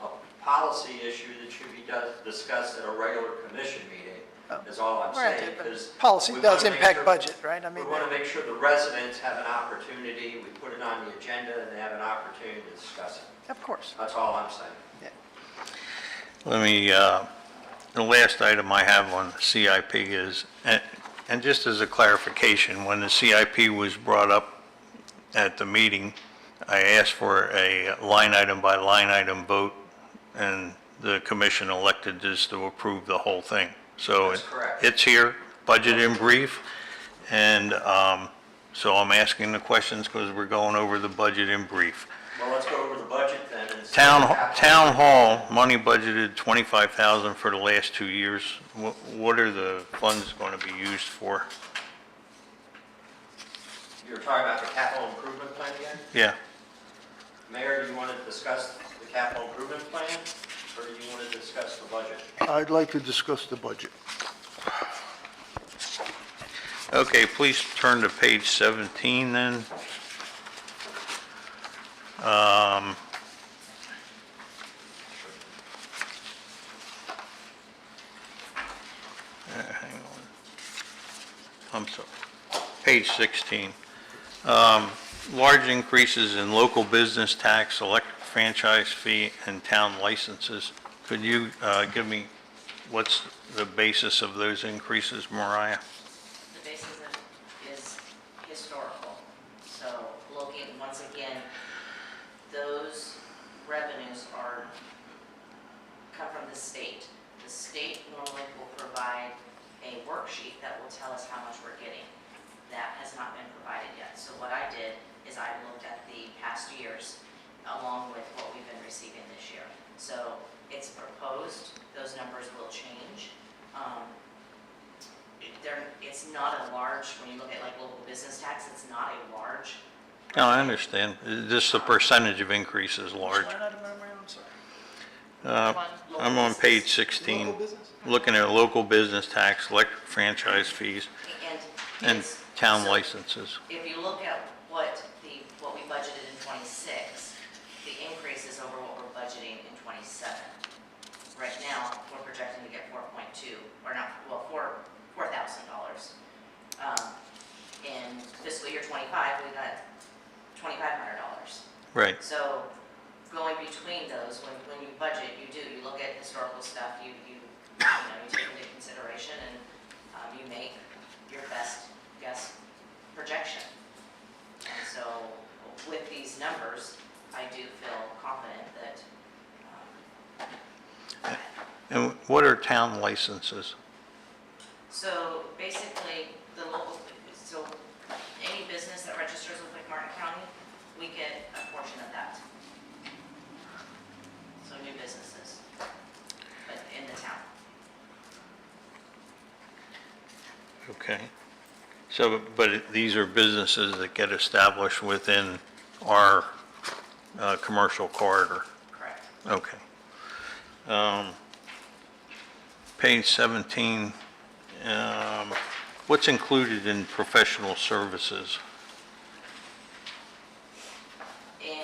a policy issue that should be discussed at a regular commission meeting, is all I'm saying, Granted, but because. policy does impact budget, right? I We mean, want to make sure the residents have an opportunity, we put it on the agenda, and they have an opportunity to discuss it. of course. That's all I'm saying. Let me, the last item I have on the CIP is, and just as a clarification, when the CIP was brought up at the meeting, I asked for a line item by line item vote, and the commission elected just to approve the whole thing. So That's correct. it's here, budget in brief, and so I'm asking the questions because we're going over the budget in brief. Well, let's go over the budget then. And see Town what happens. hall, money budgeted 25,000 for the last 2 years. What are the funds going to be used for? You're talking about the capital improvement plan again? Yeah, Mayor, do you want to discuss the capital improvement plan, or do you want to discuss the budget? I'd like to discuss the budget. okay, please turn to page 17 then. Hang on. I'm sorry. Page 16. Large increases in local business tax, electric franchise fee, and town licenses. Could you give me what's the basis of those increases, Mariah? The basis is historical. So looking, once again, those revenues come from the state. The state normally will provide a worksheet that will tell us how much we're getting. That has not been provided yet. So what I did is I looked at the past years along with what we've been receiving this year. So it's proposed, those numbers will change. It's not a large, when you look at like local business tax, it's not a large. No, I understand. Just the percentage of increase is large. Line item am I on? I'm sorry. I'm on page 16, Local business? looking at local business tax, electric franchise fees, and it's- town so licenses. If you look at what we budgeted in '26, the increase is over what we're budgeting in '27. Right now, we're projecting to get 4.2, or not, well, $4,000. In fiscal year '25, we got $2,500. Right. So going between those, when you budget, you look at historical stuff, you take into consideration, and you make your best guess projection. And so with these numbers, I do feel confident that, And what are town licenses? so basically, so any business that registers with McMartin County, we get a portion of that. So new businesses, but in the town. Okay. So, these are businesses that get established within our commercial corridor. Correct. Okay. Page 17, what's included in professional services? In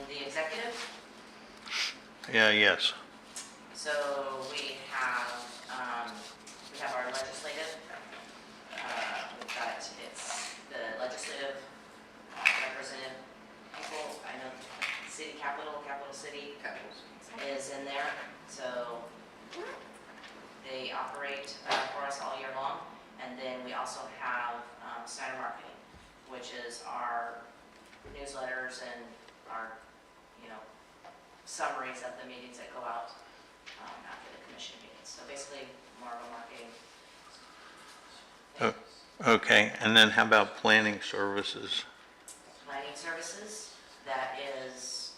the executive, Yeah, yes. so we have our legislative, it's the legislative representative people, I know capital city is in there, so they operate for us all year long. And then we also have Snyder Marketing, which is our newsletters and our, summaries of the meetings that go out after the commission meetings. So basically, more of a marketing. Okay, and then how about planning services? Planning services, that is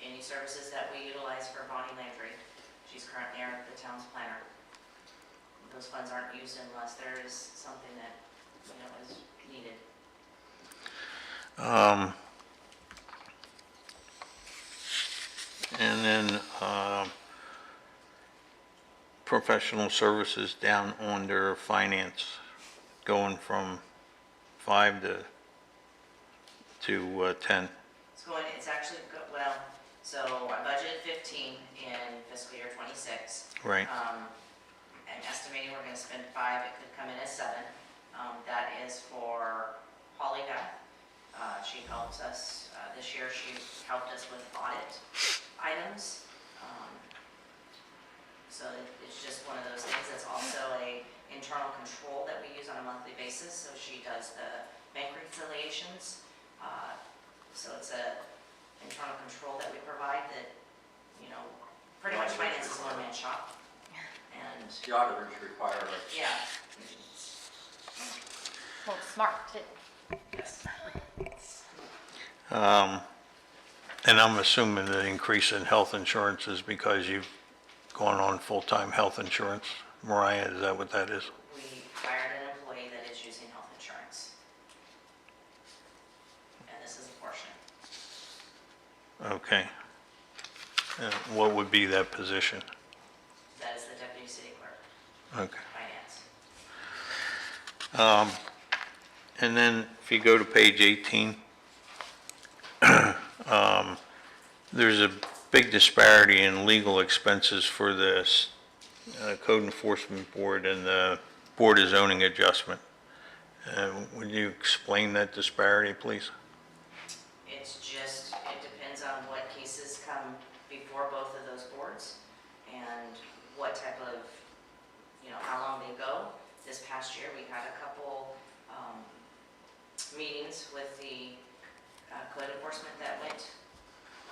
any services that we utilize for Bonnie Landry. She's currently the town's planner. Those funds aren't used unless there is something that, is needed. And then professional services down under finance, going from 5 to 10. It's actually, so I budgeted 15 in fiscal year '26. Right. I'm estimating we're going to spend 5, it could come in as 7. That is for Holly Beth. She helps us, this year she helped us with audit items. So it's just one of those things. It's also a internal control that we use on a monthly basis. So she does the bank reconciliations. So it's a internal control that we provide that, pretty much finance is a one-man shop. And, The auditors require it. yeah, Well, smart, too. yes. And I'm assuming the increase in health insurance is because you've gone on full-time health insurance. Mariah, is that what that is? We hired an employee that is using health insurance. And this is a portion. Okay. What would be that position? That is the deputy city clerk, Okay. finance. And then if you go to page 18, there's a big disparity in legal expenses for the Code Enforcement Board and the Board of Zoning Adjustment. Would you explain that disparity, please? It depends on what cases come before both of those boards and what type of, how long they go. This past year, we had a couple meetings with the code enforcement that went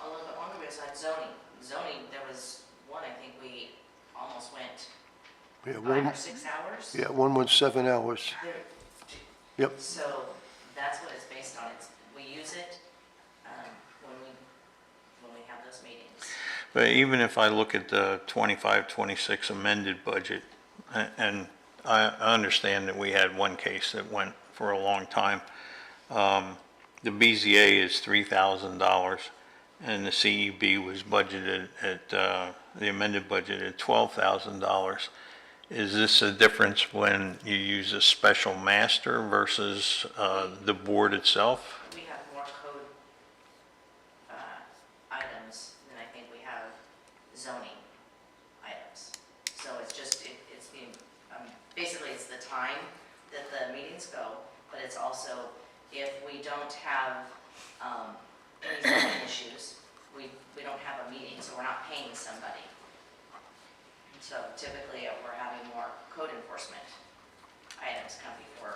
a little bit longer. We was on zoning. Zoning, there was one, I think we almost went Yeah, 5 one, or 6 hours. yeah, one was 7 hours. There- Yep, So that's what it's based on. We use it when we have those meetings. But even if I look at the 25-26 amended budget, and I understand that we had one case that went for a long time, the BZA is $3,000, and the CEB was budgeted at, the amended budget at $12,000. Is this a difference when you use a special master versus the board itself? We have more code items than I think we have zoning items. So it's just, it's being, basically it's the time that the meetings go, but it's also if we don't have any zoning issues, we don't have a meeting, so we're not paying somebody. So typically, we're having more code enforcement items come before.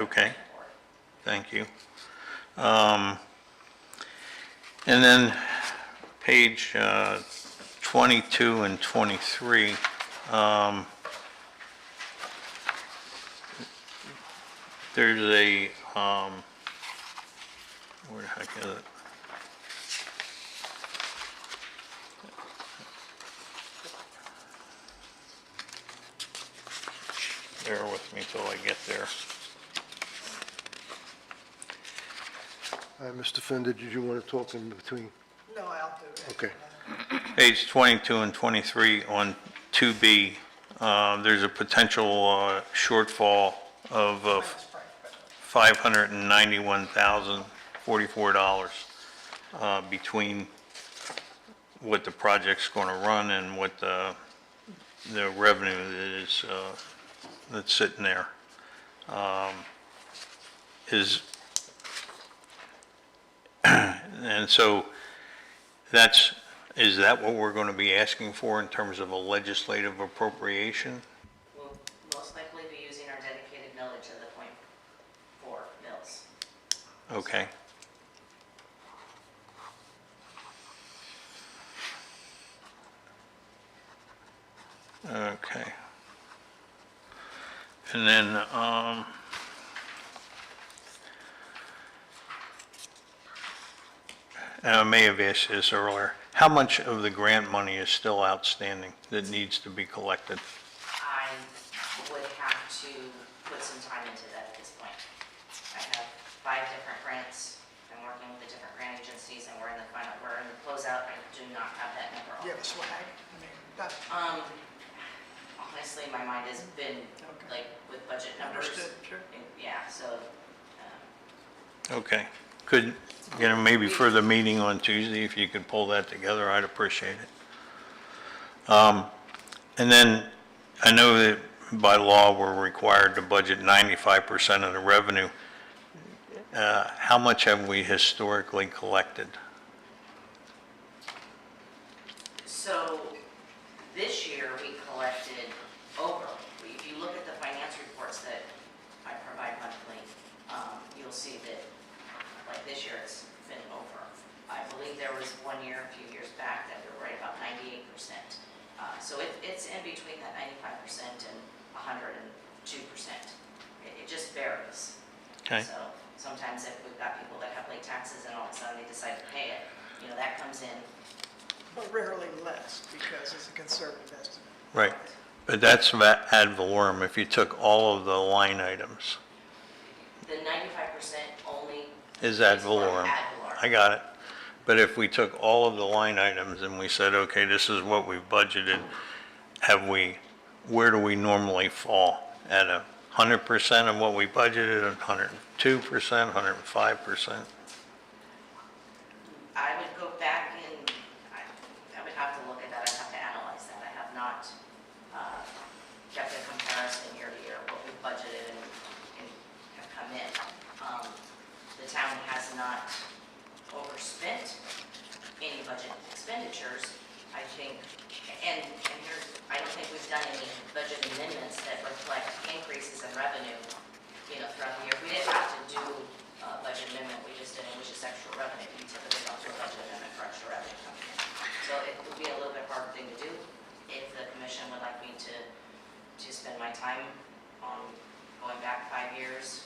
Okay. Thank you. And then page 22 and 23, there's a, where the heck is it? Bear with me till I get there. Mr. Fender, did you want to talk in between? No, I'll do it. Okay. Page 22 and 23 on 2B, there's a potential shortfall of Minus price, but- $591,044 between what the project's going to run and what the revenue that is, that's sitting there. And so is that what we're going to be asking for in terms of a legislative appropriation? We'll most likely be using our dedicated millage of the .4 mills. Okay. Okay. And then, and I may have asked this earlier, how much of the grant money is still outstanding that needs to be collected? I would have to put some time into that at this point. I have 5 different grants. I'm working with the different grant agencies, and we're in the closeout. I do not have that number. Do you have a swag? I mean, that, Honestly, my mind has been Okay. like with budget numbers. understood, sure. Yeah, so, Okay. Could, maybe for the meeting on Tuesday, if you could pull that together, I'd appreciate it. And then, I know that by law, we're required to budget 95% of the revenue. How much have we historically collected? so this year we collected over. If you look at the finance reports that I provide monthly, you'll see that like this year it's been over. I believe there was one year, a few years back, that we were right about 98%. So it's in between that 95% and 102%. It just varies. Okay. So sometimes if we've got people that have late taxes and all of a sudden they decide to pay it, that comes in. but rarely less, because it's a conservative estimate. Right. But that's ad valorem, if you took all of the line items, The 95% only. is ad for valorem. ad valorem. I got it. But if we took all of the line items and we said, okay, this is what we've budgeted, where do we normally fall? At 100% of what we budgeted, 102%, 105%? I would go back and, I would have to look at that, I'd have to analyze that. I have not kept a comparison year to year, what we've budgeted and have come in. The town has not overspent any budget expenditures, I think, and here, I don't think we've done any budget amendments that reflect increases in revenue, throughout the year. We didn't have to do a budget amendment, we just did it, which is extra revenue. We typically don't do a budget amendment for extra revenue coming in. So it would be a little bit hard thing to do if the commission would like me to spend my time on going back 5 years.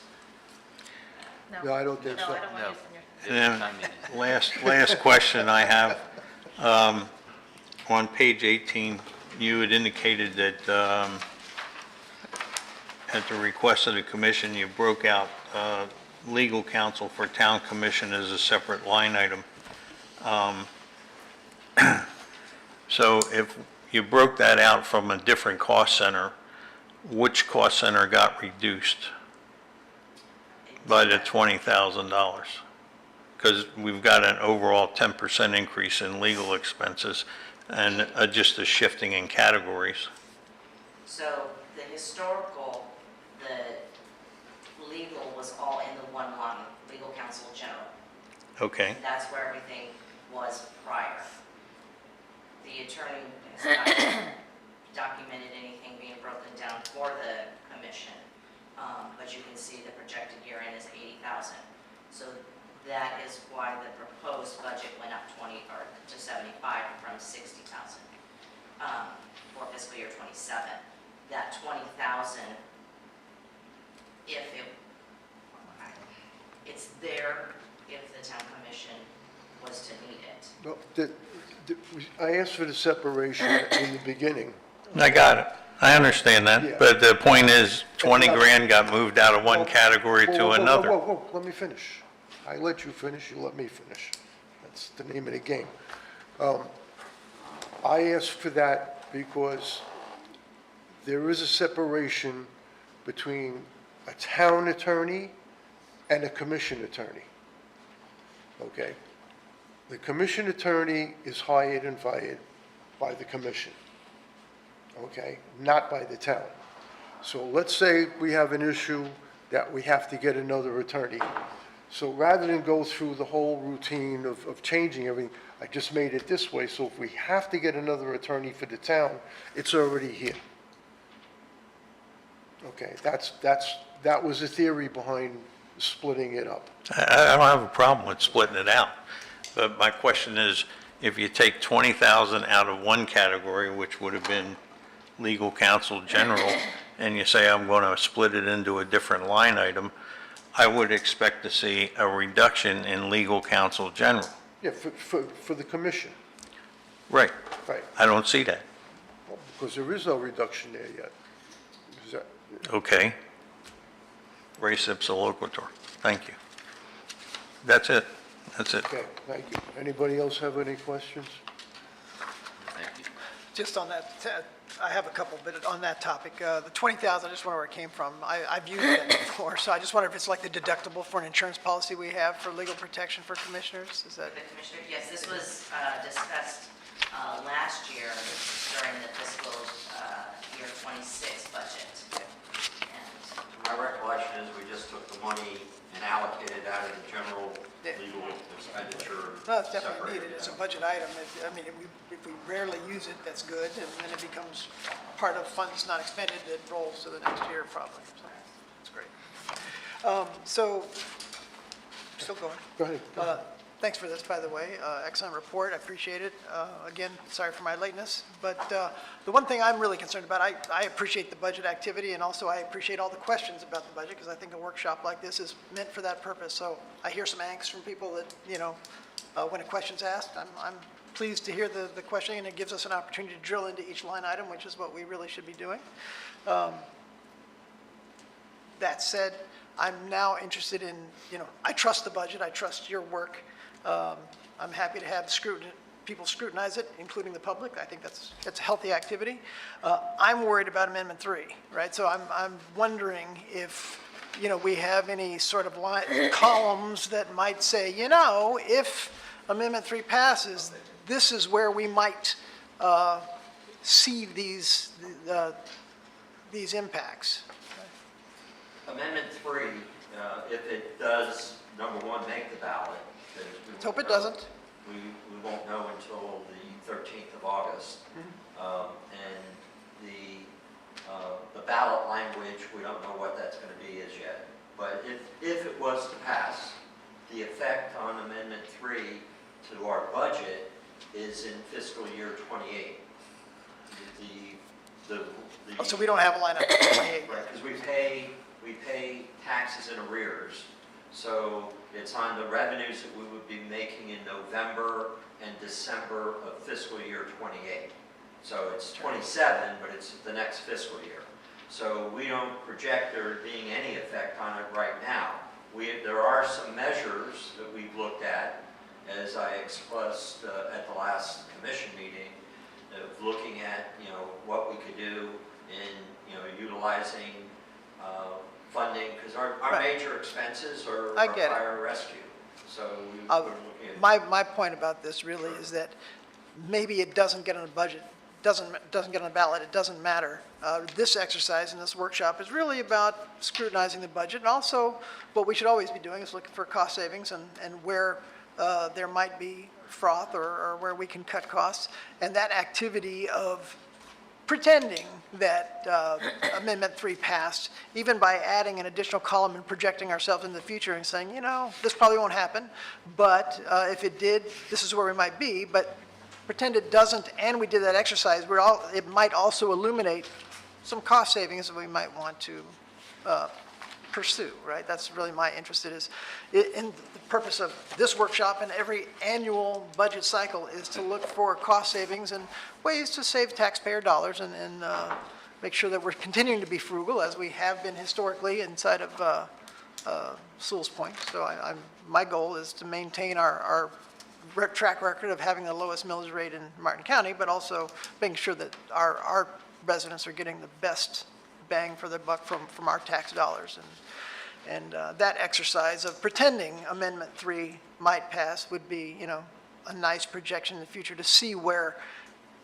No, I don't think No, so. I don't want No. to spend your. And then, last question I have, on page 18, you had indicated that, at the request of the commission, you broke out, legal counsel for town commission as a separate line item. So if you broke that out from a different cost center, which cost center got reduced by the $20,000? Because we've got an overall 10% increase in legal expenses and just a shifting in categories. So the historical, the legal was all in the one line, legal counsel general. Okay, And that's where everything was prior. The attorney has not documented anything being broken down for the commission, but you can see the projected year end is 80,000. So that is why the proposed budget went up to 75 from 60,000 for fiscal year 27. That 20,000, if it's there if the town commission was to need it. No, I asked for the separation in the beginning. I got it. I understand Yeah. that, but the point is, 20 grand got moved out of one category Whoa, to whoa, whoa, another. Whoa, whoa, let me finish. I let you finish, you let me finish. That's the name of the game. I asked for that because there is a separation between a town attorney and a commission attorney. Okay? The commission attorney is hired and fired by the commission, okay? Not by the town. So let's say we have an issue that we have to get another attorney. So rather than go through the whole routine of changing everything, I just made it this way, so if we have to get another attorney for the town, it's already here. Okay, that was the theory behind splitting it up. I don't have a problem with splitting it out, but my question is, if you take 20,000 out of one category, which would have been legal counsel general, and you say, I'm going to split it into a different line item, I would expect to see a reduction in legal counsel general. Yeah, for the commission, Right. right, I don't see that. because there is no reduction there yet. Is that- Okay. Res ipsa loquitur. Thank you. That's it. That's it. Okay, thank you. Anybody else have any questions? Thank you. Just on that, I have a couple, but on that topic, the 20,000, I just wonder where it came from. I've used that before, so I just wonder if it's like the deductible for an insurance policy we have for legal protection for commissioners? Is that, The commissioner, yes, this was discussed last year during the fiscal year 26 budget. And My recollection is we just took the money and allocated out of the general legal expenditure. no, it's definitely separated needed. It's a out. budget item. I mean, if we rarely use it, that's good, and then it becomes part of funds not expended, it rolls to the next year probably. So that's great. So, still going. Go ahead. Go ahead. Thanks for this, by the way. Excellent report. I appreciate it. Again, sorry for my lateness. But the one thing I'm really concerned about, I appreciate the budget activity, and also I appreciate all the questions about the budget, because I think a workshop like this is meant for that purpose. So I hear some angst from people that, when a question's asked, I'm pleased to hear the question, and it gives us an opportunity to drill into each line item, which is what we really should be doing. That said, I'm now interested in, I trust the budget, I trust your work. I'm happy to have people scrutinize it, including the public. I think that's a healthy activity. I'm worried about Amendment 3, right? So I'm wondering if, we have any sort of columns that might say, if Amendment 3 passes, this is where we might see these impacts. Amendment 3, if it does, number one, make the ballot. Let's hope it doesn't. We won't know until the 13th of August. And the ballot language, we don't know what that's going to be as yet. But if it was to pass, the effect on Amendment 3 to our budget is in fiscal year 28. The Oh, so we don't have a line item for 28 yet. Right, because we pay taxes in arrears, so it's on the revenues that we would be making in November and December of fiscal year '28. So it's '27, but it's the next fiscal year. So we don't project there being any effect on it right now. There are some measures that we've looked at, as I expressed at the last commission meeting, of looking at, what we could do in, utilizing funding, because our Right. major expenses are I get it. fire rescue. So we're looking at. My point about this really is that maybe it doesn't get on the budget, doesn't get on the ballot, it doesn't matter. This exercise in this workshop is really about scrutinizing the budget, and also what we should always be doing is looking for cost savings and where there might be froth or where we can cut costs. And that activity of pretending that Amendment 3 passed, even by adding an additional column and projecting ourselves in the future and saying, this probably won't happen, but if it did, this is where we might be, but pretend it doesn't, and we did that exercise, it might also illuminate some cost savings that we might want to pursue, right? That's really my interest in the purpose of this workshop and every annual budget cycle is to look for cost savings and ways to save taxpayer dollars and make sure that we're continuing to be frugal as we have been historically inside of Sewell's Point. So my goal is to maintain our track record of having the lowest millage rate in Martin County, but also making sure that our residents are getting the best bang for their buck from our tax dollars. And that exercise of pretending Amendment 3 might pass would be, a nice projection in the future to see where,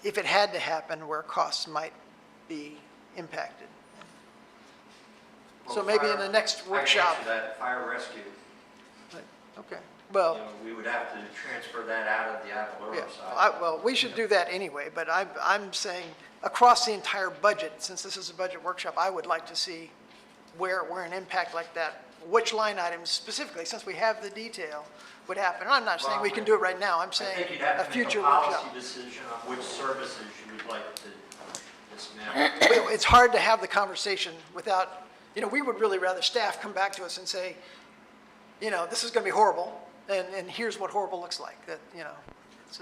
if it had to happen, where costs might be impacted. So maybe in the next workshop. I answer that, fire rescue, Okay, well. we would have to transfer that out of the Avalora Yeah, side. well, we should do that anyway, but I'm saying across the entire budget, since this is a budget workshop, I would like to see where an impact like that, which line items specifically, since we have the detail, would happen. And I'm not saying we can do it right now, I'm I saying think you'd a have to make future a workshop. policy decision on which services you would like to dismantle. But it's hard to have the conversation without, we would really rather staff come back to us and say, this is going to be horrible, and here's what horrible looks like, that, it's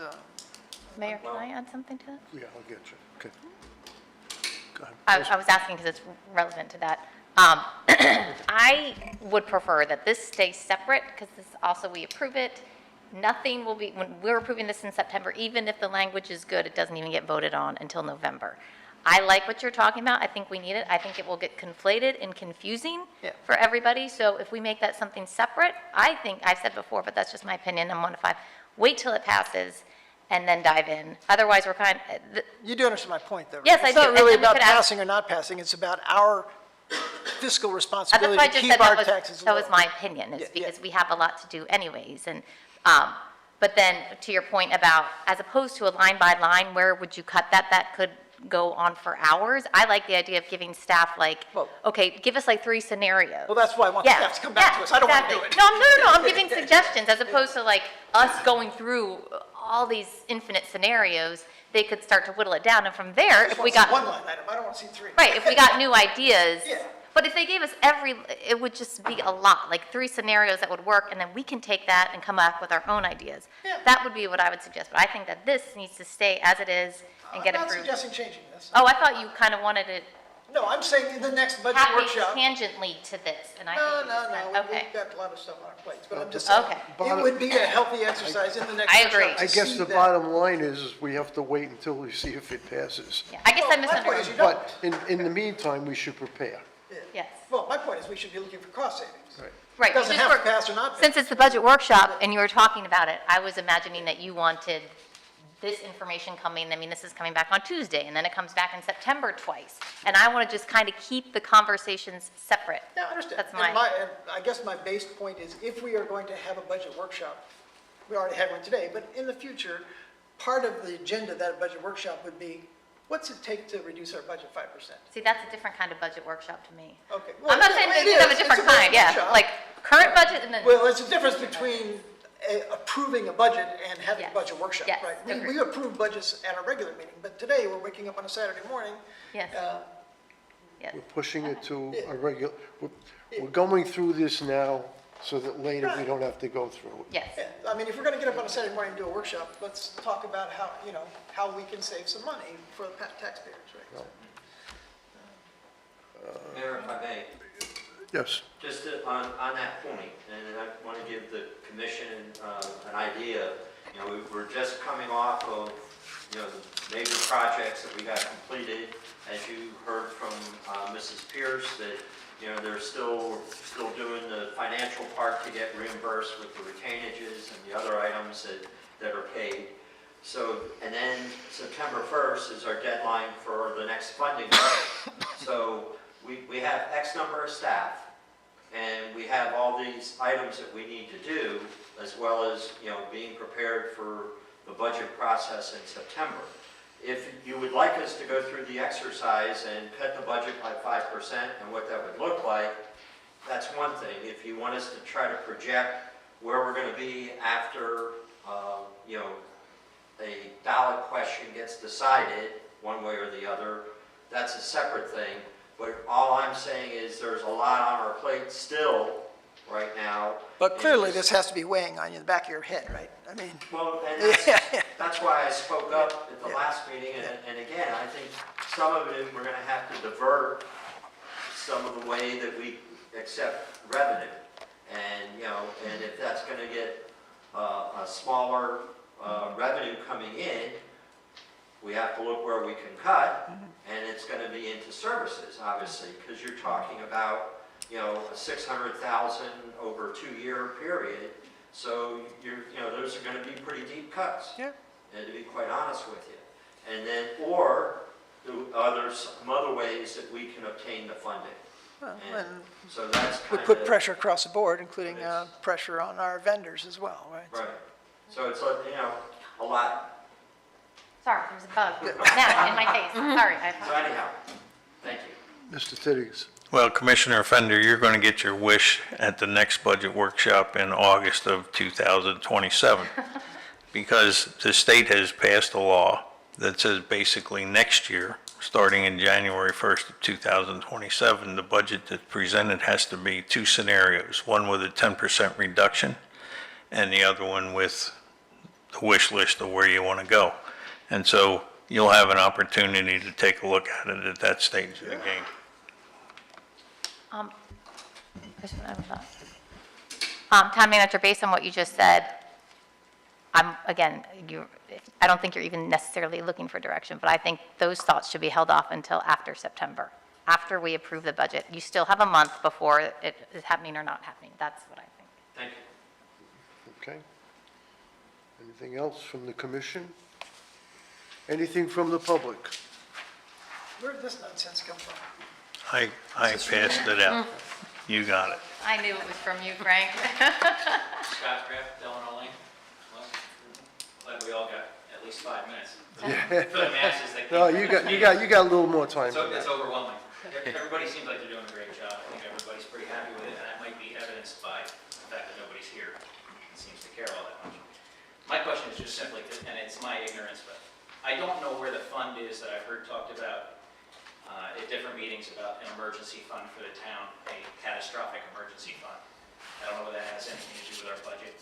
Mayor, can I add something to that? Yeah, I'll get you. Okay. Go ahead. I was asking because it's relevant to that. I would prefer that this stay separate, because this also, we approve it. Nothing will be, when we're approving this in September, even if the language is good, it doesn't even get voted on until November. I like what you're talking about. I think we need it. I think it will get conflated and confusing for everybody. So if we make that something separate, I think, I've said before, but that's just my opinion, I'm 1 to 5, wait till it passes and then dive in. Otherwise, we're You do understand my point, though, right? Yes, I It's not do. And really then we about could ask- passing or not passing, it's about our fiscal That's responsibility why I to just keep said our that taxes that low. was my opinion, Yeah, is yeah. because we have a lot to do anyways. And, but then to your point about, as opposed to a line by line, where would you cut that? That could go on for hours. I like the idea of giving staff Well- okay, give us 3 scenarios. Well, that's why I want Yeah, staff to come back yeah, to us. I don't want to do exactly. it. No, I'm giving suggestions as opposed to us going through all these infinite scenarios. They could start to whittle it down, and from there, if we got. One line item, I don't want to see 3. Right, if we got new ideas. Yeah. But if they gave us it would just be a lot, 3 scenarios that would work, and then we can take that and come up with our own ideas. Yeah. That would be what I would suggest, but I think that this needs to stay as it is and get I'm not approved. suggesting changing this. Oh, I thought you kind of wanted it No, I'm saying in the next budget happy workshop. tangentially to this, and I No, think you just no, meant, we've okay. got a lot of stuff on our plates, but I'm just saying, Okay. it would be a healthy exercise in the next I workshop agree. to I guess see the that. bottom line is we have to wait until we see if it passes. Yeah, I guess I Well, my point is misunderstood. you don't. But in the meantime, we should prepare. Yes. Well, my point is we should be looking for cost savings. Right. Right. It doesn't just have to for- pass or not pass. Since it's the budget workshop and you were talking about it, I was imagining that you wanted this information coming, this is coming back on Tuesday, and then it comes back in September twice. And I want to just kind of keep the conversations separate. Yeah, I understand. That's And and I guess my base point is if we are going to have a budget workshop, we already had one today, but in the future, part of the agenda of that budget workshop would be, what's it take to reduce our budget 5%? See, that's a different kind of budget workshop to me. Okay. I'm not saying it that you have a is. It's different budget kind, yeah. workshop. Like current budget and then, Well, it's a difference between approving a budget and having a Yes. budget workshop, Yes, right? agreed. We approve budgets at our regular meeting, but today we're waking up on a Saturday morning. Yes. Yes. We're pushing it to a regular, we're going through this now so that later we don't have to go through it. Yes. Yeah, I mean, if we're gonna get up on a Saturday morning and do a workshop, let's talk about how, how we can save some money for the taxpayers, right? Mayor, if I may, Yes, just on that point, and I want to give the commission an idea. We're just coming off of, the major projects that we got completed. As you heard from Mrs. Pierce, that, they're still doing the financial part to get reimbursed with the retainages and the other items that are paid. So, and then September 1st is our deadline for the next funding. So we have X number of staff, and we have all these items that we need to do, as well as, being prepared for the budget process in September. If you would like us to go through the exercise and cut the budget by 5% and what that would look like, that's one thing. If you want us to try to project where we're going to be after, a ballot question gets decided, one way or the other, that's a separate thing. But all I'm saying is there's a lot on our plate still right now. But clearly, It's this has to be weighing on you in the back of your head, right? I mean, well, and that's why I spoke up at the last meeting, and again, I think some of it, we're gonna have to divert some of the way that we accept revenue. And, and if that's gonna get a smaller revenue coming in, we have to look where we can cut, and it's gonna be into services, obviously, because you're talking about, a 600,000 over a 2-year period. So those are going to be pretty deep cuts. Yeah. And to be quite honest with you, and then or there's some other ways that we can obtain the funding. well, And and so that's we kind put of pressure across the board, including Yes. pressure on our vendors as well, right? right. So it's like a lot. Sorry, there's a bug now in my face. Sorry, I So apologize. anyhow, thank you. Mr. Titties. Well, Commissioner Fender, you're going to get your wish at the next budget workshop in August of 2027, because the state has passed a law that says basically next year, starting in January 1st of 2027, the budget that's presented has to be 2 scenarios, one with a 10% reduction and the other one with the wish list of where you want to go. And so you'll have an opportunity to take a look at it at that stage of the game. There's one other thought. Town manager, based on what you just said, I don't think you're even necessarily looking for direction, but I think those thoughts should be held off until after September, after we approve the budget. You still have a month before it is happening or not happening. That's what I think. Thank you. Okay. Anything else from the commission? Anything from the public? Where did this nonsense come from? I passed it out. You got it. I knew it was from you, Frank. Scott Kraft, Delano Lane. Well, glad we all got at least 5 minutes. For the masses that came No, from you this got, you meeting. got, you got a little more time So for it's that. overwhelming. Everybody seems like they're doing a great job. I think everybody's pretty happy with it, and that might be evidenced by the fact that nobody's here and seems to care all that much. My question is just simply, and it's my ignorance, but I don't know where the fund is that I've heard talked about at different meetings about an emergency fund for the town, a catastrophic emergency fund. I don't know whether that has anything to do with our budget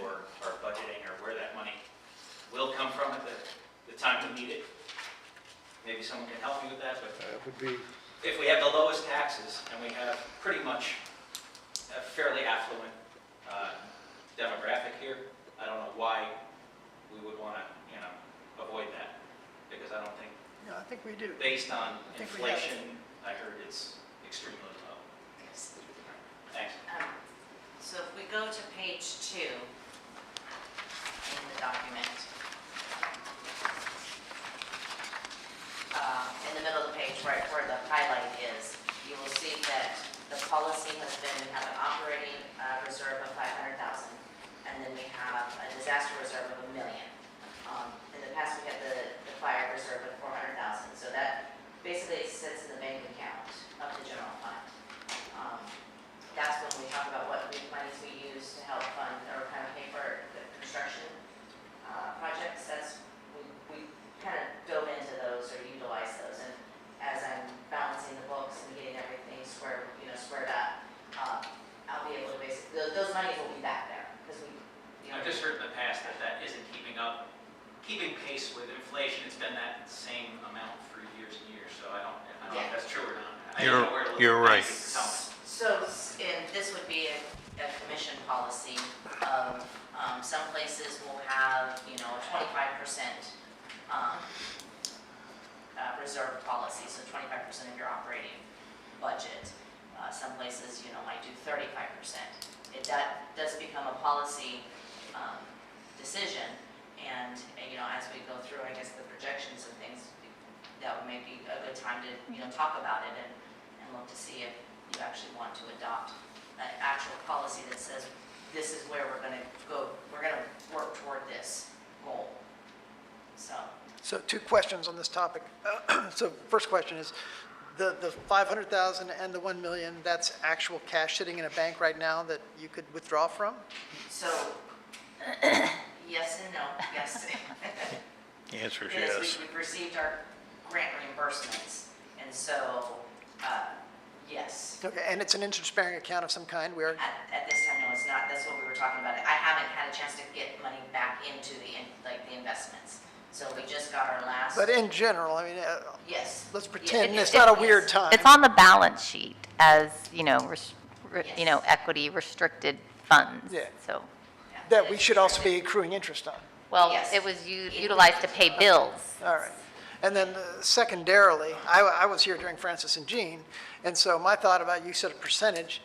or our budgeting or where that money will come from at the time we need it. Maybe someone can help me with that, but That would be, if we have the lowest taxes and we have pretty much a fairly affluent demographic here, I don't know why we would want to, avoid that, because I don't think, No, I think we do. based on think we have it. inflation, I heard it's extremely low. Thanks. So if we go to page 2 in the document, in the middle of the page, right where the highlight is, you will see that the policy has been, we have an operating reserve of 500,000, and then we have a disaster reserve of $1 million. In the past, we had the fire reserve of 400,000, so that basically sits in the bank account of the general fund. That's when we talk about what monies we use to help fund or kind of pay for Now, keeping pace with inflation, it's been that same amount for years and years, so I don't know if that's true or not. I don't know where to look. You're right. Tell me. So, and this would be a commission policy of, some places will have, you know, a 25% reserve policy, so 25% of your operating budget. Some places, you know, might do 35%. That does become a policy decision, and, you know, as we go through, I guess, the projections and things, that would maybe be a good time to, you know, talk about it and look to see if you actually want to adopt an actual policy that says, this is where we're gonna go, we're gonna work toward this goal. So 2 questions on this topic. So first question is, the 500,000 and the 1 million, that's actual cash sitting in a bank right now that you could withdraw from? So, yes and no, yes. The answer is Yes, yes. we've received our grant reimbursements, and so, yes. Okay, and it's an interest-bearing account of some kind where, At this time, no, it's not, that's what we were talking about. I haven't had a chance to get money back into the investments. So we just got our last, but in general, I mean, yes. let's Yeah, pretend it- it's not a weird yes. time. It's on the balance sheet as, you know, you know, Yes. equity restricted funds. Yeah. So, Yeah, That we it's should also be restricted. accruing interest on. well, Yes. it was utilized to pay bills. All right. And then secondarily, I was here during Francis and Jean, and so my thought about, you said a percentage,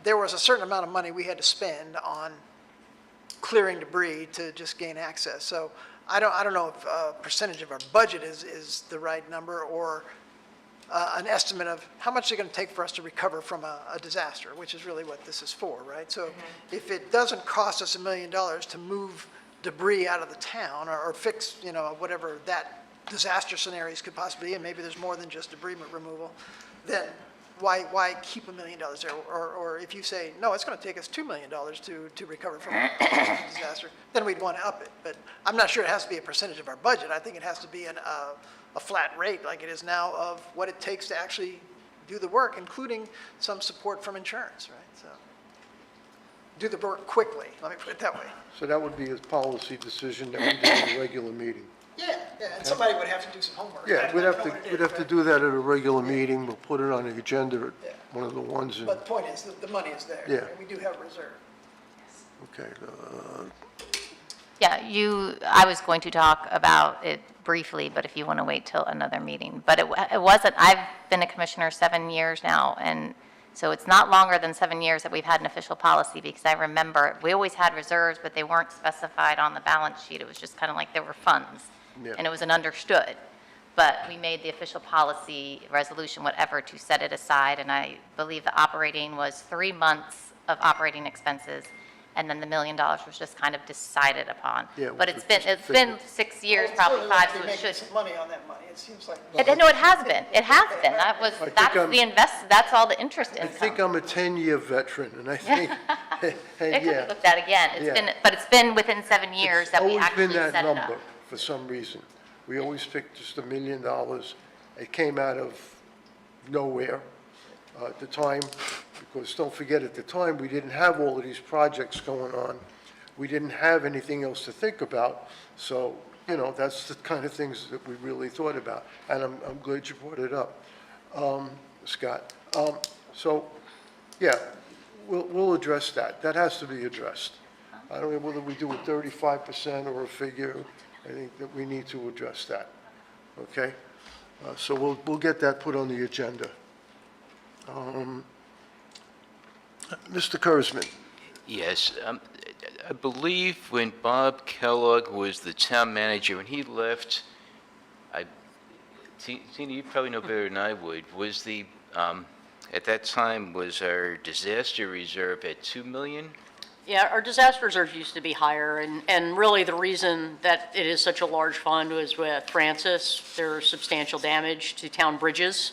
there was a certain amount of money we had to spend on clearing debris to just gain access. So I don't know if a percentage of our budget is the right number, or an estimate of how much it's going to take for us to recover from a disaster, which is really what this is for, right? So if it doesn't cost us $1 million to move debris out of the town, or fix, you know, whatever that disaster scenarios could possibly be, and maybe there's more than just debris removal, then why keep $1 million there? Or if you say, no, it's going to take us $2 million to recover from a disaster, then we'd want to up it. But I'm not sure it has to be a percentage of our budget. I think it has to be a flat rate, like it is now, of what it takes to actually do the work, including some support from insurance, right? So do the work quickly, let me put it that way. So that would be a policy decision that we do in a regular meeting. Yeah, and somebody would have to do some homework. Yeah, we'd I have don't to, know what it we'd is, have to but- do that at a regular meeting. We'll put it on the agenda, Yeah. one of the ones in, But the point is, that the money is there. Yeah. And we do have reserve. okay. Yeah, I was going to talk about it briefly, but if you want to wait till another meeting. But it wasn't, I've been a commissioner 7 years now, and so it's not longer than 7 years that we've had an official policy, because I remember we always had reserves, but they weren't specified on the balance sheet. It was just kind of like there were funds, Yeah. and it was an understood. But we made the official policy resolution, whatever, to set it aside, and I believe the operating was 3 months of operating expenses, and then the $1 million was just kind of decided upon. Yeah, But which it's was been 6 years, I'd probably certainly 5, like to so be it making should. some money on that money. It seems like. No, it has been. It has been. think That's I'm- that's all the interest I think income. I'm a 10-year veteran, and I think, It could be yeah. looked at again. It's Yeah. been, but it's been within 7 years that we It's actually always been set that it up. number for some reason. We always picked just $1 million. It came out of nowhere at the time, because don't forget, at the time, we didn't have all of these projects going on. We didn't have anything else to think about. So, you know, that's the kind of things that we really thought about. And I'm glad you brought it up, Scott. So, yeah, we'll address that. That has to be addressed. I don't know whether we do a 35% or a figure. I think that we need to address that, okay? So we'll get that put on the agenda. Mr. Kurzman, Yes, I believe when Bob Kellogg was the town manager, when he left, Tina, you probably know better than I would, was at that time, was our disaster reserve at 2 million? Yeah, our disaster reserves used to be higher, and really the reason that it is such a large fund was with Francis, there was substantial damage to town bridges,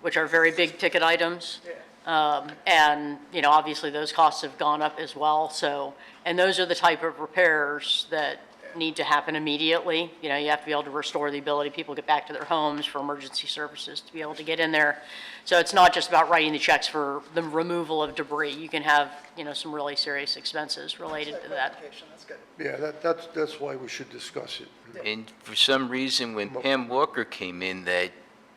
which are very big ticket items. And, you know, obviously those costs have gone up as well, so, and those are the type of repairs that need to happen immediately. You know, you have to be able to restore the ability of people to get back to their homes, for emergency services to be able to get in there. So it's not just about writing the checks for the removal of debris. You can have, you know, some really serious expenses related to that. Clarification, that's good. Yeah, that's why we should discuss it. And for some reason, when Pam Walker came in, that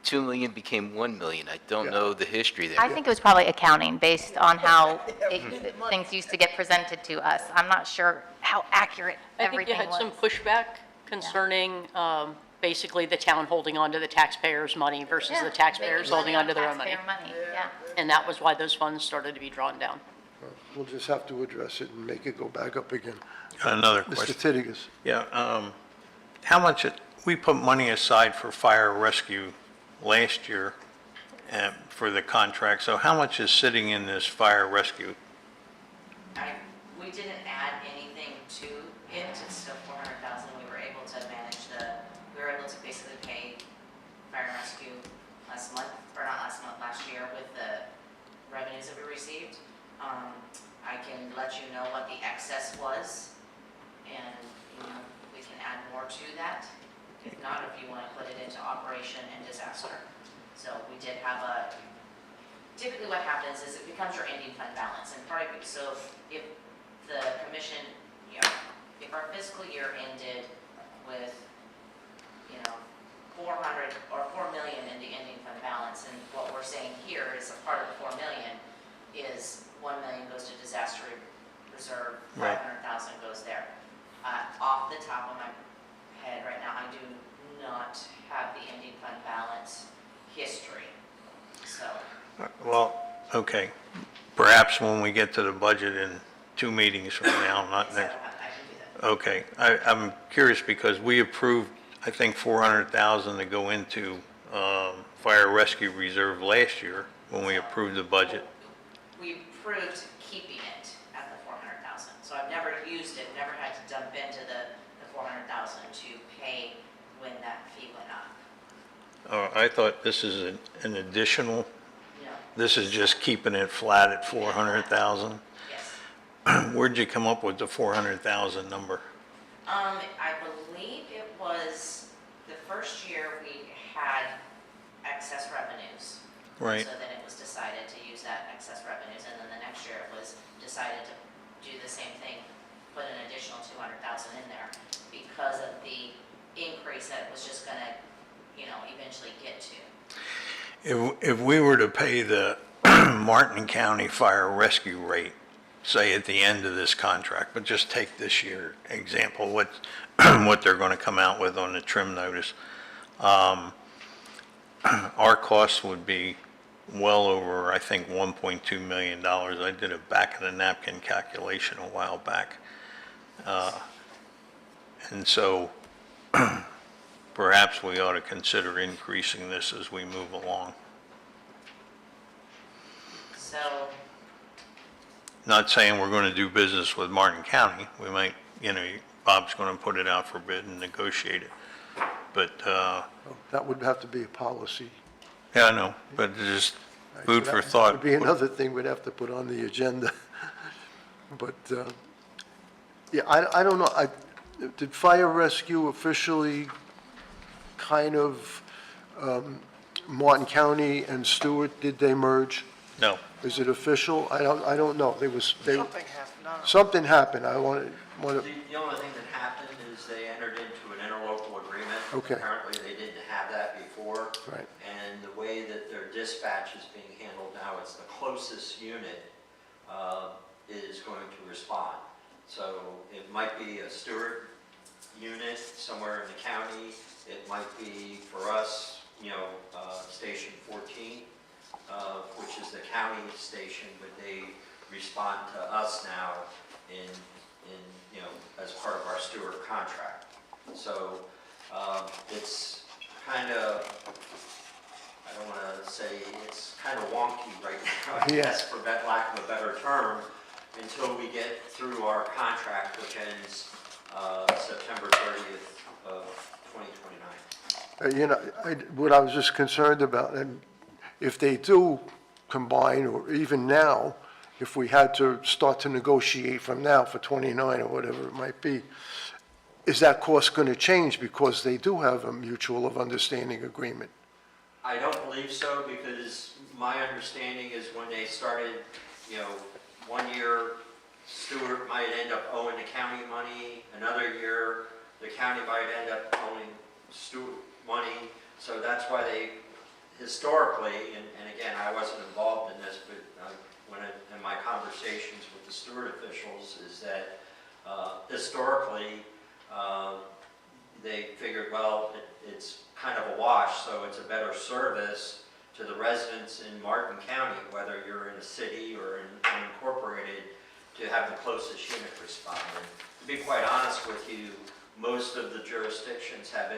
2 million became 1 million. I don't Yeah. know the history there. I think it was probably accounting based on how things used to get presented to us. I'm not sure how accurate I think you everything had was. some pushback concerning basically the town holding on to the taxpayers' money versus the taxpayers holding on to their own money. Taxpayer money, yeah. And that was why those funds started to be drawn down. We'll just have to address it and make it go back up again. Another Mr. question. Titigus? Yeah, how much, we put money aside for fire rescue last year for the contract, so how much is sitting in this fire rescue? We didn't add anything to it, it's still 400,000, we were able to manage we were able to basically pay fire and rescue last month, or not last month, last year with the revenues that we received. I can let you know what the excess was, and, you know, we can add more to that. If not, if you want to put it into operation and disaster. So we did have typically what happens is it becomes your ending fund balance, and so if the commission, you know, if our fiscal year ended with, you know, 400 or 4 million in the ending fund balance, and what we're saying here is a part of the 4 million is 1 million goes to disaster reserve, Right. 500,000 goes there. Off the top of my head right now, I do not have the ending fund balance history, so. Well, okay, perhaps when we get to the budget in 2 meetings from now, not Yes, I next. don't have- I can do that. Okay, I'm curious because we approved, I think, 400,000 to go into fire rescue reserve last year when we approved the budget. We approved keeping it at the 400,000. So I've never used it, never had to dump into the 400,000 to pay when that fee went up. I thought this is an additional, No, this is just keeping it flat at 400,000. yes. Where'd you come up with the 400,000 number? I believe it was the first year we had excess revenues. Right. So then it was decided to use that excess revenues, and then the next year it was decided to do the same thing, put an additional 200,000 in there because of the increase that it was just gonna, you know, eventually get to. If we were to pay the Martin County Fire Rescue rate, say at the end of this contract, but just take this year example, what they're going to come out with on the trim notice, our costs would be well over, I think, $1.2 million. I did a back of the napkin calculation a while back. And so perhaps we ought to consider increasing this as we move along. So, Not saying we're going to do business with Martin County. We might, you know, Bob's going to put it out for bid and negotiate it. But, That would have to be a policy. yeah, I know, but just food So for that thought. would be another thing we'd have to put on the agenda. But, yeah, I don't know, did fire rescue officially kind of, Martin County and Stewart, did they merge? No, Is it official? I don't know. There was, Something happened, I don't know. something happened. I want The to, only thing that happened is they entered into an interlocal agreement. Okay. Apparently, they didn't have that before. Right. And the way that their dispatch is being handled now, it's the closest unit is going to respond. So it might be a Stewart unit somewhere in the county. It might be for us, you know, Station 14, which is the county station, but they respond to us now in, you know, as part of our Stewart contract. So it's kind of, I don't want to say, it's kind of wonky right now, I Yeah. guess, for lack of a better term, until we get through our contract, which ends September 30th of 2029. you know, what I was just concerned about, and if they do combine, or even now, if we had to start to negotiate from now for 29 or whatever it might be, is that cost going to change because they do have a mutual of understanding agreement? I don't believe so, because my understanding is when they started, 1 year Stewart might end up owing the county money, another year the county might end up owing Stewart money. So that's why they historically, and again, I wasn't involved in this, but in my conversations with the Stewart officials, is that historically, they figured, well, it's kind of a wash, so it's a better service to the residents in Martin County, whether you're in a city or in unincorporated, to have the closest unit respond. And to be quite honest with you, most of the jurisdictions have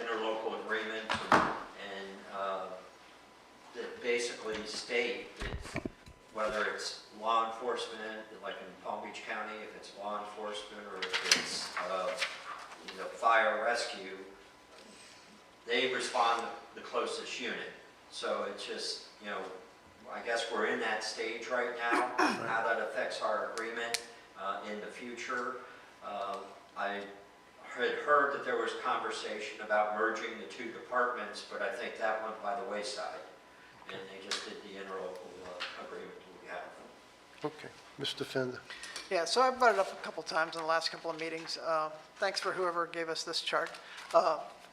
interlocal agreements and that basically state that whether it's law enforcement, like in Palm Beach County, if it's law enforcement or if it's fire rescue, they respond the closest unit. So it's just, I guess we're in that stage right now, how that affects our agreement in the future. I had heard that there was conversation about merging the two departments, but I think that went by the wayside. And they just did the interlocal agreement we have. Okay, Mr. Fender. Yeah, so I brought it up a couple times in the last couple of meetings. Thanks for whoever gave us this chart.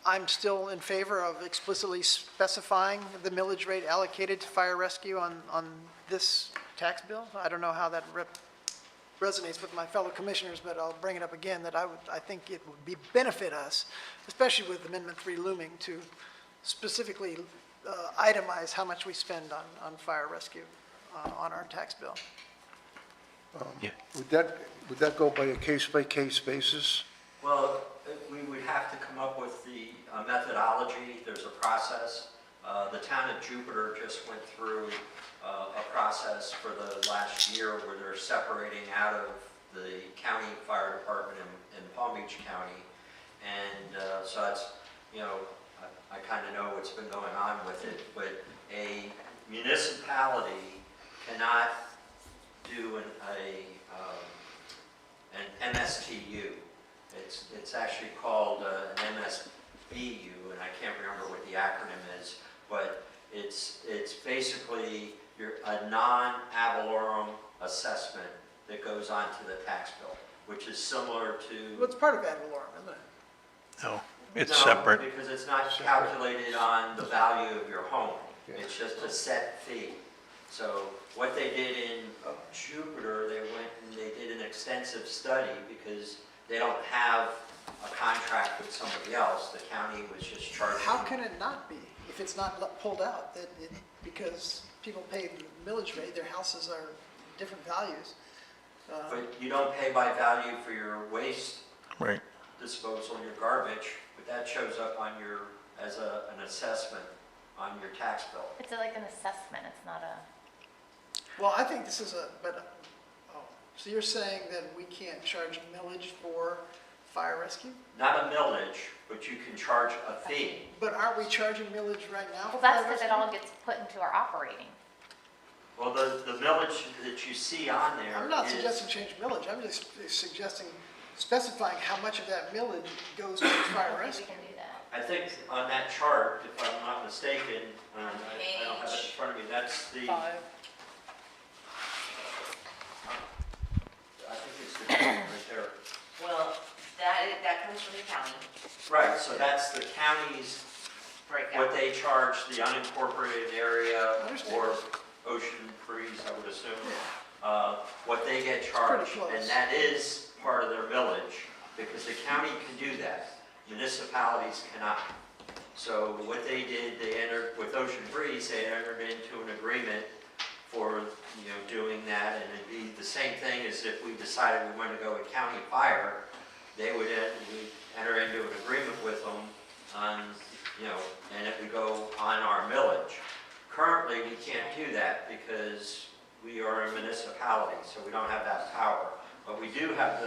I'm still in favor of explicitly specifying the millage rate allocated to fire rescue on this tax bill. I don't know how that resonates with my fellow commissioners, but I'll bring it up again, that I think it would benefit us, especially with Amendment 3 looming, to specifically itemize how much we spend on fire rescue on our tax bill. Yeah. Would that go by a case-by-case basis? Well, we would have to come up with the methodology. There's a process. The town of Jupiter just went through a process for the last year where they're separating out of the county fire department in Palm Beach County. And so that's, I kind of know what's been going on with it, but a municipality cannot do an MSTU. It's actually called an MSBU, and I can't remember what the acronym is, but it's basically a non-ad valorem assessment that goes onto the tax bill, which is similar to... Well, it's part of ad valorem, isn't it? No, it's No, separate. because it's not calculated on the value of your home. It's just a set fee. So what they did in Jupiter, they went and they did an extensive study because they don't have a contract with somebody else. The county was just charging. How can it not be if it's not pulled out? Because people pay the millage rate, their houses are different values. But you don't pay by value for your waste Right. disposal, your garbage, but that shows up on as an assessment on your tax bill. It's like an assessment, it's not a... Well, I think this is so you're saying that we can't charge millage for fire rescue? Not a millage, but you can charge a fee. But aren't we charging millage right now? Well, for that's fire because it rescue? all gets put into our operating. Well, the millage that you see on there I'm not is- suggesting change millage, I'm just suggesting specifying how much of that millage goes to fire We rescue. can do that. I think on that chart, if I'm not mistaken, I don't have it in front of me, that's the... I think it's the right there. Well, that comes from the county Right, so that's the county's, breakout. what they charge the unincorporated area Understand. or ocean freeze, I would assume, what they get pretty charged. close. And that is part of their millage, because the county can do that. Municipalities cannot. So what they did, they entered, with Ocean Breeze, they entered into an agreement for, doing that, and it'd be the same thing as if we decided we wanted to go with county fire, we'd enter into an agreement with them on, and it would go on our millage. Currently, we can't do that because we are a municipality, so we don't have that power. But we do have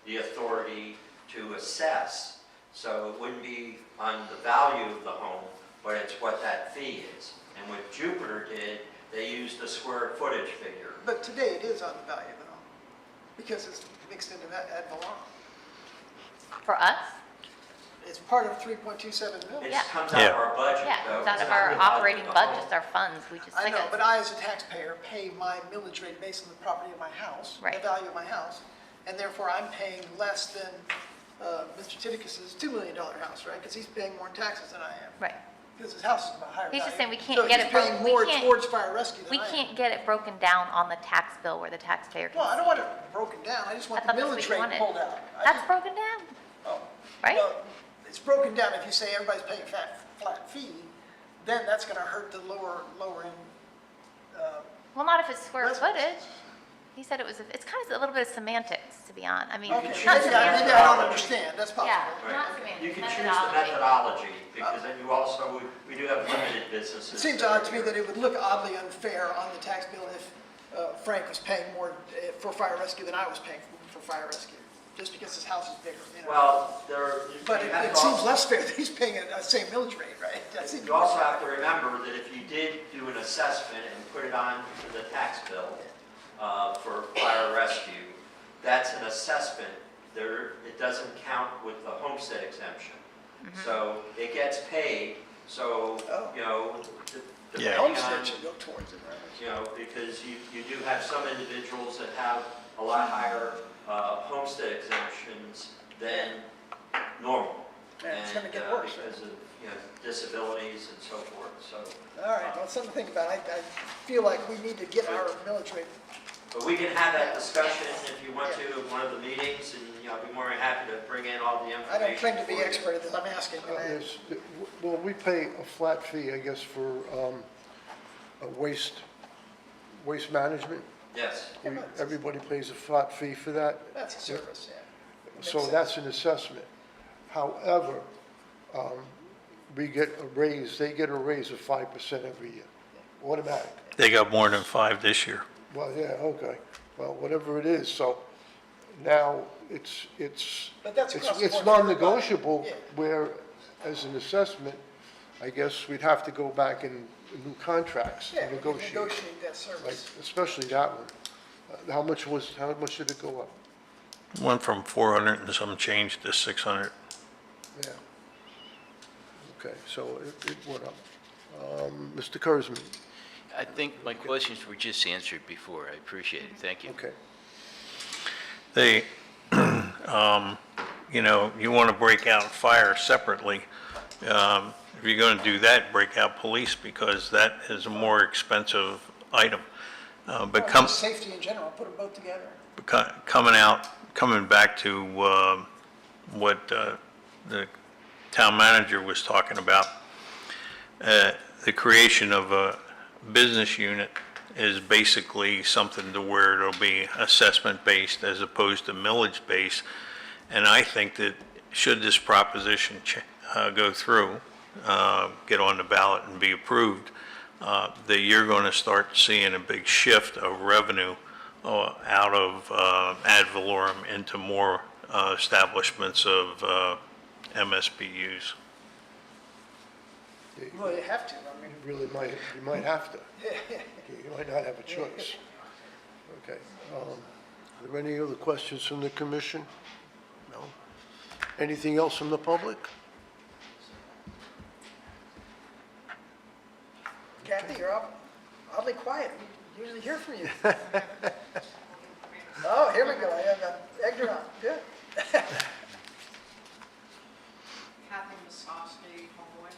the authority to assess. So it wouldn't be on the value of the home, but it's what that fee is. And what Jupiter did, they used a square footage figure. But today it is on the value of the home, because it's mixed into ad valorem. For us? It's part of 3.27 It mils. Yeah. comes out of our budget, Yeah, though. it's out It's of not our really out of operating the budgets, home. our funds, we just I think know, it's. but I, as a taxpayer, pay my millage rate based on the property of my house, the Right. value of my house, and therefore I'm paying less than Mr. Titicus's $2 million house, right? Because he's paying more in taxes than I am, Right. because his house is of a higher value. He's just saying we can't get it So he's paying broken- we more can't- towards fire rescue We than I am. can't get it broken down on the tax bill where the taxpayer can Well, I see. don't want it broken down, I just want I the thought that's what millage you rate wanted. pulled out. That's broken down, Oh. right? Well, it's broken down, if you say everybody's paying a flat fee, then that's gonna hurt the lower end. Well, not if it's square Residents. footage. He said it was, it's kind of a little bit of semantics, to be honest. I mean, Okay, not maybe I semantics. don't understand, that's possible. Yeah, Right. not semantics, You can choose the methodology. methodology, because then you also, we do have limited businesses. It seems odd to me that it would look oddly unfair on the tax bill if Frank was paying more for fire rescue than I was paying for fire rescue, just because his house is bigger, you know? Well, But you it have it to seems also- less fair that he's paying a same millage rate, right? That seems- You also have to remember that if you did do an assessment and put it on the tax bill for fire rescue, that's an assessment. It doesn't count with the homestead exemption. So it gets paid, so, Oh. you know, Yeah. depending on, Homestead should go towards it, right? you know, because you do have some individuals that have a lot higher homestead exemptions than normal. And it's gonna get And, worse, because of, you know, disabilities and so forth, so. All right, well, something to think about. I feel like we need to get our millage rate. But we can have that discussion if you want to at one of the meetings, and, you know, I'd be more than happy to bring in all the information. I don't claim to be for you. expert at this, I'm asking. Yes, well, we pay a flat fee, I guess, for waste management. Yes, Everybody pays a flat fee for that. That's a service, yeah. Makes So sense. that's an assessment. However, we get a raise, they get a raise of 5% every year, automatic. They got more than 5 this year. Well, yeah, okay, well, whatever it is, so now it's But that's across the it's board for everybody. non-negotiable, Yeah. where, as an assessment, I guess we'd have to go back and new contracts Yeah, to we can negotiate, negotiate that like, service. especially that one. How much did it go up? Went from 400 and some change to 600. Yeah. Okay, so it went up. Mr. Kurzman, I think my questions were just answered before. I appreciate it. Thank you. okay. They, you know, you want to break out fire separately. If you're going to do that, break out police, because that is a more expensive item. But Well, just safety in general, put them both together. coming back to what the town manager was talking about, the creation of a business unit is basically something to where it'll be assessment-based as opposed to millage-based. And I think that should this proposition go through, get on the ballot and be approved, that you're going to start seeing a big shift of revenue out of ad valorem into more establishments of MSBUs. Well, you have to, I mean, You might have to. You might not have a choice. Okay. Are there any other questions from the commission? No? Anything else from the public? Kathy, you're oddly quiet. We usually hear from you. Oh, here we go. I have Edgar on. Good. Kathy Muskowski, Homewood.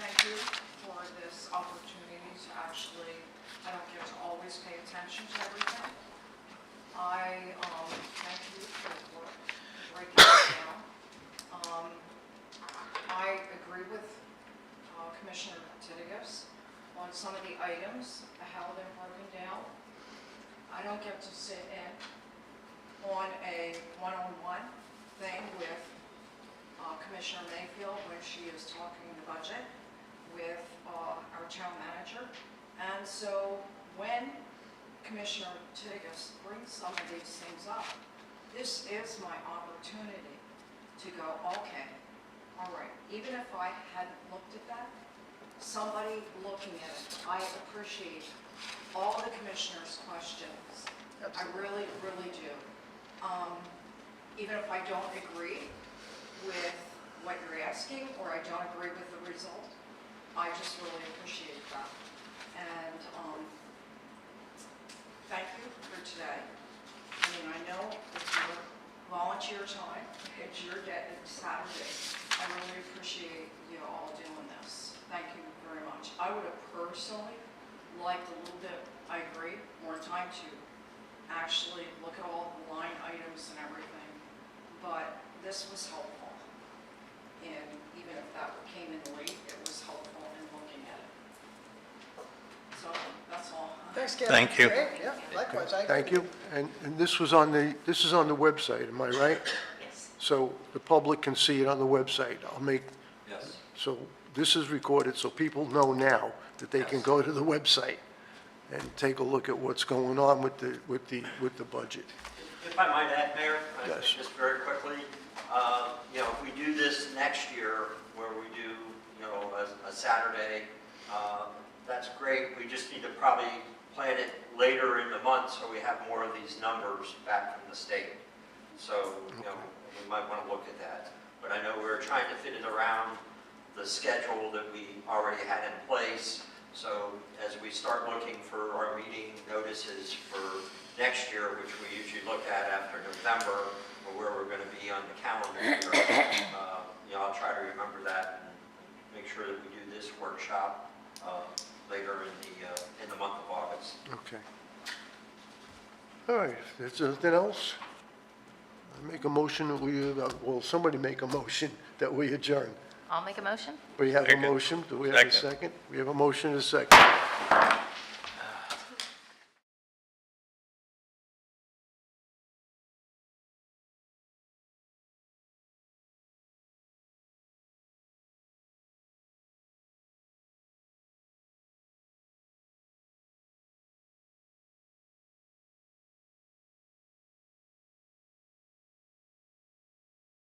Thank you for this opportunity to actually, I don't get to always pay attention to everything. I thank you for breaking it down. I agree with Commissioner Titigus on some of the items, how they're broken down. I don't get to sit in on a one-on-one thing with Commissioner Mayfield when she is talking the budget with our town manager. And so when Commissioner Titigus brings some of these things up, this is my opportunity to go, okay, all right, even if I hadn't looked at that, somebody looking at it, I appreciate all the commissioners' questions. I really, really do. Even if I don't agree, asking or I don't agree with the result, I just really appreciate that. And thank you for today. I mean, I know it's your volunteer time, it's your day, it's Saturday. I really appreciate you all doing this. Thank you very much. I would have personally liked a little bit, I agree, more time to actually look at all the line items and everything, but this was helpful. And even if that came in late, it was helpful in looking at it. So, that's all. Thanks, Kevin. Thank you. Great, yeah, likewise. I agree Thank with you. And this was on the, this is on the website, am I right? Yes. So the public can see it on the website. I'll make, Yes. so this is recorded, so people know now that they can Yes. go to the website and take a look at what's going on with the budget. If I might add, Mayor, Yes. just very quickly, you know, if we do this next year, where we do, you know, a Saturday, that's great. We just need to probably plan it later in the month so we have more of these numbers back from the state. So, you know, we might want to look at that. But I know we're trying to fit it around the schedule that we already had in place. So as we start looking for our meeting notices for next year, which we usually look at after November, or where we're going to be on the calendar here, you know, I'll try to remember that and make sure that we do this workshop later in the month of August. Okay. All right, if there's anything else? I make a motion that we, well, somebody make a motion that we adjourn. I'll make a motion. We have a Second. motion, do we have a Second. second? We have a motion and a second.